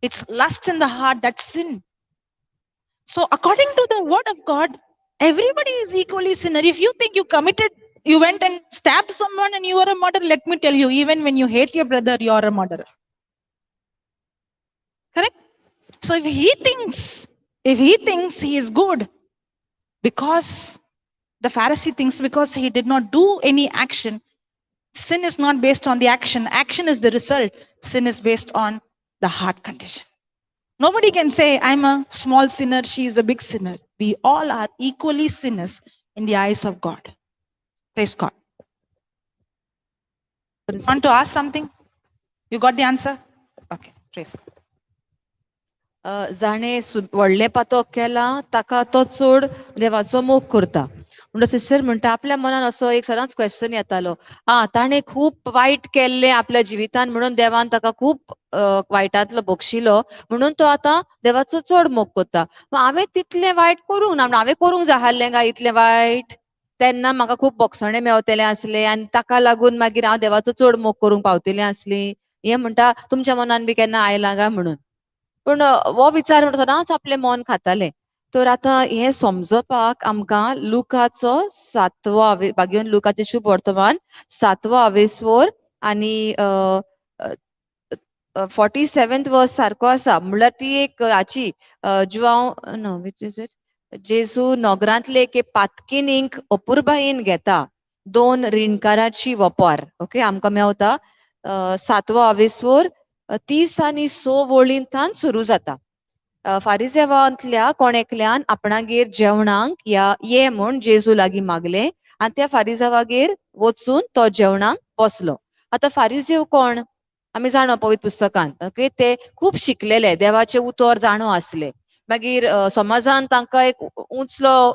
it's lust in the heart, that's sin. So according to the word of God, everybody is equally sinner. If you think you went and stabbed someone and you are a murderer, let me tell you, even when you hate your brother, you are a murderer. Correct? So if he thinks he is good, because the Pharisee thinks because he did not do any action, sin is not based on the action. Action is the result. Sin is based on the heart condition. Nobody can say, I'm a small sinner, she is a big sinner. We all are equally sinners in the eyes of God. Praise God. Want to ask something? You got the answer? Okay, praise God. जाणे व्हडले पातक केला ताका तो चड देवाचो मोग करता म्हणून सिस्टर म्हणटा आपल्या मनान असो एक सदांच क्वेश्चन येतालो ताणें खूब वायट केल्लें आपल्या जिवितान म्हणून देवान ताका खूब वायटांतलो बक्षिलो म्हणून तो आतां देवाचो चड मोग करता हांवें तितलें वायट करूंक ना हांवें करूंक जाय आहलें काय इतलें वायट तेन्ना म्हाका खूब बोगसणे मेवतले आसले आनी ताका लागून मागीर हांव देवाचो चड मोग करूंक पावतलें आसलीं हें म्हणटा तुमच्या मनान बी केन्ना आयलां काय म्हणून पण हो विचार सदांच आपलें मन खातालें तर आतां हें समजपाक आमकां लुकाचो 7वा भाग्यवन लुकाचें शुभ वर्तमान 7वा अवेस्वर आनी 47th वर्स सारको आसा म्हणल्यार ती एक हाची जुआंव नो विच इज इट जेजू नोगरांतले एक पातकिनींक अपुर्बायेन घेता 2 रिणकाराची वपार ओके आमकां मेवता 7वा अवेस्वर 30 आनी 6 वळींतल्यान सुरू जाता फारिसेवांतल्या कोणेकल्यान आपणागेर जेवणाक ये म्हूण जेजू लागीं मागलें आनी त्या फारिसेवागेर वचून तो जेवणाक बसलो आतां फारिसेव कोण आमी जाणो पवित्र पुस्तकांत ओके ते खूब शिकलेले देवाचे उतर जाणो आसले मागीर समाजान तांकां एक उंचलो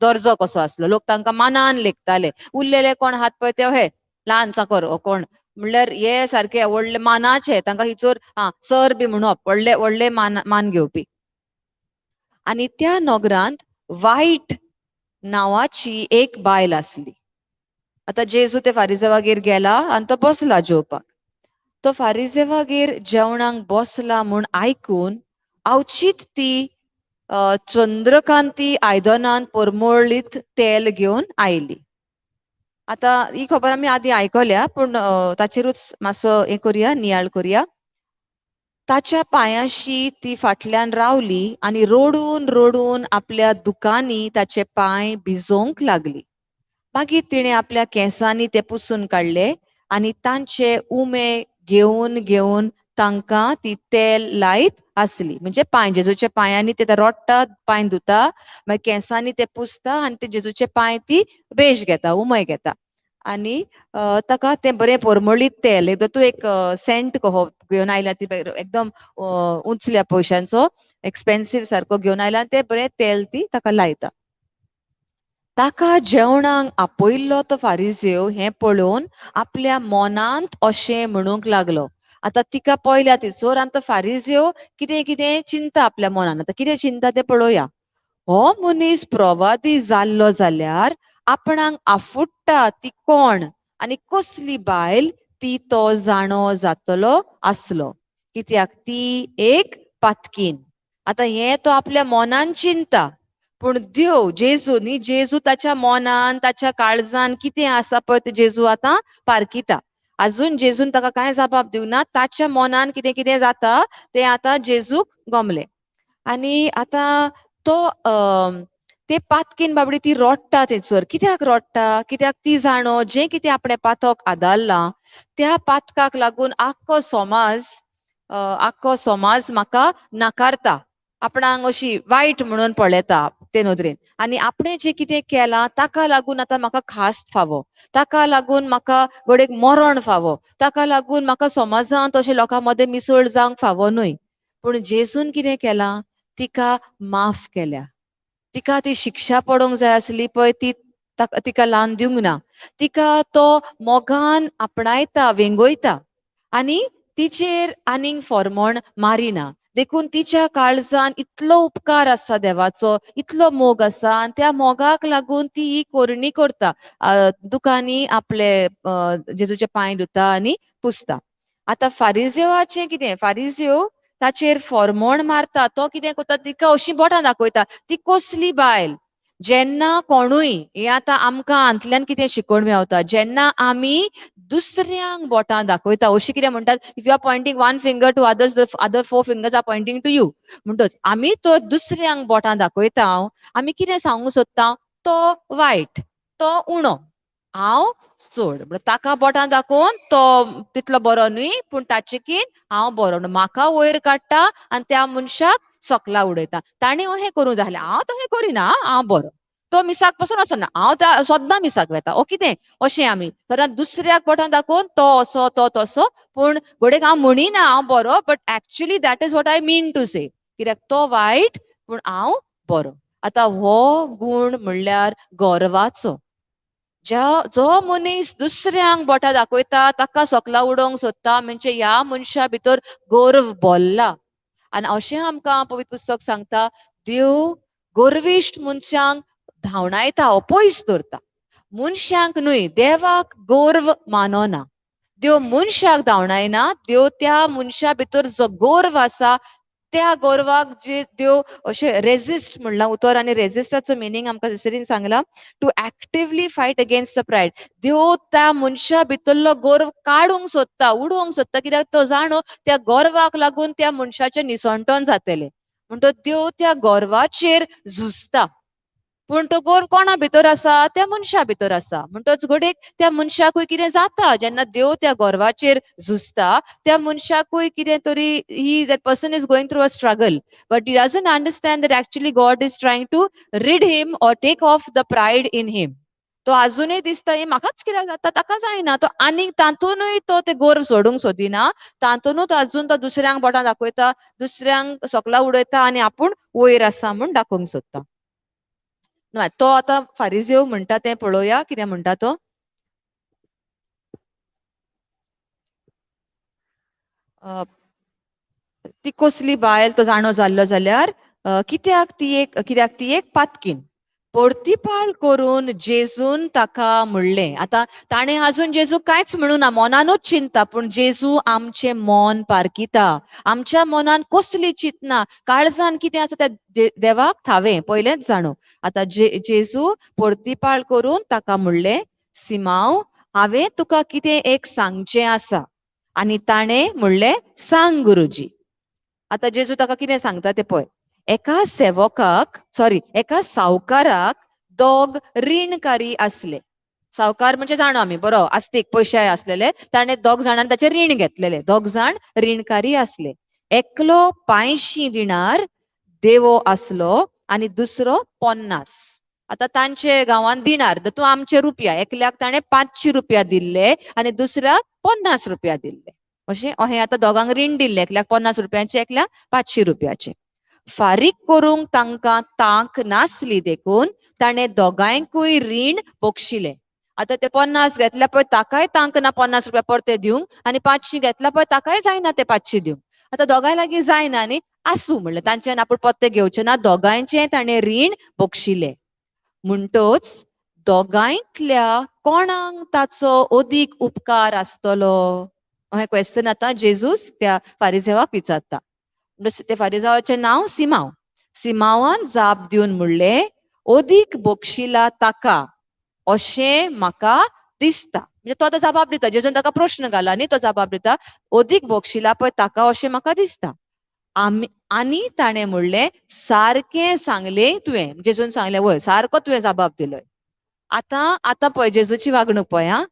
दर्जो कसो आसलो लोक तांकां मानान लेखताले उरलेले कोण हात पळय ते हे ल्हान चाकर कोण म्हणल्यार हे सारखे व्हडले मानाचे तांकां हिचोर सर बी म्हणप व्हडले व्हडले मान घेवपी आनी त्या नोगरांत वायट नांवाची एक बायल आसली आतां जेजू ते फारिसेवागेर गेला आनी तो बसला जेवपाक तो फारिसेवागेर जेवणाक बसला म्हूण आयकून अवचित ती चंद्रकांती आयदनान परमळीत तेल घेवन आयली आतां ही खबर आमी आदीं आयकल्या पूण ताचेरूच मातसो हें करुया नियाळ करुया ताच्या पांयाशी ती फाटल्यान रावली आनी रडून रडून आपल्या दुकांनी ताचे पांय भिजोवंक लागली मागीर तिणें आपल्या केंसांनी ते पुसून काडले आनी तांचे उमे घेवन घेवन तांकां ती तेल लायत आसली म्हणजे पांय जेजूच्या पांयांनी ते रोडटा पांय धुता मागीर केंसांनी ते पुसता आनी ते जेजूचे पांय ती बेश घेता उमय घेता आनी ताका तें बरें परमळीत तेल एकदां तूं एक सेंट कहो घेवन आयल्या ती एकदम उंचल्या पयशांचो एक्सपेन्सीव सारको घेवन आयला आनी तें बरें तेल ती ताका लायता ताका जेवणाक आपयल्लो तो फारिसेव हें पळोवन आपल्या मनांत अशें म्हणूंक लागलो आतां तिका पळयल्या थंयसर आनी तो फारिसेव कितें कितें चिंता आपल्या मनान आतां कितें चिंता तें पळोवया हो मनीस प्रवादी जाल्लो जाल्यार आपणाक आफुडटा ती कोण आनी कसली बायल ती तो जाणो जातलो आसलो कित्याक ती एक पातकीन आतां हें तो आपल्या मनान चिंता पूण देव जेजू न्ही जेजू ताच्या मनान ताच्या काळजान कितें आसा पळय ते जेजू आतां पारखिता अजून जेजून ताका कांय जबाब दिवना, ताच्या मनान कितें कितें जाता तें आतां जेजूक गमलें. आनी आतां तो ते पातकीन बाबडी ती रोडटा थंयसर. कित्याक रोडटा? कित्याक ती जाणो जें कितें आपणें पातक आदारलां त्या पातकाक लागून आख्खो समाज म्हाका नाकारता, आपणाक अशी वायट म्हणून पळयता ते नदरेन. आनी आपणें जें कितें केलां ताका लागून आतां म्हाका खास्त फावो, ताका लागून म्हाका घडयेक मरण फावो, ताका लागून म्हाका समाजांत अशें लोकां मदें मिसळ जावंक फावो न्हय. पूण जेजून कितें केलां? तिका माफ केल्या. तिका ती शिक्षा पडोंक जाय आसली पळय ती तिका लावन दिवंक ना. तिका तो मोगान आपणायता, वेंगयता आनी तिचेर आनीक फॉर्मोण मारिना. देखून तिच्या काळजान इतलो उपकार आसा देवाचो, इतलो मोग आसा, आनी त्या मोगाक लागून ती ही कोरणी करता. दुखांनी आपले जेजूचे पांय धुता आनी पुसता. आतां फारिजेवाचें कितें? फारिजेव ताचेर फॉर्मोण मारता. तो कितें करता? तिका अशीं बोटां दाखयता. ती कसली बायल? जेन्ना कोणूय, हें आतां आमकां हातूंतल्यान कितें शिकोवण मेवता, जेन्ना आमी दुसऱ्यांक बोटां दाखयता, अशीं कितें म्हणटात, if you are pointing one finger to others, the other 4 fingers are pointing to you. म्हणटच आमी तर दुसऱ्यांक बोटां दाखयता, आमी कितें सांगूंक सोदता? तो वायट, तो उणो, हांव चड. ताका बोटां दाखोवन तो तितलो बरो न्हय, पूण ताचेकीन हांव बरो. म्हाका वयर काडटा आनी त्या मनशाक सकला उडयता. ताणें अहें करूं जाय आसलें, हांव तहें करिना, हांव बरो. तो मिसाक पासून वचना, हांव सद्दां मिसाक वेता. ओ कितें अशें आमी सदां दुसऱ्याक बोटां दाखोवन तो असो तो तसो, पूण घडयेक हांव म्हणिना हांव बरो, but actually that is what I mean to say. कित्याक तो वायट पूण हांव बरो. आतां हो गूण म्हणल्यार गर्वाचो. जो मनीस दुसऱ्यांक बोटां दाखयता, ताका सकला उडोवंक सोदता, म्हणजे ह्या मनशा भितर गर्व भरला. आनी अशें आमकां पवित्र पुस्तक सांगता, देव गर्विश्ट मनशांक धांवडायता, पयस दवरता. मनशांक न्हय, देवाक गर्व मानना. देव मनशाक धांवडायना, देव त्या मनशा भितर जो गर्व आसा त्या गर्वाक जे देव अशें रेजिस्ट म्हणलां उतर. आनी रेजिस्टाचो मिनींग आमकां दुसरीन सांगला, to actively fight against the pride. देव त्या मनशा भितरलो गर्व काडूंक सोदता, उडोवंक सोदता, कित्याक तो जाणो त्या गर्वाक लागून त्या मनशाचें निसंतन जातलें. म्हणटच देव त्या गर्वाचेर झुजता. पूण तो गर्व कोणा भितर आसा? त्या मनशा भितर आसा. म्हणटच घडयेक त्या मनशाकूय कितें जाता, जेन्ना देव त्या गर्वाचेर झुजता, त्या मनशाकूय कितें तरी that person is going through a struggle, but he doesn't understand that actually God is trying to rid him or take off the pride in him. तो अजूनही दिसता म्हाकाच कित्याक जाता, ताका जायना. तो आनीक तातूनय तो ते गर्व सोडूंक सोदिना. तातूनच अजून तो दुसऱ्यांक बोटां दाखयता, दुसऱ्यांक सकला उडयता आनी आपूण वयर आसा म्हूण दाखोवंक सोदता. तो आतां फारिजेव म्हणटा तें पळोवया, कितें म्हणटा तो. ती कसली बायल तो जाणो जाल्लो जाल्यार कित्याक ती एक पातकीन. परतीपाळ करून जेजून ताका म्हणलें. आतां ताणें अजून जेजूक कांयच म्हणूना, मनानूच चिंता, पूण जेजू आमचें मन पारखिता. आमच्या मनान कसली चिंतना, काळजान कितें आसा तें देवाक थावें पयलेंच जाणो. आतां जेजू परतीपाळ करून ताका म्हणलें, सिमांव, हांवें तुका कितें एक सांगचें आसा. आनी ताणें म्हणलें, सांग गुरुजी. आतां जेजू ताका कितें सांगता तें पळय. एका सावकाराक 2 रीणकारी आसले. सावकार म्हणजे जाणो आमी बरो, आस्तीक पयशे आसलेले. ताणें 2 जाणांनी ताचे रीण घेतलेले. 2 जाण रीणकारी आसले. एकलो 500 दिनार देवो आसलो आनी दुसरो 50. आतां तांचे गांवांत दिनार, तूं आमचे रुपया. एकल्याक ताणें 500 रुपया दिल्ले आनी दुसऱ्याक 50 रुपया दिल्ले. अशें आतां दोगांक रीण दिल्लें, एकल्याक 50 रुपयांचें, एकल्याक 500 रुपयाचें. फारीक करूंक तांकां तांक नासली देखून ताणें दोगांयकूय रीण बक्षिलें. आतां ते 50 घेतल्या पळय ताकाय तांक ना 50 रुपया परते दिवंक, आनी 500 घेतल्या पळय ताकाय जायना ते 500 दिवंक. आतां दोगांय लागीं जायना न्ही, आसूं म्हणलें, तांच्यान आपूण परते घेवचें ना. दोगांयचें ताणें रीण बक्षिलें. म्हणटच दोगांयतल्या कोणाक ताचो अदीक उपकार आसतलो? अहें क्वेश्चन आतां जेजूस त्या फारिजेवाक विचारता. ते फारिजेवाचें नांव सिमांव. सिमांवान जाप दिवन म्हणलें, अदीक बक्षिला ताका अशें म्हाका दिसता. म्हणजे तो आतां जबाब दिता, जेजून ताका प्रश्न घाला न्ही, तो जबाब दिता, अदीक बक्षिला पळय ताका अशें म्हाका दिसता. आनी ताणें म्हणलें, सारकें सांगलें तुवें. जेजून सांगलें, वय सारको तुवें जबाब दिलोय. आतां पळय जेजूची वागणूक पळय आं.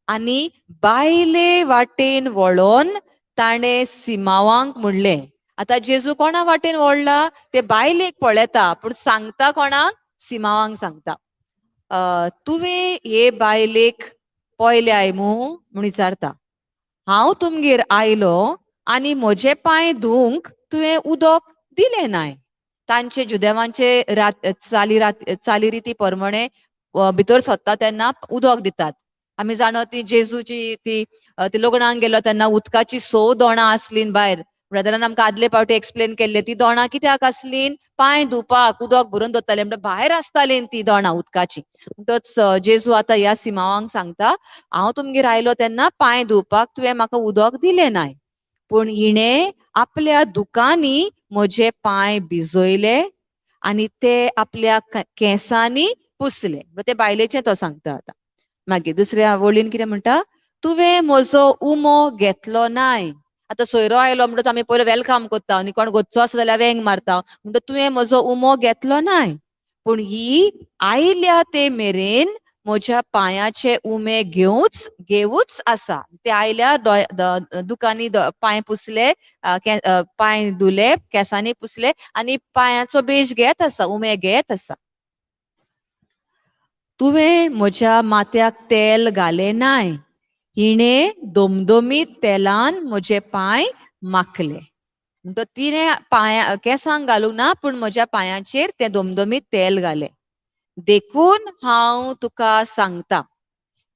आनी बायले वाटेन वळोन ताणें सिमावांक म्हणलें. आतां जेजू कोणा वाटेन वळला? ते बायलेक पळयता, पूण सांगता कोणाक? सिमावांक सांगता. तुवें हे बायलेक पळयल्याय म्हूण विचारता. हांव तुमगेर आयलो आनी म्हजे पांय धुवंक तुवें उदक दिलें नाय. तांचे जुदेवांचे चालीरिती प्रमाणे भितर सरता तेन्ना उदक दितात. आमी जाणो ती जेजूची ती लग्नाक गेलो तेन्ना उदकाची 6 दोणां आसलीं भायर. ब्रदरान आमकां आदले फावटी एक्सप्लेन केल्लें, ती दोणां कित्याक आसलीं? पांय धुवपाक उदक भरून दवरताले, म्हणजे भायर आसतालीं ती दोणां उदकाची. म्हणटच जेजू आतां ह्या सिमावांक सांगता, हांव तुमगेर आयलो तेन्ना पांय धुवपाक तुवें म्हाका उदक दिलें नाय. पूण हिणें आपल्या दुकांनी म्हजे पांय भिजयले आनी ते आपल्या केंसांनी पुसले. ते बायलेचें तो सांगता आतां. मागीर दुसऱ्या वळीन कितें म्हणटा? तुवें म्हजो उमो घेतलो नाय. आतां सोयरो आयलो म्हणटच आमी पयलो वेलकम करता, आनी कोण घरचो आसा जाल्यार वेंग मारता. म्हणटा तुवें म्हजो उमो घेतलो नाय. पूण ही आयल्या ते मेरेन म्हज्या पांयाचे उमे घेवूच आसा. ते आयल्यार दुकानी पांय पुसले, पांय धुले, केंसांनी पुसले आनी पांयाचो बेश घेत आसा, उमे घेत आसा. तुवें म्हज्या माथ्याक तेल घालें नाय. हिणें दोमदोमीत तेलान म्हजे पांय माखले. म्हणटच तिणें केंसांक घालूंक ना, पूण म्हज्या पांयाचेर तें दोमदोमीत तेल घालें. देखून हांव तुका सांगता,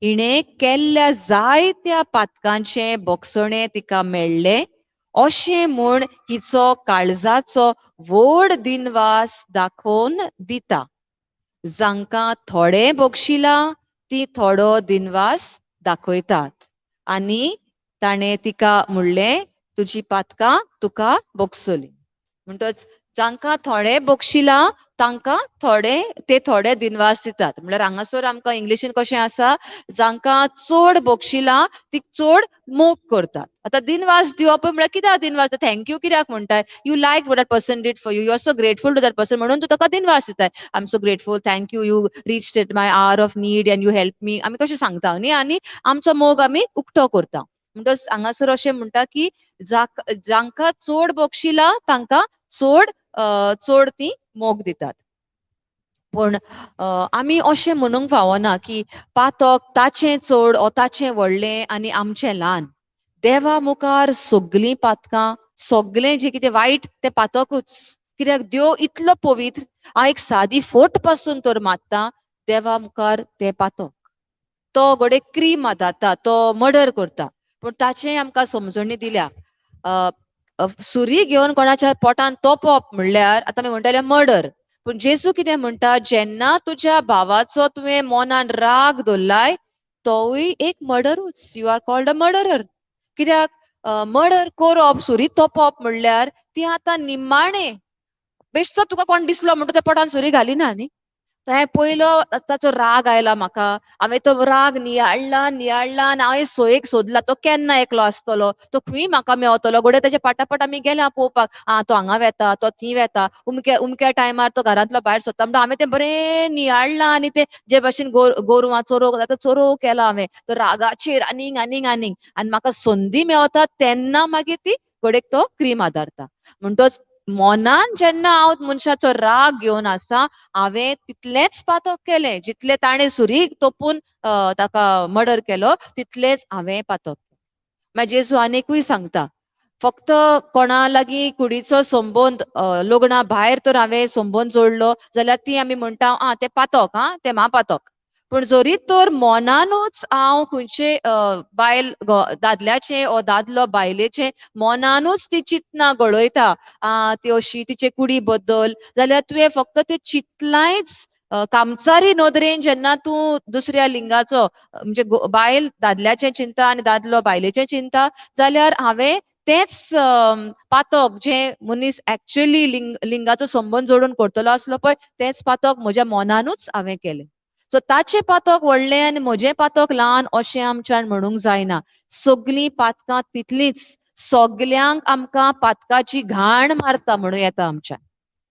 हिणें केल्ल्या जायत्या पातकांचे बोगसणे तिका मेळ्ळे, अशें म्हूण हिचो काळजाचो व्हड दिनवास दाखोवन दिता. जांकां थोडें बक्षिलां ती थोडो दिनवास दाखयतात. आनी ताणें तिका म्हणलें, तुजी पातकां तुका बोगसलीं. म्हणटच जांकां थोडें बक्षिलां तांकां थोडे दिनवास दितात. म्हणल्यार हांगासर आमकां इंग्लिशीन कशें आसा, जांकां चड बक्षिलां ती चड मोग करतात. आतां दिनवास दिवप म्हळ्यार कित्याक दिनवास? थँक्यू कित्याक म्हणटाय? You like what that person did for you, you are so grateful to that person, म्हणून तूं ताका दिनवास दिताय. I am so grateful, thank you, you reached at my hour of need and you help me. आमी तशें सांगता न्ही, आनी आमचो मोग आमी उक्तो करता. म्हणटच हांगासर अशें म्हणटा की जांकां चड बक्षिलां तांकां चड ती मोग दितात. पूण आमी अशें म्हणूंक फावना की पातक ताचें चड ओ ताचें व्हडलें आनी आमचें ल्हान. देवा मुखार सगलीं पातकां, सगलें जें कितें वायट तें पातकूच. कित्याक देव इतलो पवित्र, हांव एक सादी फोट पासून तर मारता, देवा मुखार तें पातक. तो घोडे क्रीम आदाता, तो मर्डर करता, पूण ताचें आमकां समजणी दिल्या. सुरी घेवन कोणाच्या पोटान तोपप म्हणल्यार आतां आमी म्हणटाले मर्डर. पूण जेजू कितें म्हणटा, जेन्ना तुज्या भावाचो तुवें मनान राग धरलाय, तोवूय एक मर्डरूच. You are called a murderer. कित्याक मर्डर करप, सुरी तोपप म्हणल्यार ती आतां निमाणें. बेश्टो तुका कोण दिसलो म्हणटा त्या पोटान सुरी घालिना न्ही. थंय पयलो ताचो राग आयला म्हाका, हांवें तो राग नियाळ्ळा आनी हांवें सोयेक सोदला, तो केन्ना एकलो आसतलो, तो खंय म्हाका मेवतलो. घोडे तेजे फाटाफाट आमी गेल्या पळोवपाक, तो हांगा वेता, तो थंय वेता. उमक्या टायमार तो घरांतलो भायर सरता. म्हणटा हांवें तें बरें नियाळ्ळां आनी तें जे भाशेन गोरवां चोरोव केला हांवें, तो रागाचेर आनीक आनी म्हाका संदी मेवता तेन्ना मागीर ती घोडेक तो क्रीम आदारता. म्हणटच मनान जेन्ना हांव मनशाचो राग घेवन आसा, हांवें तितलेंच पातक केलें. जितलें ताणें सुरी तोपून ताका मर्डर केलो, तितलेंच हांवें पातक. मागीर जेजू आनीकूय सांगता, फक्त कोणा लागीं कुडीचो संबंद लग्ना भायर तर हांवें संबंद जोडलो जाल्यार ती आमी म्हणटा तें पातक, तें म्हापातक. पूण जरी तर मनानूच हांव खंयचे बायल दादल्याचें ओ दादलो बायलेचें मनानूच ती चिंतना घडयता, ती अशी तिचे कुडी बद्दल, जाल्यार तुवें फक्त तें चिंतलायच कामचारी नदरेन जेन्ना तूं दुसऱ्या लिंगाचो म्हणजे बायल दादल्याचें चिंता आनी दादलो बायलेचें चिंता, जाल्यार हांवें तेंच पातक जें मनीस एक्चुअली लिंगाचो संबंद जोडून करतलो आसलो पळय, तेंच पातक म्हज्या मनानूच हांवें केलें. सो ताचे पातक व्हडले आनी म्हजे पातक ल्हान अशें आमच्यान म्हणूंक जायना. सगळीं पातकां तितलींच. सगल्यांक आमकां पातकाची घाण मारता म्हणूं येता आमच्यान.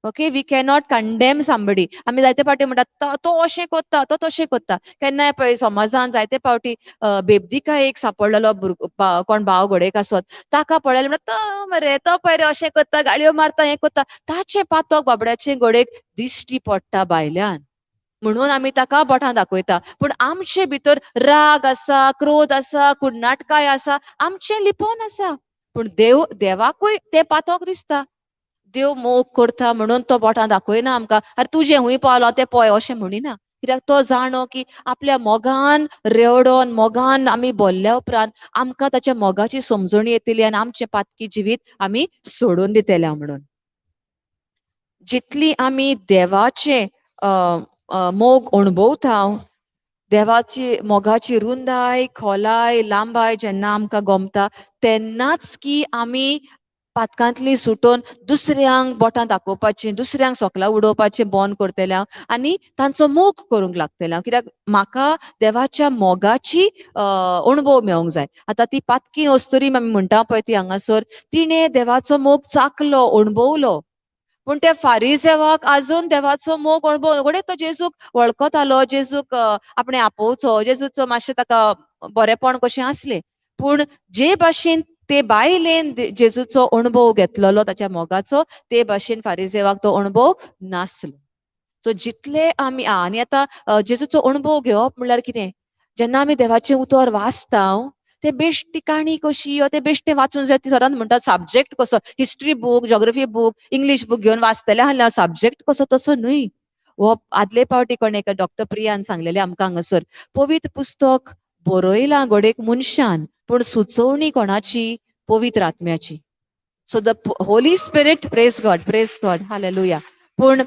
Okay, we cannot condemn somebody. आमी जायते फावटी म्हणटात तो अशें करता, तो तशें करता. केन्नाय पळय समाजान जायते फावटी बेबदिका एक सांपडलेलो कोण भाव घोडेक आसत, ताका पळयलें म्हणटा तो मरे, तो पळय रे अशें करता, गाळयो मारता, हें करता. ताचें पातक बाबड्याचे घोडेक दिश्टी पडटा भायल्यान. म्हणून आमी ताका बोटां दाखयता. पूण आमचे भितर राग आसा, क्रोध आसा, कुडनाटकाय आसा, आमचें लिपोवन आसा. पूण देवाकूय तें पातक दिसता. देव मोग करता म्हणून तो बोटां दाखयना आमकां, अरे तूं जें हूंय पावलो तें पळय अशें म्हणिना. कित्याक तो जाणो की आपल्या मोगान रेवडोन, मोगान आमी भरल्या उपरांत आमकां ताच्या मोगाची समजणी येतली आनी आमचें पातकी जिवीत आमी सोडून दितल्या म्हणून. जितली आमी देवाचें मोग अणभवता, देवाची मोगाची रुंदाय, खोलाय, लांबाय जेन्ना आमकां गमता, तेन्नाच की आमी पातकांतली सुटोन दुसऱ्यांक बोटां दाखोवपाचें, दुसऱ्यांक सोकला उडोवपाचें बंद करतलें हांव आनी तांचो मोग करूंक लागतलें हांव. कित्याक म्हाका देवाच्या मोगाची अणभव मेळोंक जाय. आतां ती पातकी अस्तुरी आमी म्हणटा पळय ती हांगासर, तिणें देवाचो मोग चाखलो, अणभवलो. पूण त्या फारिसेवाक आजून देवाचो मोग अणभव घडये तो जेजूक वळखतालो, जेजूक आपणें आपोवचो, जेजूचो मातशें ताका बरेपण कशें आसलें. पूण जे भाशेन ते बायलेन जेजूचो अणभव घेतलेलो ताच्या मोगाचो, ते भाशेन फारिसेवाक तो अणभव नासलो. सो जितले आमी आनी आतां जेजूचो अणभव घेवप म्हणल्यार कितें? जेन्ना आमी देवाचें उतर वाचता, ते बेश्टी काणी कशी ते बेश्टें वाचून जाय. ती सदांच म्हणटात सब्जेक्ट कसो, history book, geography book, English book घेवन वाचतले जाल्यार सब्जेक्ट कसो, तसो न्हय. हो आदले फावटी कोणे डॉक्टर प्रियान सांगलेलें आमकां हांगासर, पवित्र पुस्तक बरयलां घोडेक मनशान, पूण सुचोवणी कोणाची? पवित्र आत्म्याची. So the Holy Spirit, praise God, hallelujah. पूण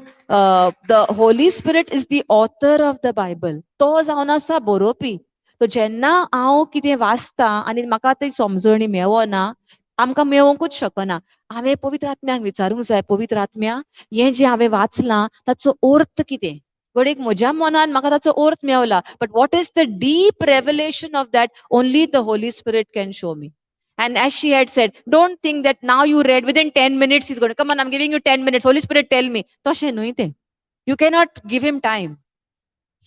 the Holy Spirit is the author of the Bible. तो जावन आसा बरोवपी. तो जेन्ना हांव कितें वाचता आनी म्हाका ती समजणी मेळना, आमकां मेळोंकूच शकना. हांवें पवित्र आत्म्याक विचारूंक जाय, पवित्र आत्म्या, हें जें हांवें वाचलां ताचो अर्थ कितें? घडये म्हज्या मनान म्हाका ताचो अर्थ मेवला, but what is the deep revelation of that? Only the Holy Spirit can show me. And as she had said, don't think that now you read within 10 minutes he's going to come on, I'm giving you 10 minutes, Holy Spirit tell me. Toshe न्हय तें. You cannot give him time.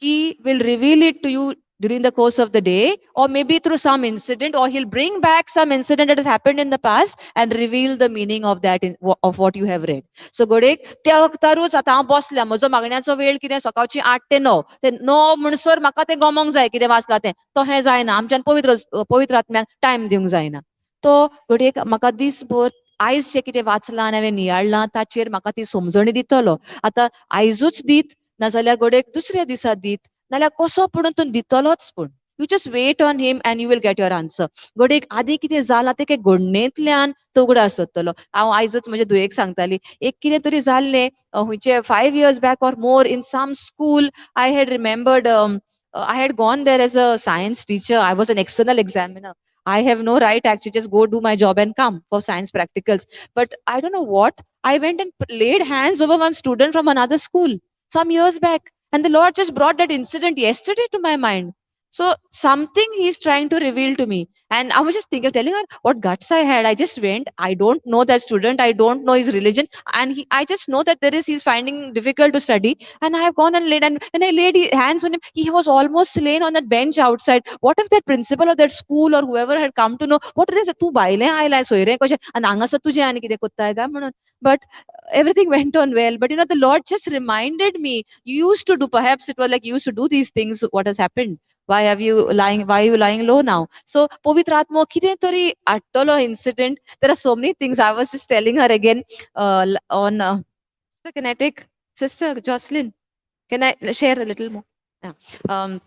He will reveal it to you during the course of the day, or maybe through some incident, or he'll bring back some incident that has happened in the past and reveal the meaning of that of what you have read. So घोडेक त्या वक्तारूच आतां हांव बसल्या, म्हजो मागण्याचो वेळ कितें? सकाळची 8 ते 9. ते 9 म्हणसर म्हाका तें गमोंक जाय कितें वाचलां तें. तो हें जायना. आमच्यान पवित्र आत्म्याक टायम दिवंक जायना. तो घडये म्हाका दिसभर आयज जें कितें वाचलां आनी हांवें नियाळलां ताचेर म्हाका ती समजणी दितलो. आतां आयजूच दीत, नाजाल्यार घडये दुसऱ्या दिसा दीत, नाल्यार कसो पूण तूं दितलोच पूण. You just wait on him and you will get your answer. घडये आदी कितें जालां तें घडणेंतल्यान तो उगडास सोदतलो. हांव आयजूच म्हजे धुयेक सांगताली, एक कितें तरी जाल्लें खंयचे 5 years back or more in some school. I had remembered I had gone there as a science teacher. I was an external examiner. I have no right actually just go do my job and come for science practicals. But I don't know what. I went and laid hands over one student from another school some years back. And the Lord just brought that incident yesterday to my mind. So something he's trying to reveal to me. And I was just thinking, telling her what guts I had. I just went. I don't know that student. I don't know his religion. And I just know that he's finding difficult to study. And I have gone and laid, and when I laid hands on him, he was almost slain on that bench outside. What if that principal of that school or whoever had come to know, what did they say? Tu baile aila soire koshe and angasa tuje ani kide kotta ga म्हणून. But everything went on well. But the Lord just reminded me, you used to do, perhaps it was like you used to do these things. What has happened? Why are you lying low now? So Pavitra Atma kide tori attolo incident. There are so many things. I was just telling her again on kinetic. Sister Jocelyn, can I share a little more? Yeah.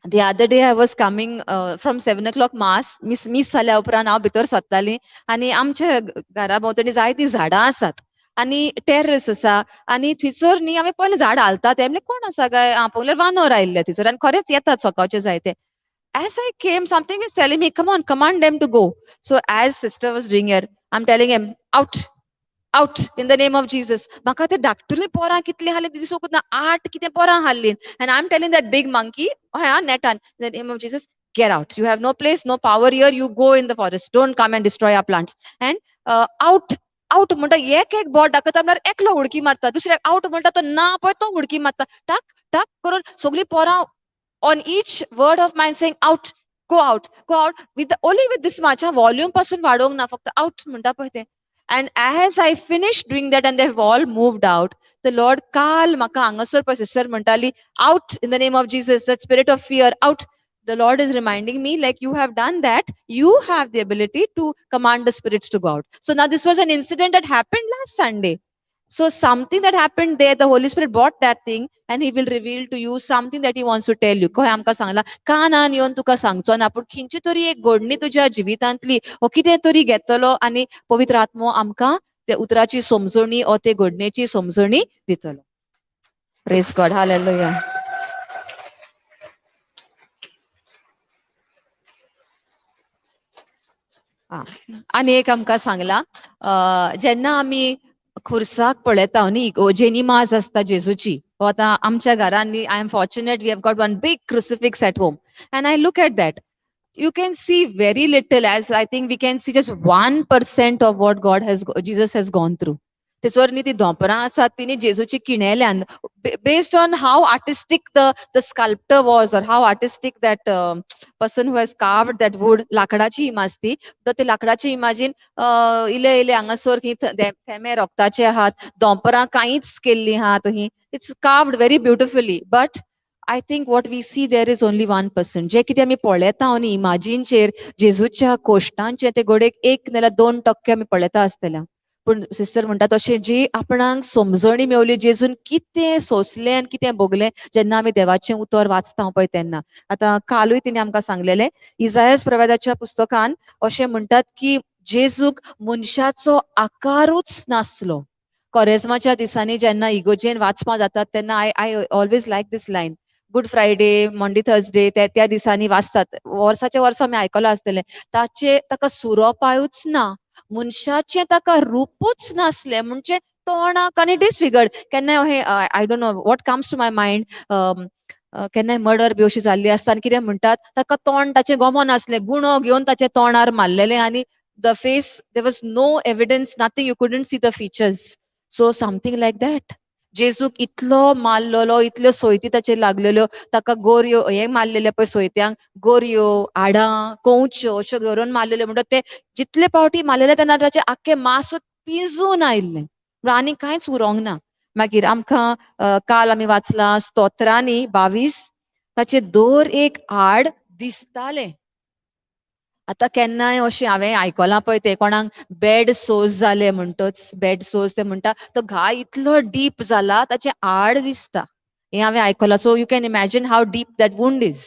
The other day I was coming from 7 o'clock mass. Miss जाल्या उपरांत हांव भितर सरतालीं आनी आमच्या घरा भोंवतणी जायतीं झाडां आसात आनी टेरस आसा आनी थंयसर न्ही हांवें पयलें झाड हालता तें म्हणलें कोण आसा काय हांव पळयल्यार वानर आयिल्ले थंयसर आनी खरेंच येतात सकाळचे जायते. As I came, something is telling me, come on, command them to go. So as sister was doing here, I'm telling him, out. out in the name of Jesus. Maka te doctor pora kitle halle diso kutna 8 kite pora hallin, and I'm telling that big monkey, oh yeah, netan, in the name of Jesus, get out. You have no place, no power here. You go in the forest. Don't come and destroy our plants. And out. Out म्हणटा एक एक bot दाखयता म्हळ्यार एकलो उडकी मारता, दुसऱ्याक out म्हणटा तो ना पळय तो उडकी मारता, टाक टाक करून सगळी पोरां on each word of mine saying out, go out with only with this much volume पासून वाढवूंक ना, फक्त out म्हणटा पळय ते. And as I finished doing that and they've all moved out, the Lord काल म्हाका हांगासर पळय सिस्टर म्हणटाली out in the name of Jesus, that spirit of fear out. The Lord is reminding me, like, you have done that, you have the ability to command the spirits to go out. So now this was an incident that happened last Sunday. So something that happened there, the Holy Spirit brought that thing and he will reveal to you something that he wants to tell you. कोहे आमकां सांगला कानान येवन तुका सांगचो ना, पूण खंयची तरी एक घडणी तुज्या जिवितांतली हो कितें तरी घेतलो आनी पवित्र आत्मो आमकां ते उतराची समजणी ओ ते घडणेची समजणी दितलो. Praise God, hallelujah. आनी एक आमकां सांगला जेन्ना आमी खुर्साक पळयता न्ही, इगोजेनी माज आसता जेजूची. आतां आमच्या घरांनी I am fortunate, we have got one big crucifix at home and I look at that. You can see very little, as I think we can see just 1% of what Jesus has gone through. तेचोर न्ही ती धोंपरां आसात ती न्ही जेजूची किणेल्यान, based on how artistic the sculptor was, or how artistic that person who has carved that wood, लाकडाची इमाज ती, तो ते लाकडाची इमाजीन इले इले हांगासर थेंबे रोगताचे आहात, धोंपरां कांयच केल्लीं आहात ही. It's carved very beautifully, but I think what we see there is only 1%. जे कितें आमी पळयता न्ही इमाजीनचेर जेजूच्या कोश्टांचे, ते घोडेक 1 नाल्यार 2% आमी पळयता आसतल्या. पूण सिस्टर म्हणटा तशें जी आपणाक समजणी मेवली, जेजून कितें सोंसलें आनी कितें भोगलें, जेन्ना आमी देवाचें उतर वाचता पळय तेन्ना. आतां कालूय तिणें आमकां सांगलेलें, इसायास प्रवादाच्या पुस्तकान अशें म्हणटात की जेजूक मनशाचो आकारूच नासलो. कोरेजमाच्या दिसांनी जेन्ना इगोजेन वाचपां जातात तेन्ना I always like this line. Good Friday, Monday Thursday त्या दिसांनी वाचतात, वर्साचे वर्स आमी आयकलां आसतलें. ताका सुरोपायूच ना, मनशाचें ताका रूपूच नासलें, म्हणजे तोंडाक आनी डिसफिगर्ड. केन्नाय अहें I don't know what comes to my mind, केन्नाय मर्डर बी अशी जाल्ली आसता आनी कितें म्हणटात ताका तोंड ताचें गोमो नासलें, गुणो घेवन ताच्या तोंडार मारलेलें आनी the face, there was no evidence, nothing, you couldn't see the features. So something like that. जेजूक इतलो मारलेलो, इतल्यो सोयती ताचेर लागलेल्यो, ताका गोरयो हे मारलेले पळय सोयत्यांक, गोरयो, हाडां, कोंच्यो अश्यो घरून मारलेल्यो. म्हणटा ते जितले फावटी मारलेले तेन्ना ताचे आख्खे मांस पिजून आयिल्लें, आनी कांयच उरोंक ना. मागीर आमकां काल आमी वाचलां स्तोत्रांनी 22, ताचे दर एक हाड दिसतालें. आतां केन्नाय अशें हांवें आयकलां पळय ते कोणाक बॅड सोज जाले म्हणटच, बॅड सोज ते म्हणटा तो घाय इतलो डीप जाला ताचें हाड दिसता, हें हांवें आयकलां. So you can imagine how deep that wound is.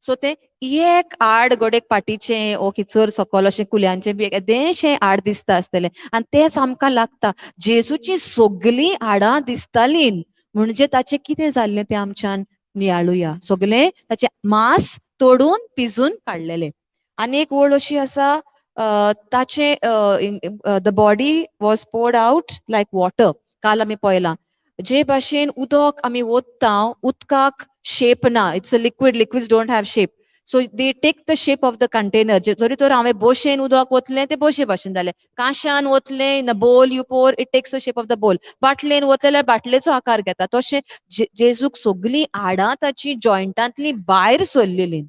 So ते एक हाड गोडेक पाटीचें ओ खिचर सकयल अशें कुल्यांचें बी येदेशें हाड दिसता आसतलें, आनी तेंच आमकां लागता. जेजूची सगळीं हाडां दिसतालीं म्हणजे ताचें कितें जाल्लें तें आमच्यान नियाळुया. सगळें ताचें मांस तोडून पिजून काडलेलें. आनी एक वड अशी आसा, ताचे the body was poured out like water. काल आमी पळयलां जे भाशेन उदक आमी ओतता, उदकाक शेप ना, it's a liquid, liquids don't have shape. So they take the shape of the container. जरी तर हांवें बोशेन उदक ओतलें तें बोशे भाशेन जालें, कांशान ओतलें in a bowl you pour, it takes the shape of the bowl. बाटलेन ओतलें जाल्यार बाटलेचो आकार घेता. तशें जेजूक सगळीं हाडां ताची जॉयंटांतली भायर सरलेलीं.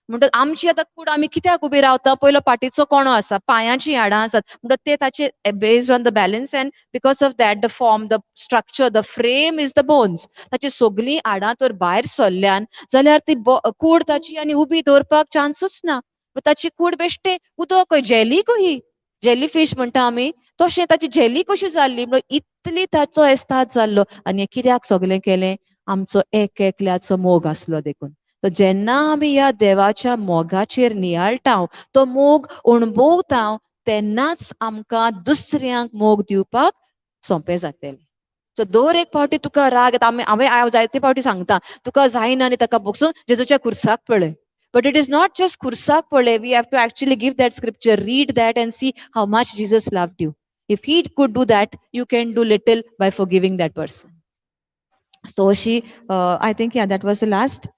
म्हणटा आमची आतां कूड आमी कित्याक उबी रावता, पयलो पाटीचो कोणो आसा, पांयाची हाडां आसात, म्हणटा ते ताचे based on the balance, and because of that the form, the structure, the frame is the bones. ताची सगळीं हाडां तर भायर सरल्यान जाल्यार ती कूड ताची आनी उबी दवरपाक चान्सूच ना. ताची कूड बेश्टें उदक, जेली कही, जेली फीश म्हणटा आमी तशें ताची जेली कशी जाल्ली. इतली ताचो एस्ताद जाल्लो. आनी कित्याक सगळें केलें, आमचो एक एकल्याचो मोग आसलो देखून. जेन्ना आमी ह्या देवाच्या मोगाचेर नियाळटा, तो मोग अणभवता, तेन्नाच आमकां दुसऱ्यांक मोग दिवपाक सोंपें जातलें. सो दर एक फावटी तुका राग येता, हांवें जायते फावटी सांगता, तुका जायना आनी ताका बसून जेजूच्या खुर्साक पळय. But it is not just खुर्साक पळय, we have to actually give that scripture, read that and see how much Jesus loved you. If he could do that, you can do little by forgiving that person. So she, I think, yeah, that was the last.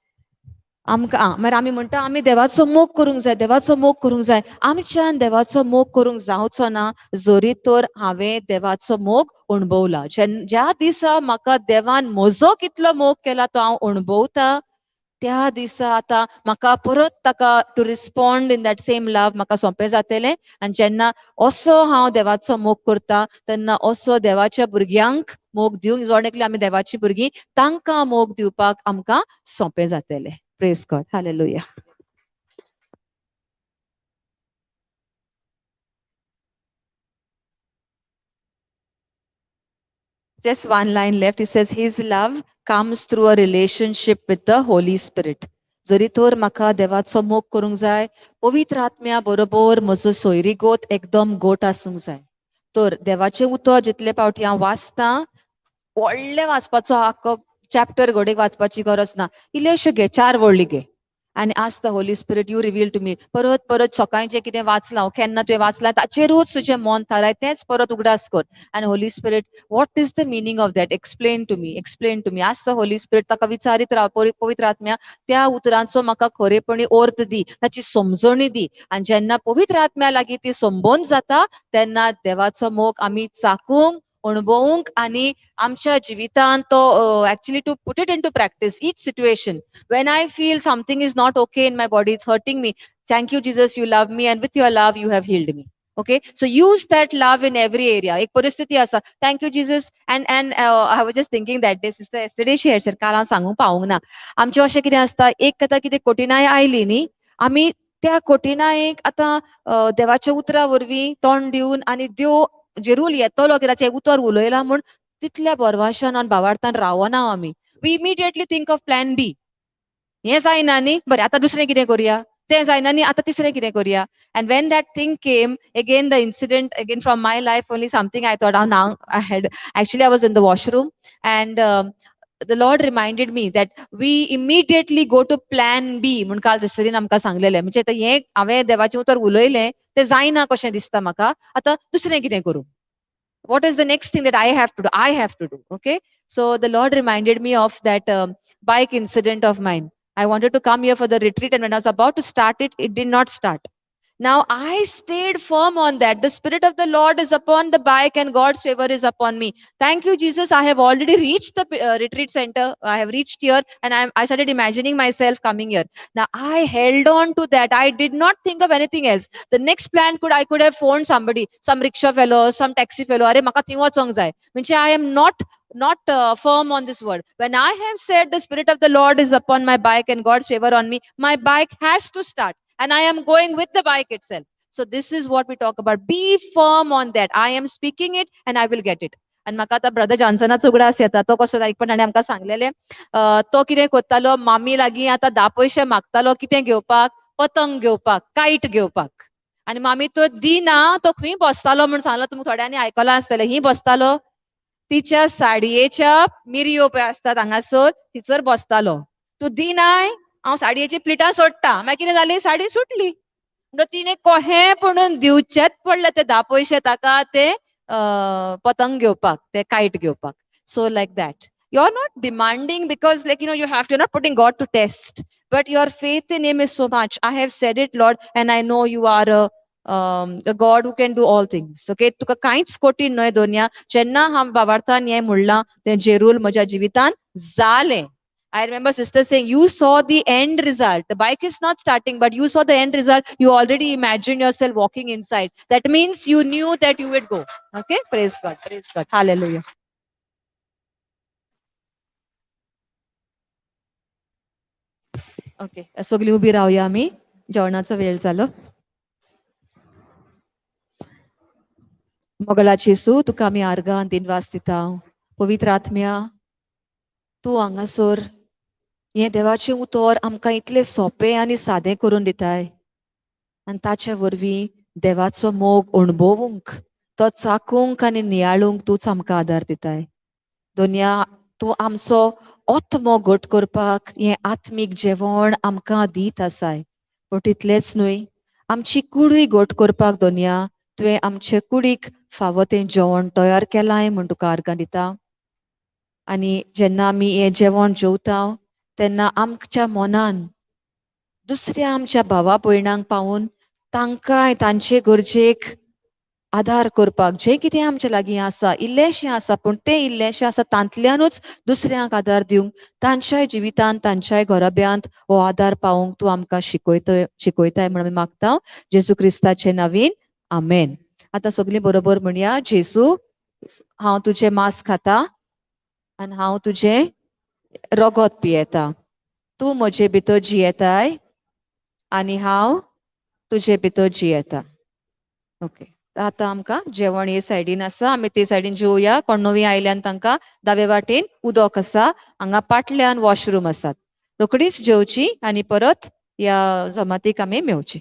मागीर आमी म्हणटा आमी देवाचो मोग करूंक जाय, देवाचो मोग करूंक जाय. आमच्यान देवाचो मोग करूंक जावचो ना जरी तर हांवें देवाचो मोग अणभवला. ज्या दिसा म्हाका देवान म्हजो कितलो मोग केला तो हांव अणभवता, त्या दिसा आतां म्हाका परत ताका to respond in that same love म्हाका सोंपें जातलें. आनी जेन्ना असो हांव देवाचो मोग करता तेन्ना असो देवाच्या भुरग्यांक मोग दिवंक, जोणेकली आमी देवाची भुरगीं, तांकां मोग दिवपाक आमकां सोंपें जातलें. Praise God. Hallelujah. Just one line left. It says, His love comes through a relationship with the Holy Spirit. जरी तर म्हाका देवाचो मोग करूंक जाय, पवित्र आत्म्या बरोबर म्हजो सोयरीगोत एकदम गोट आसूंक जाय. तर देवाचें उतर जितले फावटी हांव वाचतां, व्हडलें वाचपाचो आख्खो चॅप्टर घडीक वाचपाची गरज ना. इल्लेशें घे, 4 वळी घे. And ask the Holy Spirit, you reveal to me. परत परत सकाळी जे कितें वाचलां, केन्ना तुवें वाचलां ताचेरूच तुजें मन थाराय, तेंच परत उगडास कर. And Holy Spirit, what is the meaning of that? Explain to me. Explain to me. Ask the Holy Spirit, ताका विचारीत राव, पवित्र आत्म्या, त्या उतरांचो म्हाका खरेपणी अर्थ दी, ताची समजणी दी. आनी जेन्ना पवित्र आत्म्या लागीं ती संबोध जाता तेन्ना देवाचो मोग आमी चाखूंक, अणभवूंक आनी आमच्या जिवितांत तो actually to put it into practice, each situation. When I feel something is not okay in my body, it's hurting me, thank you Jesus, you love me, and with your love you have healed me. Okay, so use that love in every area. Ek paristhiti asa, thank you Jesus. And I was just thinking that day, sister yesterday shared, sir काल हांव सांगूंक पावूंक ना. आमचें अशें कितें आसता, एक आतां कितें कठिनाय आयली न्ही, आमी त्या कठिनायेक आतां देवाच्या उतरा वरवीं तोंड दिवन आनी देव जेरूल येतलो की ताचें उतर उलयलां म्हूण तितल्या बरवाशान आनी भावार्थान रावना आमी. We immediately think of plan B. हें जायना न्ही, बरें आतां दुसरें कितें करुया, तें जायना न्ही, आतां तिसरें कितें करुया. And when that thing came, again the incident, again from my life, only something I thought, now I had, actually I was in the washroom and the Lord reminded me that we immediately go to plan B. म्हणून काल सिस्टरीन आमकां सांगलेलें, म्हणजे आतां हें हांवें देवाचें उतर उलयलें तें जायना कशें दिसता म्हाका, आतां दुसरें कितें करूं. What is the next thing that I have to do? I have to do. Okay. So the Lord reminded me of that bike incident of mine. I wanted to come here for the retreat, and when I was about to start it, it did not start. Now I stayed firm on that. The Spirit of the Lord is upon the bike and God's favor is upon me. Thank you, Jesus. I have already reached the retreat center. I have reached here and I started imagining myself coming here. Now I held on to that. I did not think of anything else. The next plan I could have phoned somebody, some rickshaw fellow, some taxi fellow. Are maka thing wachong jai. I am not firm on this word. When I have said the Spirit of the Lord is upon my bike and God's favor on me, my bike has to start. And I am going with the bike itself. So this is what we talk about. Be firm on that. I am speaking it and I will get it. And म्हाका आतां brother जॉन्सनाचो उगडास येता. तो कसो एक पण ताणें आमकां सांगलेलें, तो कितें करतालो, मामी लागीं आतां 10 पयशे मागतालो कितें घेवपाक, पतंग घेवपाक, कायट घेवपाक. आनी मामी तो दिना, तो खंय बसतालो म्हूण सांगलो. तुमी थोड्यांनी आयकलां आसतलें. खंय बसतालो, तिच्या साडयेच्या मिरयो पळय आसतात हांगासर तिचर बसतालो. तूं दिनाय, हांव साडयेची प्लिटां सोडटा. मागीर कितें जालें, साडी सुटली. म्हणून तिणें कहें म्हणून दिवचेच पडले ते 10 पयशे ताका ते पतंग घेवपाक, ते कायट घेवपाक. So like that. You're not demanding because you have to, you're not putting God to test. But your faith in Him is so much. I have said it, Lord, and I know you are a God who can do all things. Okay, तुका कांयच कठीण न्हय दोनया. जेन्ना हांव भावार्थान हें म्हणलां तें जेरूल म्हज्या जिवितान जालें. I remember sister saying, you saw the end result. The bike is not starting, but you saw the end result. You already imagined yourself walking inside. That means you knew that you would go. Okay, praise God, praise God. Hallelujah. Okay, सगळीं उबी रावया आमी. जेवणाचो वेळ जालो. मोगलाची येसू, तुका आमी आर्गां दिनवास दिता. पवित्र आत्म्या, तूं हांगासर हें देवाचें उतर आमकां इतलें सोंपें आनी सादें करून दिताय. आनी ताचे वरवीं देवाचो मोग अणभवूंक, तो चाखूंक आनी नियाळूंक तूंच आमकां आदार दिताय. दोनया, तूं आमचो आत्मो घट करपाक हें आत्मीक जेवण आमकां दीत आसाय. पूण तितलेंच न्हय, आमची कुडूय घट करपाक दोनया तुवें आमचे कुडीक फावो तें जेवण तयार केलाय म्हूण तुका आर्गां दिता. आनी जेन्ना आमी हें जेवण जेवता तेन्ना आमच्या मनान दुसऱ्या आमच्या भावा भयणांक पावून तांकांय तांचे गरजेक आदार करपाक जें कितें आमचे लागीं आसा इल्लेशें आसा पूण तें इल्लेशें आसा तांतल्यानूच दुसऱ्यांक आदार दिवंक तांच्याय जिवितांत तांच्याय घराब्यांत हो आदार पावोवंक तूं आमकां शिकयताय म्हण आमी मागता जेजू क्रिस्ताचे नांवान आमेन. आतां सगळीं बरोबर म्हणया जेजू हांव तुजें मांस खाता आनी हांव तुजें रगत पियेता. तूं म्हजे भितर जियेताय आनी हांव तुजे भितर जियेता. ओके, आतां आमकां जेवण हे सायडीन आसा आमी ते सायडीन जेवया. कोण नवीं आयल्यान तांकां दावे वाटेन उदक आसा, हांगा पाटल्यान वॉशरूम आसात. रोकडीच जेवची आनी परत ह्या जमातीक आमी मेवची.